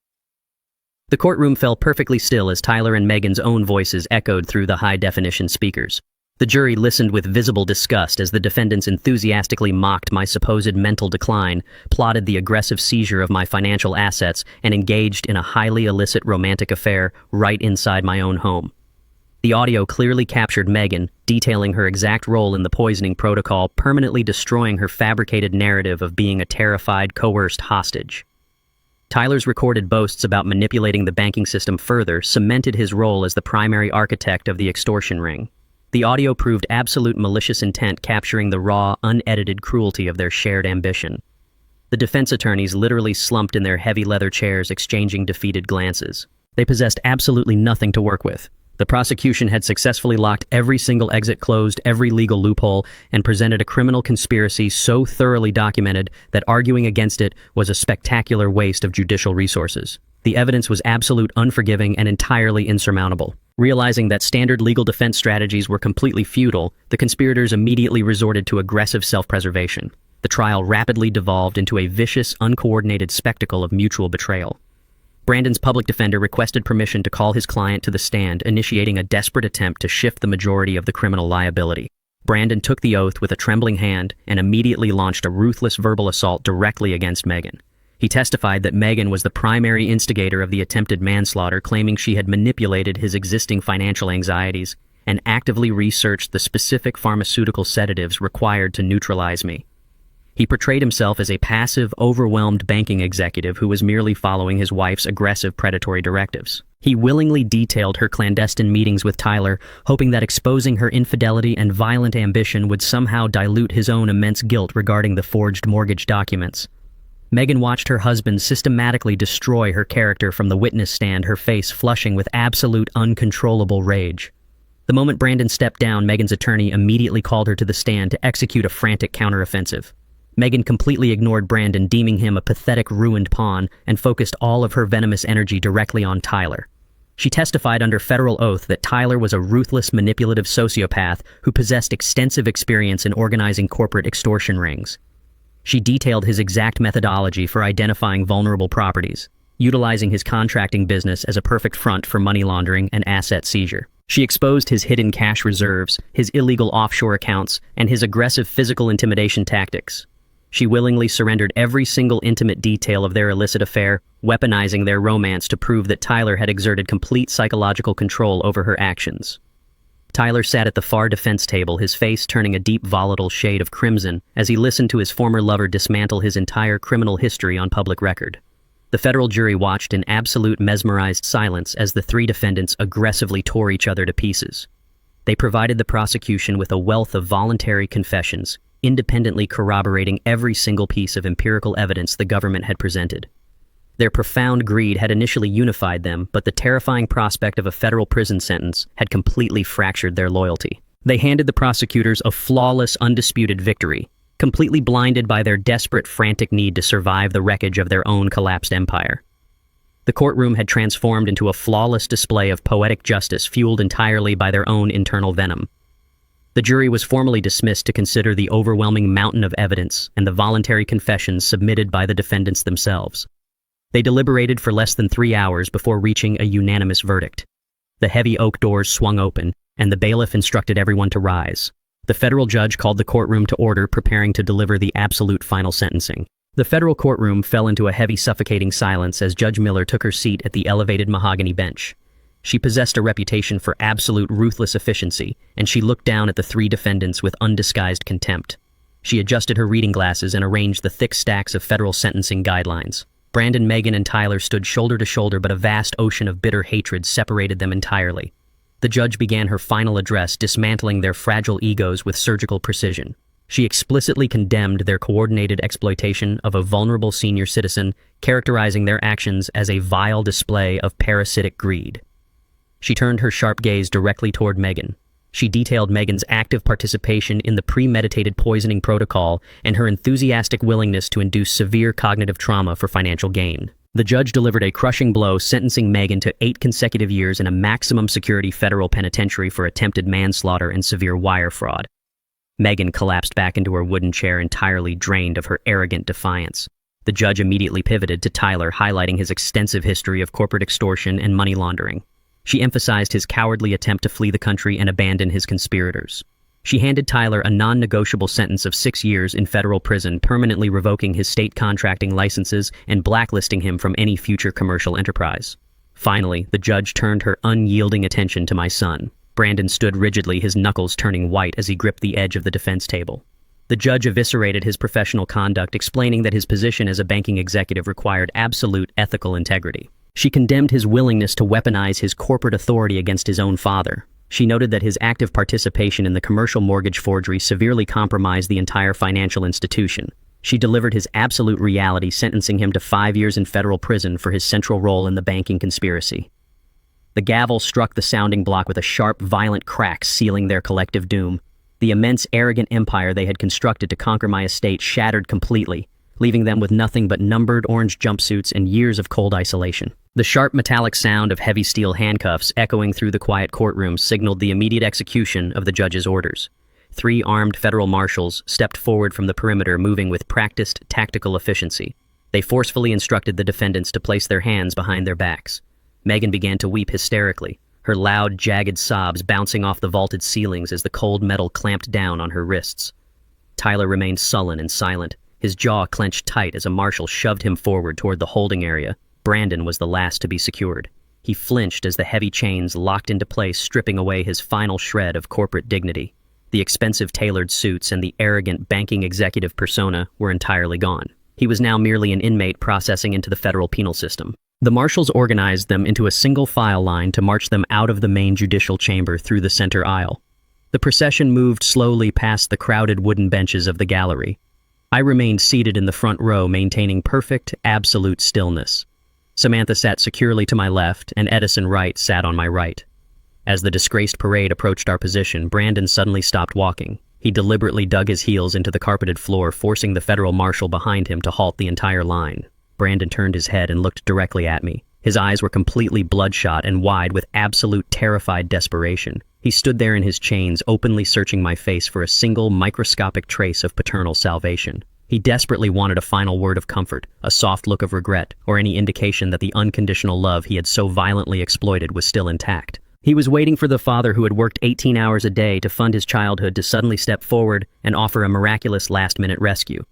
The courtroom fell perfectly still as Tyler and Megan's own voices echoed through the high-definition speakers. The jury listened with visible disgust as the defendants enthusiastically mocked my supposed mental decline, plotted the aggressive seizure of my financial assets, and engaged in a highly illicit romantic affair right inside my own home. The audio clearly captured Megan, detailing her exact role in the poisoning protocol, permanently destroying her fabricated narrative of being a terrified, coerced hostage. Tyler's recorded boasts about manipulating the banking system further cemented his role as the primary architect of the extortion ring. The audio proved absolute malicious intent, capturing the raw, unedited cruelty of their shared ambition. The defense attorneys literally slumped in their heavy leather chairs, exchanging defeated glances. They possessed absolutely nothing to work with. The prosecution had successfully locked every single exit, closed every legal loophole, and presented a criminal conspiracy so thoroughly documented that arguing against it was a spectacular waste of judicial resources. The evidence was absolute, unforgiving, and entirely insurmountable. Realizing that standard legal defense strategies were completely futile, the conspirators immediately resorted to aggressive self-preservation. The trial rapidly devolved into a vicious, uncoordinated spectacle of mutual betrayal. Brandon's public defender requested permission to call his client to the stand, initiating a desperate attempt to shift the majority of the criminal liability. Brandon took the oath with a trembling hand and immediately launched a ruthless verbal assault directly against Megan. He testified that Megan was the primary instigator of the attempted manslaughter, claiming she had manipulated his existing financial anxieties and actively researched the specific pharmaceutical sedatives required to neutralize me. He portrayed himself as a passive, overwhelmed banking executive who was merely following his wife's aggressive predatory directives. He willingly detailed her clandestine meetings with Tyler, hoping that exposing her infidelity and violent ambition would somehow dilute his own immense guilt regarding the forged mortgage documents. Megan watched her husband systematically destroy her character from the witness stand, her face flushing with absolute, uncontrollable rage. The moment Brandon stepped down, Megan's attorney immediately called her to the stand to execute a frantic counteroffensive. Megan completely ignored Brandon, deeming him a pathetic, ruined pawn, and focused all of her venomous energy directly on Tyler. She testified under federal oath that Tyler was a ruthless, manipulative sociopath who possessed extensive experience in organizing corporate extortion rings. She detailed his exact methodology for identifying vulnerable properties, utilizing his contracting business as a perfect front for money laundering and asset seizure. She exposed his hidden cash reserves, his illegal offshore accounts, and his aggressive physical intimidation tactics. She willingly surrendered every single intimate detail of their illicit affair, weaponizing their romance to prove that Tyler had exerted complete psychological control over her actions. Tyler sat at the far defense table, his face turning a deep, volatile shade of crimson as he listened to his former lover dismantle his entire criminal history on public record. The federal jury watched in absolute, mesmerized silence as the three defendants aggressively tore each other to pieces. They provided the prosecution with a wealth of voluntary confessions, independently corroborating every single piece of empirical evidence the government had presented. Their profound greed had initially unified them, but the terrifying prospect of a federal prison sentence had completely fractured their loyalty. They handed the prosecutors a flawless, undisputed victory, completely blinded by their desperate, frantic need to survive the wreckage of their own collapsed empire. The courtroom had transformed into a flawless display of poetic justice fueled entirely by their own internal venom. The jury was formally dismissed to consider the overwhelming mountain of evidence and the voluntary confessions submitted by the defendants themselves. They deliberated for less than 3 hours before reaching a unanimous verdict. The heavy oak doors swung open, and the bailiff instructed everyone to rise. The federal judge called the courtroom to order, preparing to deliver the absolute final sentencing. The federal courtroom fell into a heavy, suffocating silence as Judge Miller took her seat at the elevated mahogany bench. She possessed a reputation for absolute ruthless efficiency, and she looked down at the 3 defendants with undisguised contempt. She adjusted her reading glasses and arranged the thick stacks of federal sentencing guidelines. Brandon, Megan, and Tyler stood shoulder to shoulder, but a vast ocean of bitter hatred separated them entirely. The judge began her final address, dismantling their fragile egos with surgical precision. She explicitly condemned their coordinated exploitation of a vulnerable senior citizen, characterizing their actions as a vile display of parasitic greed. She turned her sharp gaze directly toward Megan. She detailed Megan's active participation in the premeditated poisoning protocol and her enthusiastic willingness to induce severe cognitive trauma for financial gain. The judge delivered a crushing blow, sentencing Megan to 8 consecutive years in a maximum security federal penitentiary for attempted manslaughter and severe wire fraud. Megan collapsed back into her wooden chair, entirely drained of her arrogant defiance. The judge immediately pivoted to Tyler, highlighting his extensive history of corporate extortion and money laundering. She emphasized his cowardly attempt to flee the country and abandon his conspirators. She handed Tyler a non-negotiable sentence of 6 years in federal prison, permanently revoking his state contracting licenses and blacklisting him from any future commercial enterprise. Finally, the judge turned her unyielding attention to my son. Brandon stood rigidly, his knuckles turning white as he gripped the edge of the defense table. The judge eviscerated his professional conduct, explaining that his position as a banking executive required absolute ethical integrity. She condemned his willingness to weaponize his corporate authority against his own father. She noted that his active participation in the commercial mortgage forgery severely compromised the entire financial institution. She delivered his absolute reality, sentencing him to 5 years in federal prison for his central role in the banking conspiracy. The gavel struck the sounding block with a sharp, violent crack, sealing their collective doom. The immense, arrogant empire they had constructed to conquer my estate shattered completely, leaving them with nothing but numbered orange jumpsuits and years of cold isolation. The sharp metallic sound of heavy steel handcuffs echoing through the quiet courtroom signaled the immediate execution of the judge's orders. 3 armed federal marshals stepped forward from the perimeter, moving with practiced, tactical efficiency. They forcefully instructed the defendants to place their hands behind their backs. Megan began to weep hysterically, her loud, jagged sobs bouncing off the vaulted ceilings as the cold metal clamped down on her wrists. Tyler remained sullen and silent, his jaw clenched tight as a marshal shoved him forward toward the holding area. Brandon was the last to be secured. He flinched as the heavy chains locked into place, stripping away his final shred of corporate dignity. The expensive tailored suits and the arrogant banking executive persona were entirely gone. He was now merely an inmate processing into the federal penal system. The marshals organized them into a single file line to march them out of the main judicial chamber through the center aisle. The procession moved slowly past the crowded wooden benches of the gallery. I remained seated in the front row, maintaining perfect, absolute stillness. Samantha sat securely to my left, and Edison Wright sat on my right. As the disgraced parade approached our position, Brandon suddenly stopped walking. He deliberately dug his heels into the carpeted floor, forcing the federal marshal behind him to halt the entire line. Brandon turned his head and looked directly at me. His eyes were completely bloodshot and wide with absolute terrified desperation. He stood there in his chains, openly searching my face for a single microscopic trace of paternal salvation. He desperately wanted a final word of comfort, a soft look of regret, or any indication that the unconditional love he had so violently exploited was still intact. He was waiting for the father who had worked 18 hours a day to fund his childhood to suddenly step forward and offer a miraculous last-minute rescue.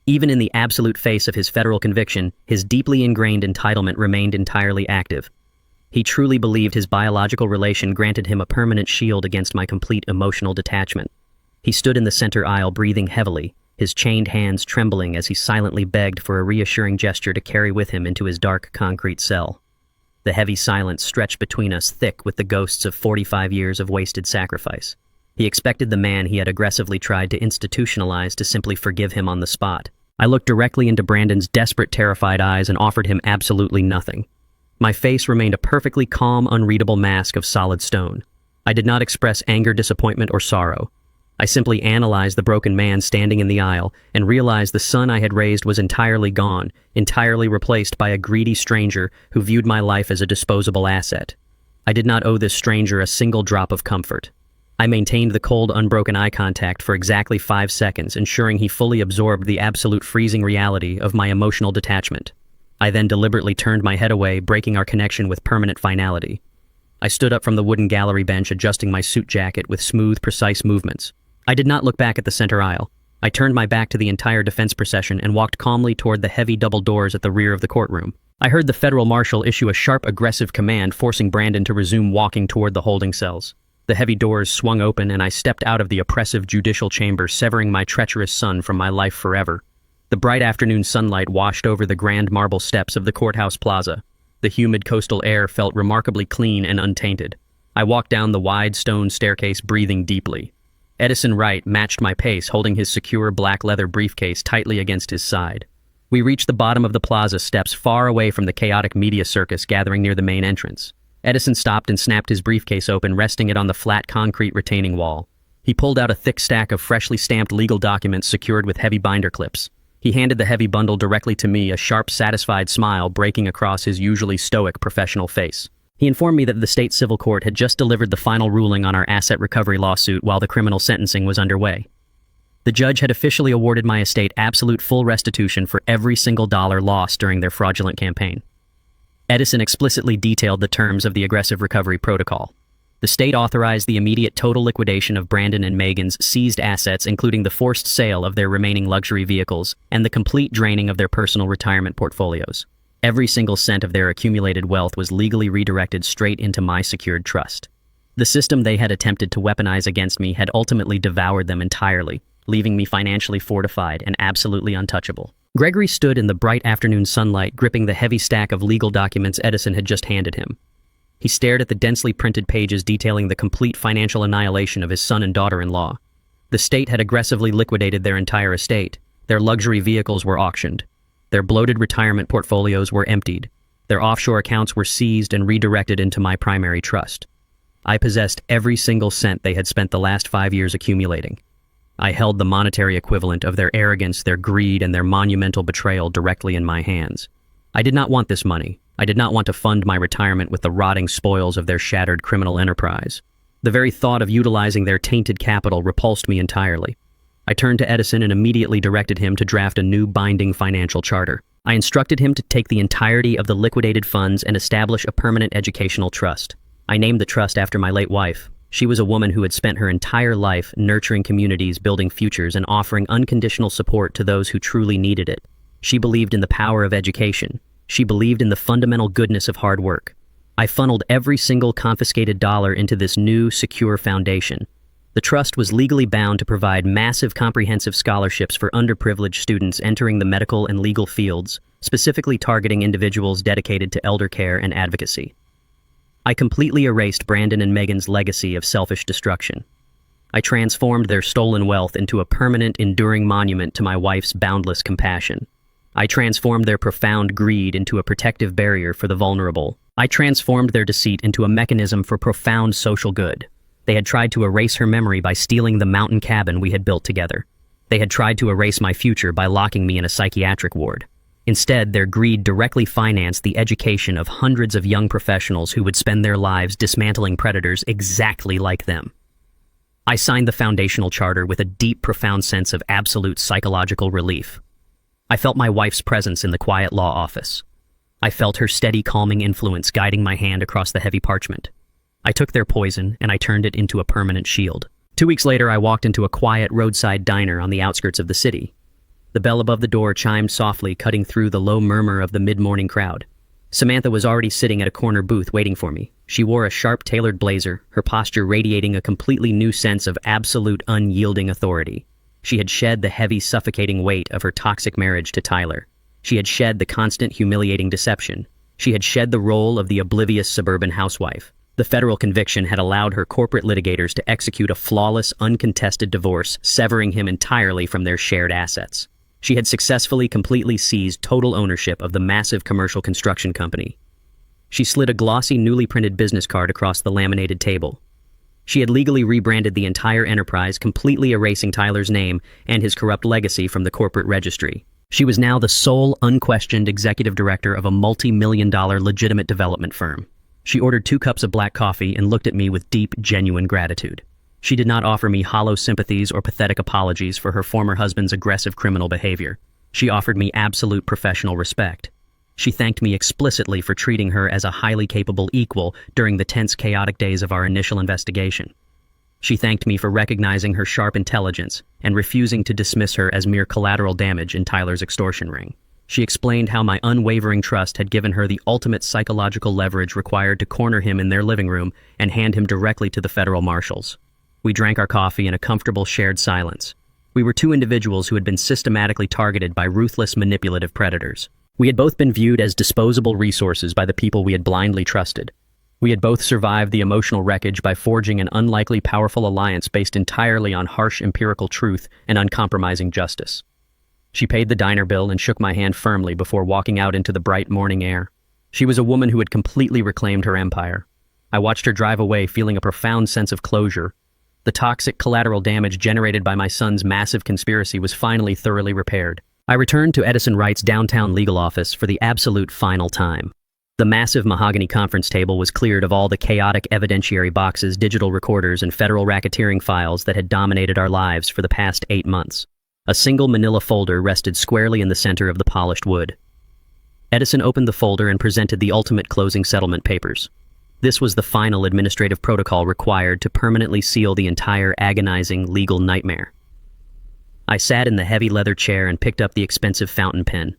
Even in the absolute face of his federal conviction, his deeply ingrained entitlement remained entirely active. He truly believed his biological relation granted him a permanent shield against my complete emotional detachment. He stood in the center aisle, breathing heavily, his chained hands trembling as he silently begged for a reassuring gesture to carry with him into his dark concrete cell. The heavy silence stretched between us, thick with the ghosts of 45 years of wasted sacrifice. He expected the man he had aggressively tried to institutionalize to simply forgive him on the spot. I looked directly into Brandon's desperate, terrified eyes and offered him absolutely nothing. My face remained a perfectly calm, unreadable mask of solid stone. I did not express anger, disappointment, or sorrow. I simply analyzed the broken man standing in the aisle and realized the son I had raised was entirely gone, entirely replaced by a greedy stranger who viewed my life as a disposable asset. I did not owe this stranger a single drop of comfort. I maintained the cold, unbroken eye contact for exactly 5 seconds, ensuring he fully absorbed the absolute freezing reality of my emotional detachment. I then deliberately turned my head away, breaking our connection with permanent finality. I stood up from the wooden gallery bench, adjusting my suit jacket with smooth, precise movements. I did not look back at the center aisle. I turned my back to the entire defense procession and walked calmly toward the heavy double doors at the rear of the courtroom. I heard the federal marshal issue a sharp, aggressive command, forcing Brandon to resume walking toward the holding cells. The heavy doors swung open and I stepped out of the oppressive judicial chamber, severing my treacherous son from my life forever. The bright afternoon sunlight washed over the grand marble steps of the courthouse plaza. The humid coastal air felt remarkably clean and untainted. I walked down the wide stone staircase, breathing deeply. Edison Wright matched my pace, holding his secure black leather briefcase tightly against his side. We reached the bottom of the plaza steps, far away from the chaotic media circus gathering near the main entrance. Edison stopped and snapped his briefcase open, resting it on the flat concrete retaining wall. He pulled out a thick stack of freshly stamped legal documents secured with heavy binder clips. He handed the heavy bundle directly to me, a sharp, satisfied smile breaking across his usually stoic professional face. He informed me that the state civil court had just delivered the final ruling on our asset recovery lawsuit while the criminal sentencing was underway. The judge had officially awarded my estate absolute full restitution for every single dollar lost during their fraudulent campaign. Edison explicitly detailed the terms of the aggressive recovery protocol. The state authorized the immediate total liquidation of Brandon and Megan's seized assets, including the forced sale of their remaining luxury vehicles and the complete draining of their personal retirement portfolios. Every single cent of their accumulated wealth was legally redirected straight into my secured trust. The system they had attempted to weaponize against me had ultimately devoured them entirely, leaving me financially fortified and absolutely untouchable. Gregory stood in the bright afternoon sunlight, gripping the heavy stack of legal documents Edison had just handed him. He stared at the densely printed pages detailing the complete financial annihilation of his son and daughter-in-law. The state had aggressively liquidated their entire estate. Their luxury vehicles were auctioned. Their bloated retirement portfolios were emptied. Their offshore accounts were seized and redirected into my primary trust. I possessed every single cent they had spent the last 5 years accumulating. I held the monetary equivalent of their arrogance, their greed, and their monumental betrayal directly in my hands. I did not want this money. I did not want to fund my retirement with the rotting spoils of their shattered criminal enterprise. The very thought of utilizing their tainted capital repulsed me entirely. I turned to Edison and immediately directed him to draft a new binding financial charter. I instructed him to take the entirety of the liquidated funds and establish a permanent educational trust. I named the trust after my late wife. She was a woman who had spent her entire life nurturing communities, building futures, and offering unconditional support to those who truly needed it. She believed in the power of education. She believed in the fundamental goodness of hard work. I funneled every single confiscated dollar into this new, secure foundation. The trust was legally bound to provide massive, comprehensive scholarships for underprivileged students entering the medical and legal fields, specifically targeting individuals dedicated to elder care and advocacy. I completely erased Brandon and Megan's legacy of selfish destruction. I transformed their stolen wealth into a permanent, enduring monument to my wife's boundless compassion. I transformed their profound greed into a protective barrier for the vulnerable. I transformed their deceit into a mechanism for profound social good. They had tried to erase her memory by stealing the mountain cabin we had built together. They had tried to erase my future by locking me in a psychiatric ward. Instead, their greed directly financed the education of hundreds of young professionals who would spend their lives dismantling predators exactly like them. I signed the foundational charter with a deep, profound sense of absolute psychological relief. I felt my wife's presence in the quiet law office. I felt her steady, calming influence guiding my hand across the heavy parchment. I took their poison and I turned it into a permanent shield. 2 weeks later, I walked into a quiet roadside diner on the outskirts of the city. The bell above the door chimed softly, cutting through the low murmur of the mid-morning crowd. Samantha was already sitting at a corner booth waiting for me. She wore a sharp, tailored blazer, her posture radiating a completely new sense of absolute, unyielding authority. She had shed the heavy, suffocating weight of her toxic marriage to Tyler. She had shed the constant, humiliating deception. She had shed the role of the oblivious suburban housewife. The federal conviction had allowed her corporate litigators to execute a flawless, uncontested divorce, severing him entirely from their shared assets. She had successfully completely seized total ownership of the massive commercial construction company. She slid a glossy, newly printed business card across the laminated table. She had legally rebranded the entire enterprise, completely erasing Tyler's name and his corrupt legacy from the corporate registry. She was now the sole, unquestioned executive director of a multi-million-dollar legitimate development firm. She ordered 2 cups of black coffee and looked at me with deep, genuine gratitude. She did not offer me hollow sympathies or pathetic apologies for her former husband's aggressive criminal behavior. She offered me absolute professional respect. She thanked me explicitly for treating her as a highly capable equal during the tense, chaotic days of our initial investigation. She thanked me for recognizing her sharp intelligence and refusing to dismiss her as mere collateral damage in Tyler's extortion ring. She explained how my unwavering trust had given her the ultimate psychological leverage required to corner him in their living room and hand him directly to the federal marshals. We drank our coffee in a comfortable shared silence. We were 2 individuals who had been systematically targeted by ruthless, manipulative predators. We had both been viewed as disposable resources by the people we had blindly trusted. We had both survived the emotional wreckage by forging an unlikely powerful alliance based entirely on harsh empirical truth and uncompromising justice. She paid the diner bill and shook my hand firmly before walking out into the bright morning air. She was a woman who had completely reclaimed her empire. I watched her drive away, feeling a profound sense of closure. The toxic collateral damage generated by my son's massive conspiracy was finally thoroughly repaired. I returned to Edison Wright's downtown legal office for the absolute final time. The massive mahogany conference table was cleared of all the chaotic evidentiary boxes, digital recorders, and federal racketeering files that had dominated our lives for the past 8 months. A single manila folder rested squarely in the center of the polished wood. Edison opened the folder and presented the ultimate closing settlement papers. This was the final administrative protocol required to permanently seal the entire agonizing legal nightmare. I sat in the heavy leather chair and picked up the expensive fountain pen.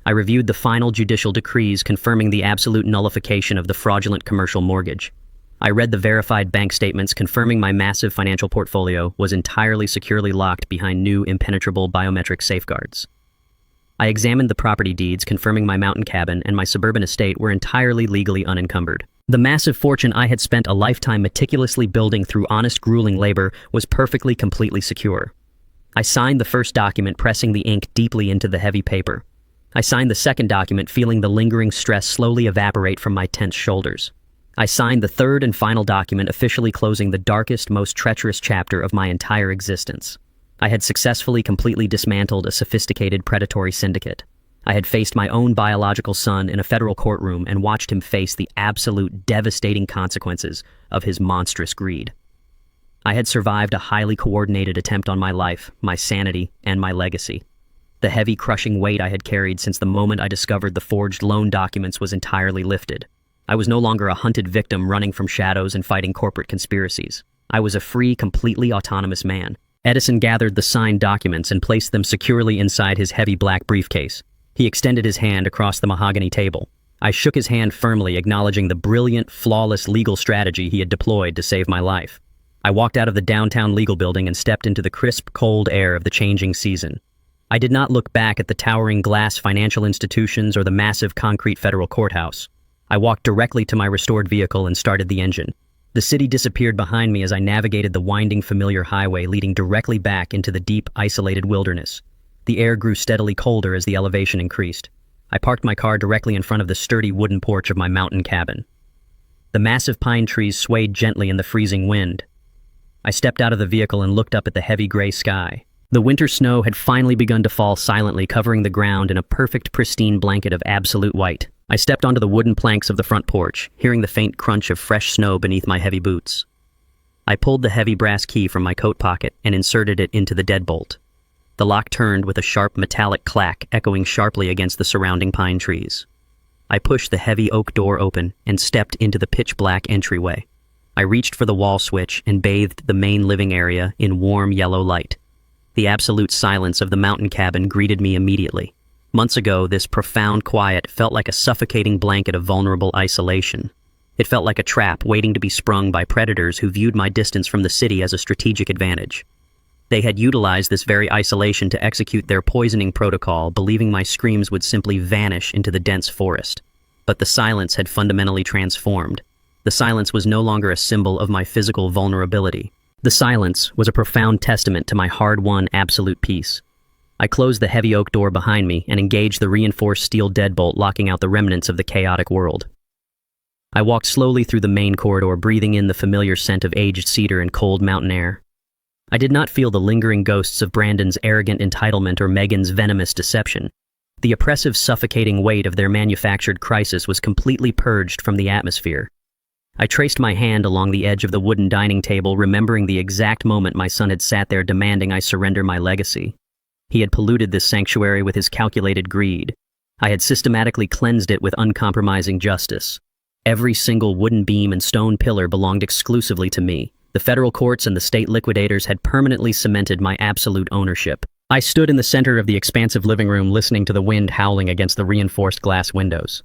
I reviewed the final judicial decrees confirming the absolute nullification of the fraudulent commercial mortgage. I read the verified bank statements confirming my massive financial portfolio was entirely securely locked behind new impenetrable biometric safeguards. I examined the property deeds confirming my mountain cabin and my suburban estate were entirely legally unencumbered. The massive fortune I had spent a lifetime meticulously building through honest, grueling labor was perfectly, completely secure. I signed the first document, pressing the ink deeply into the heavy paper. I signed the second document, feeling the lingering stress slowly evaporate from my tense shoulders. I signed the third and final document, officially closing the darkest, most treacherous chapter of my entire existence. I had successfully, completely dismantled a sophisticated predatory syndicate. I had faced my own biological son in a federal courtroom and watched him face the absolute devastating consequences of his monstrous greed. I had survived a highly coordinated attempt on my life, my sanity, and my legacy. The heavy, crushing weight I had carried since the moment I discovered the forged loan documents was entirely lifted. I was no longer a hunted victim running from shadows and fighting corporate conspiracies. I was a free, completely autonomous man. Edison gathered the signed documents and placed them securely inside his heavy black briefcase. He extended his hand across the mahogany table. I shook his hand firmly, acknowledging the brilliant, flawless legal strategy he had deployed to save my life. I walked out of the downtown legal building and stepped into the crisp, cold air of the changing season. I did not look back at the towering glass financial institutions or the massive concrete federal courthouse. I walked directly to my restored vehicle and started the engine. The city disappeared behind me as I navigated the winding, familiar highway leading directly back into the deep, isolated wilderness. The air grew steadily colder as the elevation increased. I parked my car directly in front of the sturdy wooden porch of my mountain cabin. The massive pine trees swayed gently in the freezing wind. I stepped out of the vehicle and looked up at the heavy gray sky. The winter snow had finally begun to fall silently, covering the ground in a perfect, pristine blanket of absolute white. I stepped onto the wooden planks of the front porch, hearing the faint crunch of fresh snow beneath my heavy boots. I pulled the heavy brass key from my coat pocket and inserted it into the deadbolt. The lock turned with a sharp metallic clack, echoing sharply against the surrounding pine trees. I pushed the heavy oak door open and stepped into the pitch-black entryway. I reached for the wall switch and bathed the main living area in warm yellow light. The absolute silence of the mountain cabin greeted me immediately. Months ago, this profound quiet felt like a suffocating blanket of vulnerable isolation. It felt like a trap waiting to be sprung by predators who viewed my distance from the city as a strategic advantage. They had utilized this very isolation to execute their poisoning protocol, believing my screams would simply vanish into the dense forest. But the silence had fundamentally transformed. The silence was no longer a symbol of my physical vulnerability. The silence was a profound testament to my hard-won absolute peace. I closed the heavy oak door behind me and engaged the reinforced steel deadbolt, locking out the remnants of the chaotic world. I walked slowly through the main corridor, breathing in the familiar scent of aged cedar and cold mountain air. I did not feel the lingering ghosts of Brandon's arrogant entitlement or Megan's venomous deception. The oppressive, suffocating weight of their manufactured crisis was completely purged from the atmosphere. I traced my hand along the edge of the wooden dining table, remembering the exact moment my son had sat there demanding I surrender my legacy. He had polluted this sanctuary with his calculated greed. I had systematically cleansed it with uncompromising justice. Every single wooden beam and stone pillar belonged exclusively to me. The federal courts and the state liquidators had permanently cemented my absolute ownership. I stood in the center of the expansive living room, listening to the wind howling against the reinforced glass windows.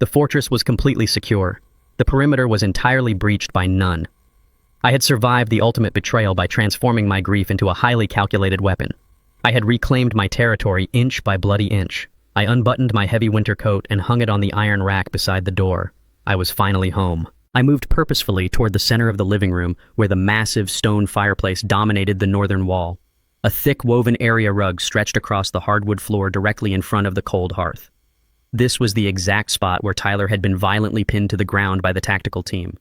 The fortress was completely secure. The perimeter was entirely breached by none. I had survived the ultimate betrayal by transforming my grief into a highly calculated weapon. I had reclaimed my territory inch by bloody inch. I unbuttoned my heavy winter coat and hung it on the iron rack beside the door. I was finally home. I moved purposefully toward the center of the living room, where the massive stone fireplace dominated the northern wall. A thick woven area rug stretched across the hardwood floor directly in front of the cold hearth. This was the exact spot where Tyler had been violently pinned to the ground by the tactical team.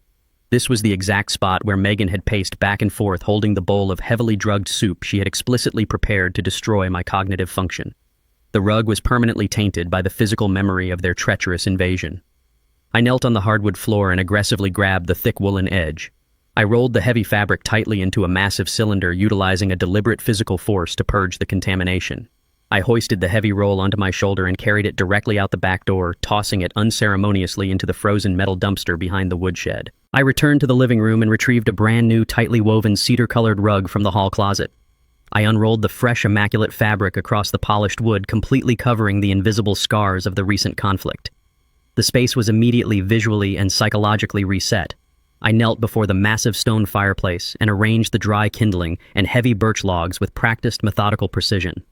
This was the exact spot where Megan had paced back and forth, holding the bowl of heavily drugged soup she had explicitly prepared to destroy my cognitive function. The rug was permanently tainted by the physical memory of their treacherous invasion. I knelt on the hardwood floor and aggressively grabbed the thick woolen edge. I rolled the heavy fabric tightly into a massive cylinder, utilizing a deliberate physical force to purge the contamination. I hoisted the heavy roll onto my shoulder and carried it directly out the back door, tossing it unceremoniously into the frozen metal dumpster behind the woodshed. I returned to the living room and retrieved a brand new, tightly woven cedar-colored rug from the hall closet. I unrolled the fresh, immaculate fabric across the polished wood, completely covering the invisible scars of the recent conflict. The space was immediately visually and psychologically reset. I knelt before the massive stone fireplace and arranged the dry kindling and heavy birch logs with practiced, methodical precision.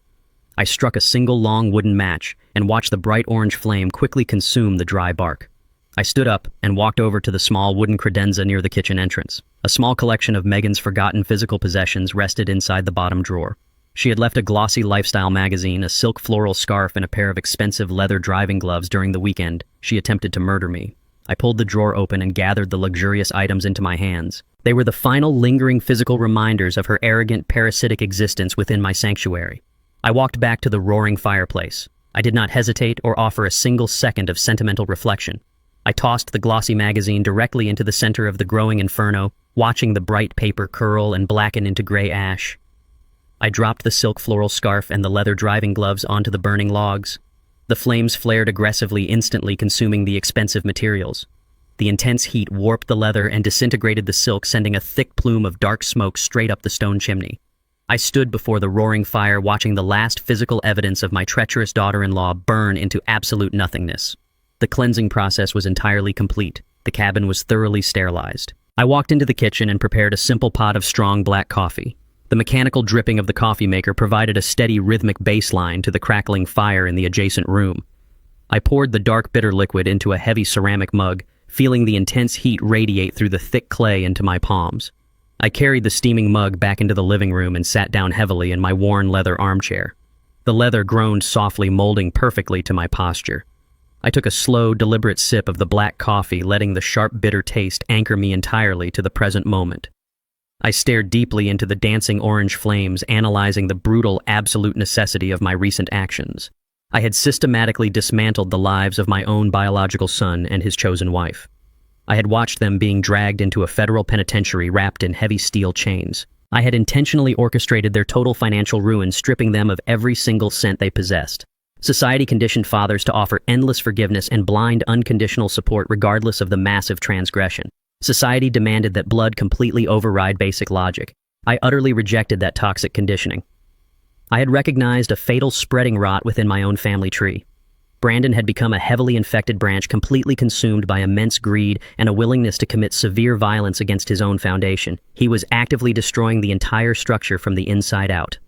I struck a single long wooden match and watched the bright orange flame quickly consume the dry bark. I stood up and walked over to the small wooden credenza near the kitchen entrance. A small collection of Megan's forgotten physical possessions rested inside the bottom drawer. She had left a glossy lifestyle magazine, a silk floral scarf, and a pair of expensive leather driving gloves during the weekend she attempted to murder me. I pulled the drawer open and gathered the luxurious items into my hands. They were the final lingering physical reminders of her arrogant, parasitic existence within my sanctuary. I walked back to the roaring fireplace. I did not hesitate or offer a single second of sentimental reflection. I tossed the glossy magazine directly into the center of the growing inferno, watching the bright paper curl and blacken into gray ash. I dropped the silk floral scarf and the leather driving gloves onto the burning logs. The flames flared aggressively, instantly consuming the expensive materials. The intense heat warped the leather and disintegrated the silk, sending a thick plume of dark smoke straight up the stone chimney. I stood before the roaring fire, watching the last physical evidence of my treacherous daughter-in-law burn into absolute nothingness. The cleansing process was entirely complete. The cabin was thoroughly sterilized. I walked into the kitchen and prepared a simple pot of strong black coffee. The mechanical dripping of the coffee maker provided a steady rhythmic baseline to the crackling fire in the adjacent room. I poured the dark bitter liquid into a heavy ceramic mug, feeling the intense heat radiate through the thick clay into my palms. I carried the steaming mug back into the living room and sat down heavily in my worn leather armchair. The leather groaned softly, molding perfectly to my posture. I took a slow, deliberate sip of the black coffee, letting the sharp, bitter taste anchor me entirely to the present moment. I stared deeply into the dancing orange flames, analyzing the brutal, absolute necessity of my recent actions. I had systematically dismantled the lives of my own biological son and his chosen wife. I had watched them being dragged into a federal penitentiary wrapped in heavy steel chains. I had intentionally orchestrated their total financial ruin, stripping them of every single cent they possessed. Society conditioned fathers to offer endless forgiveness and blind, unconditional support regardless of the massive transgression. Society demanded that blood completely override basic logic. I utterly rejected that toxic conditioning. I had recognized a fatal spreading rot within my own family tree. Brandon had become a heavily infected branch, completely consumed by immense greed and a willingness to commit severe violence against his own foundation. He was actively destroying the entire structure from the inside out.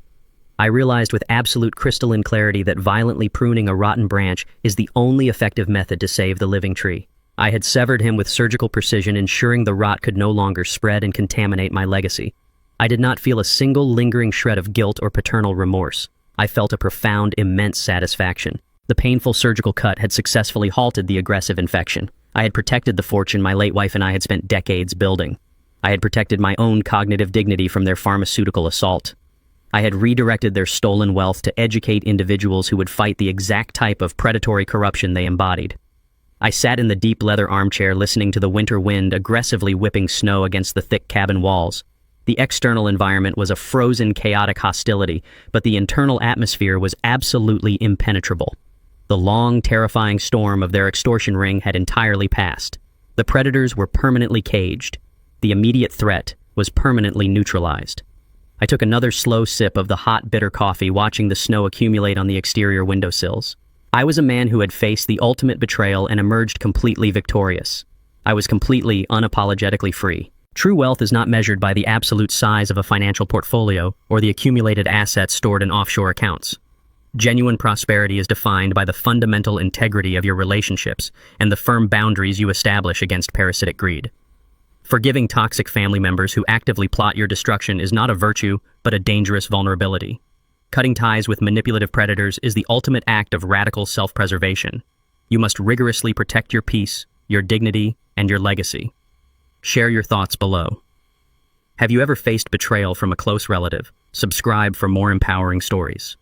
I realized with absolute crystalline clarity that violently pruning a rotten branch is the only effective method to save the living tree. I had severed him with surgical precision, ensuring the rot could no longer spread and contaminate my legacy. I did not feel a single lingering shred of guilt or paternal remorse. I felt a profound, immense satisfaction. The painful surgical cut had successfully halted the aggressive infection. I had protected the fortune my late wife and I had spent decades building. I had protected my own cognitive dignity from their pharmaceutical assault. I had redirected their stolen wealth to educate individuals who would fight the exact type of predatory corruption they embodied. I sat in the deep leather armchair listening to the winter wind aggressively whipping snow against the thick cabin walls. The external environment was a frozen, chaotic hostility, but the internal atmosphere was absolutely impenetrable. The long, terrifying storm of their extortion ring had entirely passed. The predators were permanently caged. The immediate threat was permanently neutralized. I took another slow sip of the hot, bitter coffee, watching the snow accumulate on the exterior windowsills. I was a man who had faced the ultimate betrayal and emerged completely victorious. I was completely, unapologetically free. True wealth is not measured by the absolute size of a financial portfolio or the accumulated assets stored in offshore accounts. Genuine prosperity is defined by the fundamental integrity of your relationships and the firm boundaries you establish against parasitic greed. Forgiving toxic family members who actively plot your destruction is not a virtue, but a dangerous vulnerability. Cutting ties with manipulative predators is the ultimate act of radical self-preservation. You must rigorously protect your peace, your dignity, and your legacy. Share your thoughts below. Have you ever faced betrayal from a close relative? Subscribe for more empowering stories.